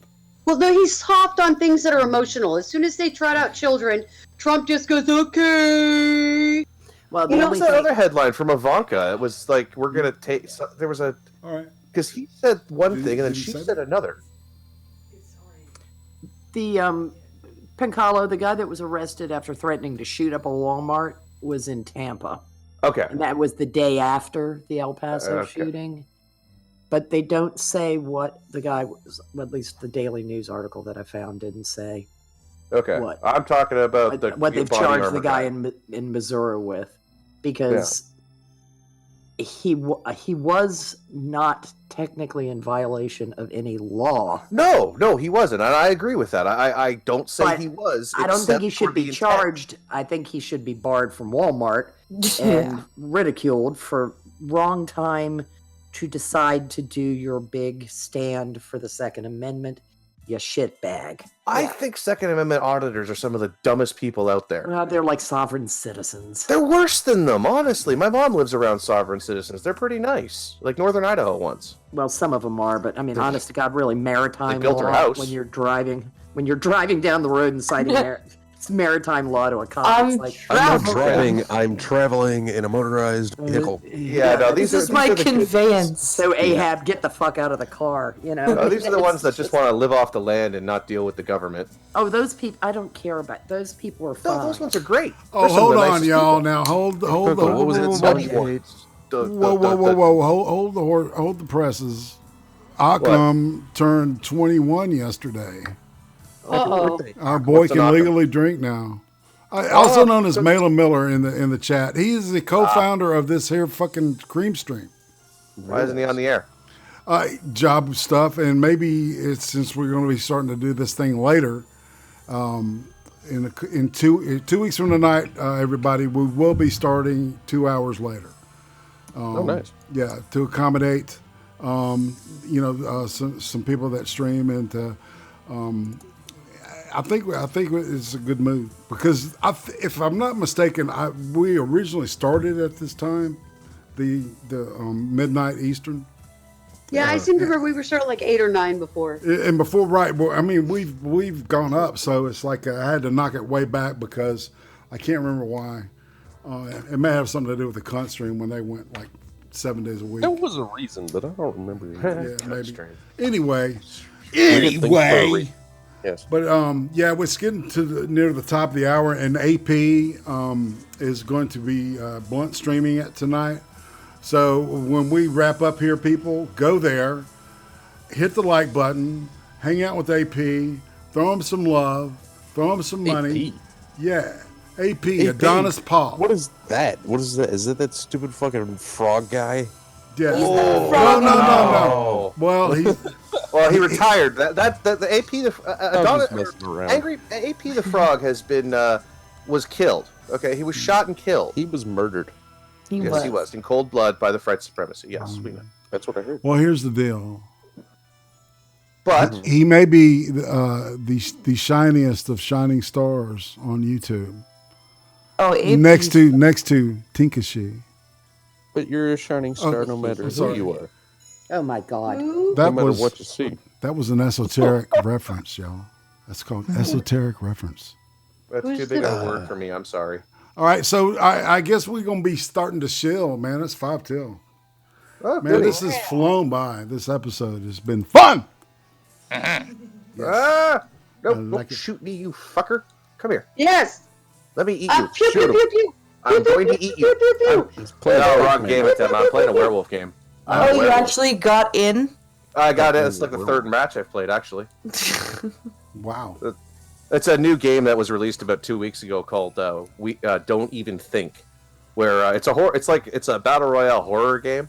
Well, no, he's soft on things that are emotional. As soon as they trot out children, Trump just goes, okay. Well, what was that other headline from Ivanka? It was like, we're going to take... There was a... All right. Because he said one thing, and then she said another. The Pancalo, the guy that was arrested after threatening to shoot up a Walmart, was in Tampa. Okay. And that was the day after the El Paso shooting. But they don't say what the guy was, at least the Daily News article that I found didn't say. Okay. What. I'm talking about what they've charged the guy in Missouri with. Because he was not technically in violation of any law. No, he wasn't. And I agree with that. I don't say he was. I don't think he should be charged. I think he should be barred from Walmart and ridiculed for wrong time to decide to do your big stand for the Second Amendment, you shitbag. I think Second Amendment auditors are some of the dumbest people out there. They're like sovereign citizens. They're worse than them, honestly. My mom lives around sovereign citizens. They're pretty nice. Like Northern Idaho ones. Well, some of them are, but I mean, honest to God, really maritime built her law house. when you're driving down the road and citing maritime law to a cop. I'm not driving. I'm traveling in a motorized vehicle. Yeah, no, this is my conveyance. So Ahab, get the fuck out of the car. You know. No, these are the ones that just want to live off the land and not deal with the government. Oh, those people! I don't care about those people. Are fine. No, those ones are great. Oh, hold on, y'all. Now hold. What was it? Hold the presses. Occam turned 21 yesterday. Our boy can legally drink now. Also known as Malin Miller in the chat. He is the co-founder of this here fucking CREEM STREEM. Why isn't he on the air? Job stuff, and maybe it's since we're going to be starting to do this thing later. In 2 weeks from tonight, everybody, we will be starting 2 hours later. Nice. Yeah, to accommodate, some people that stream and to. I think it's a good move because if I'm not mistaken, we originally started at this time, the midnight Eastern. Yeah, I seem to remember we were starting like 8 or 9 before. And before, right? Well, I mean, we've gone up, so it's like I had to knock it way back because I can't remember why. It may have something to do with the cunt stream when they went like 7 days a week. There was a reason, but I don't remember. Yeah, maybe. Anyway. Yes. But we're getting to near the top of the hour, and AP is going to be blunt streaming it tonight. So when we wrap up here, people, go there, hit the like button, hang out with AP, throw him some love, throw him some money. AP? Yeah, AP, Adonis Paul. What is that? What is that? Is it that stupid fucking frog guy? Yeah. No. Well, he retired. The AP angry AP the frog has been was killed. Okay, he was shot and killed. He was murdered. He was in cold blood by the French supremacy. Yes, we know. That's what I heard. Well, here's the deal. But he may be the shiniest of shining stars on YouTube. Oh, next to Tinkashi. But you're a shining star no matter who you are. Oh my God! No matter what you see. That was an esoteric reference, y'all. That's called esoteric reference. That's too big of a word for me. I'm sorry. All right, so I guess we're gonna be starting to chill, man. It's 5 till. Oh, man, this has flown by. This episode has been fun. Don't shoot me, you fucker! Come here. Yes. Let me eat you. Pew, pew, pew, pew. I'm going to eat you. I'm playing a wrong game at them. I'm playing a werewolf game. Oh, you actually got in? I got it. It's like the third match I've played, actually. Wow. It's a new game that was released about 2 weeks ago called Don't Even Think, where it's a battle royale horror game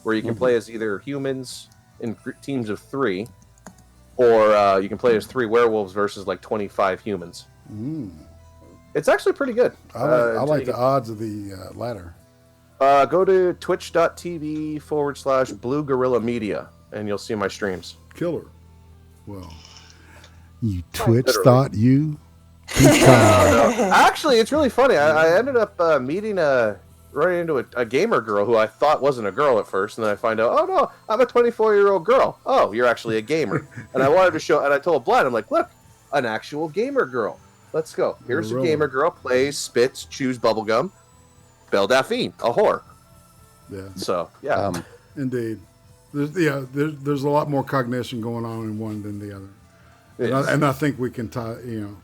where you can play as either humans in teams of 3, or you can play as 3 werewolves versus like 25 humans. It's actually pretty good. I like the odds of the latter. Go to twitch.tv/Blue Gorilla Media, and you'll see my streams. Killer. Well, you Twitch thought you. Actually, it's really funny. I ended up running into a gamer girl who I thought wasn't a girl at first, and then I find out, oh no, I'm a 24-year-old girl. Oh, you're actually a gamer. And I wanted to show, and I told Blind, I'm like, look, an actual gamer girl. Let's go. Here's a gamer girl, plays, spits, chews bubblegum. Belle Daphne, a whore. Yeah. So, yeah. Indeed. There's a lot more cognition going on in one than the other. And I think we can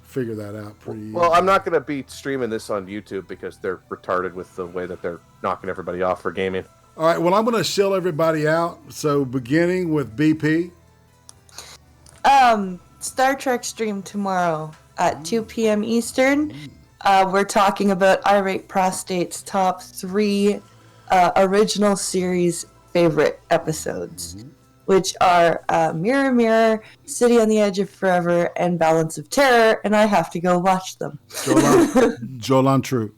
figure that out pretty easily. Well, I'm not going to be streaming this on YouTube because they're retarded with the way that they're knocking everybody off for gaming. All right, well, I'm going to shill everybody out. So beginning with BP. Star Trek stream tomorrow at 2 p.m. Eastern. We're talking about IRATE Prostate's top 3 original series favorite episodes, which are Mirror Mirror, City on the Edge of Forever, and Balance of Terror, and I have to go watch them. Jolan True.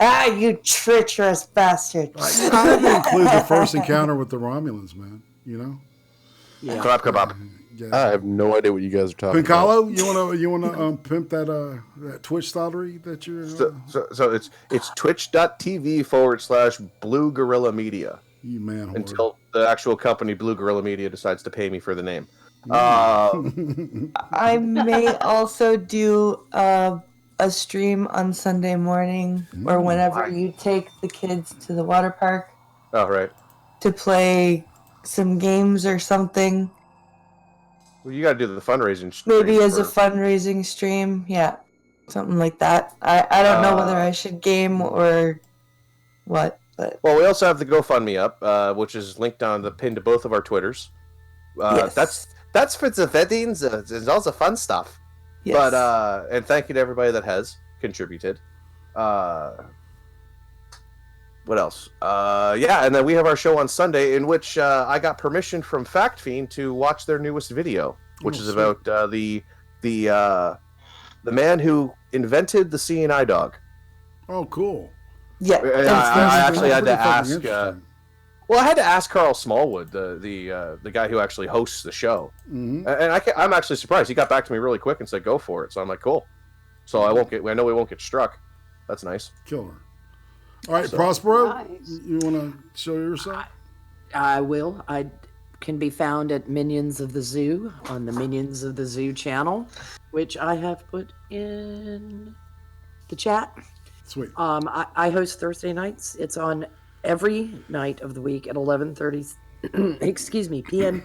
Ah, you treacherous bastard. How do you include the first encounter with the Romulans, man? You know? Yeah. Kebab. Yeah. I have no idea what you guys are talking Piccolo, about. you wanna pimp that Twitch salary that you're so it's twitch.tv/Blue Gorilla Media. You man, until the actual company Blue Gorilla Media decides to pay me for the name. I may also do a stream on Sunday morning or whenever you take the kids to the water park. Oh, right. To play some games or something. Well, you got to do the fundraising stream. Maybe as a fundraising stream. Yeah. Something like that. I don't know whether I should game or what. But. Well, we also have the GoFundMe up, which is linked on the pin to both of our Twitters. Yes. That's for the weddings and all the fun stuff. Yes. But and thank you to everybody that has contributed. What else? Yeah, and then we have our show on Sunday, in which I got permission from Fact Fiend to watch their newest video, which is about the man who invented the seeing eye dog. Oh, cool. Yeah, I actually had to ask. Well, I had to ask Carl Smallwood, the guy who actually hosts the show, and I'm actually surprised. He got back to me really quick and said, "Go for it." So I'm like, "Cool." So I know we won't get struck. That's nice. Killer. All right, Prospero, you want to show yourself? I will. I can be found at Minions of the Zoo on the Minions of the Zoo channel, which I have put in the chat. Sweet. I host Thursday nights. It's on every night of the week at 11:30. Excuse me, p.m.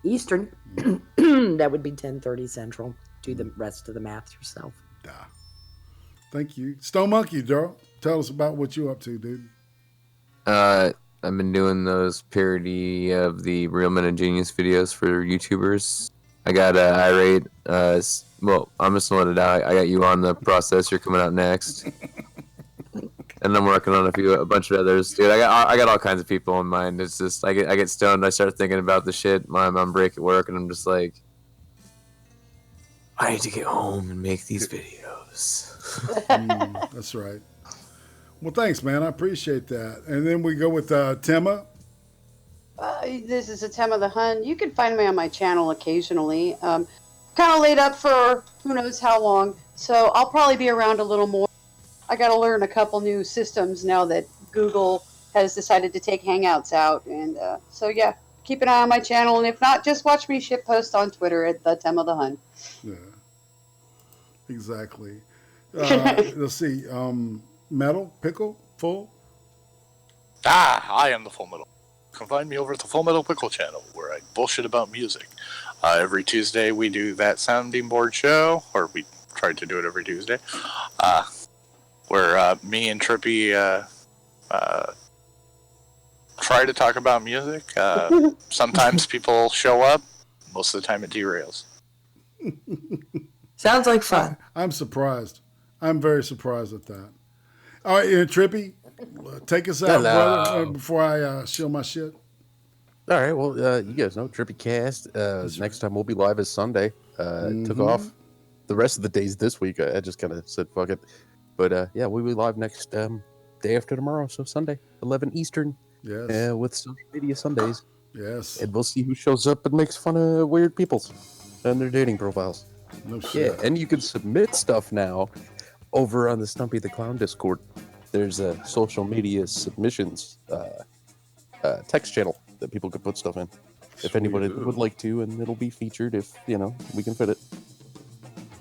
Eastern. That would be 10:30 Central. Do the rest of the math yourself. Thank you, Stone Monkey. Daryl, tell us about what you up to, dude. I've been doing those parody of the Real Men and Genius videos for YouTubers. I got IRATE. Well, I'm just gonna let it out. I got you on the process. You're coming out next, and I'm working on a bunch of others, dude. I got all kinds of people in mind. It's just I get stoned. I start thinking about the shit. I'm on break at work, and I'm just like, I need to get home and make these videos. That's right. Well, thanks, man. I appreciate that. And then we go with Tema. This is a Tema the Hun. You can find me on my channel occasionally. Kind of laid up for who knows how long, so I'll probably be around a little more. I got to learn a couple new systems now that Google has decided to take Hangouts out, and so yeah, keep an eye on my channel, and if not, just watch me shitpost on Twitter at the Tema the Hun. Yeah, exactly. Let's see. Metal Pickle Full. I am the Full Metal. You can find me over at the Full Metal Pickle channel, where I bullshit about music. Every Tuesday we do that sounding board show, or we try to do it every Tuesday, where me and Trippy try to talk about music. Sometimes people show up. Most of the time it derails. Sounds like fun. I'm surprised. I'm very surprised at that. All right, Trippy, take us out, brother, before I shill my shit. All right, well, you guys know Trippycast. Next time we'll be live is Sunday. Took off the rest of the days this week. I just kind of said fuck it. But yeah, we'll be live next day after tomorrow, so Sunday, 11 Eastern. Yes. With Social Media Sundays. Yes. And we'll see who shows up and makes fun of weird people and their dating profiles. No shit. Yeah, and you can submit stuff now over on the Stumpy the Clown Discord. There's a social media submissions text channel that people could put stuff in. If anybody would like to, and it'll be featured if, we can fit it.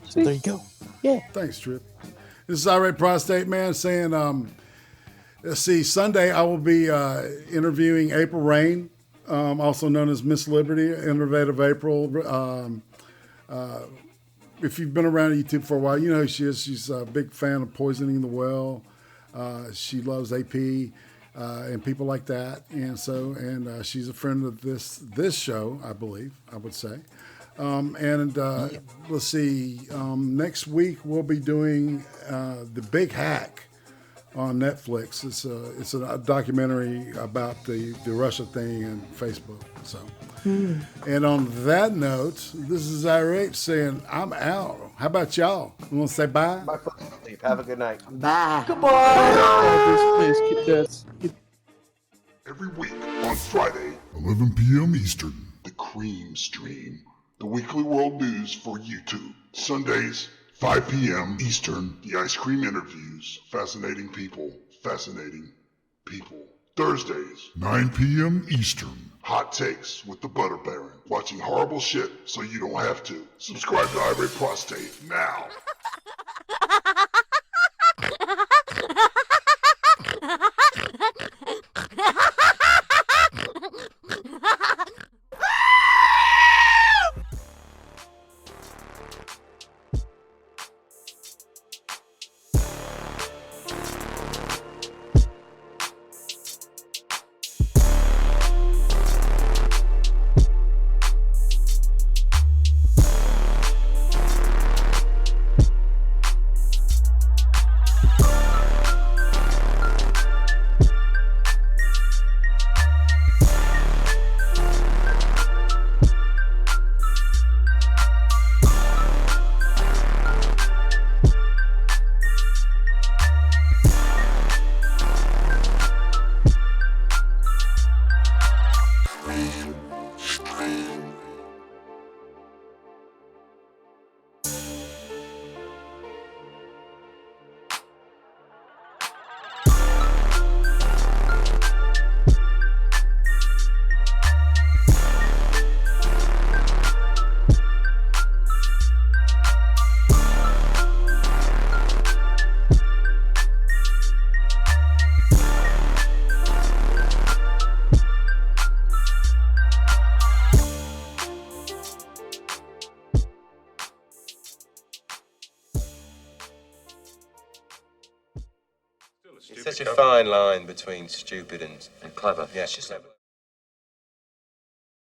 So there you go. Yeah. Thanks, Trip. This is IRATE Prostate, man, saying, let's see, Sunday I will be interviewing April Rain, also known as Miss Liberty, Innovative April. If you've been around YouTube for a while, you know who she is. She's a big fan of Poisoning the Well. She loves AP and people like that. And she's a friend of this show, I believe, I would say. Let's see, next week we'll be doing The Big Hack on Netflix. It's a documentary about the Russia thing and Facebook. So, and on that note, this is IRATE saying I'm out. How about y'all? You want to say bye? Bye, sleep. Have a good night. Bye. Goodbye. Every week on Friday, 11 p.m. Eastern, the CREEM Stream, the weekly world news for YouTube. Sundays, 5 p.m. Eastern, the ice cream interviews, fascinating people, fascinating people. Thursdays, 9 p.m. Eastern, hot takes with the Butter Baron, watching horrible shit so you don't have to. Subscribe to IRATE Prostate now. It's such a fine line between stupid and clever. Yeah, she's clever.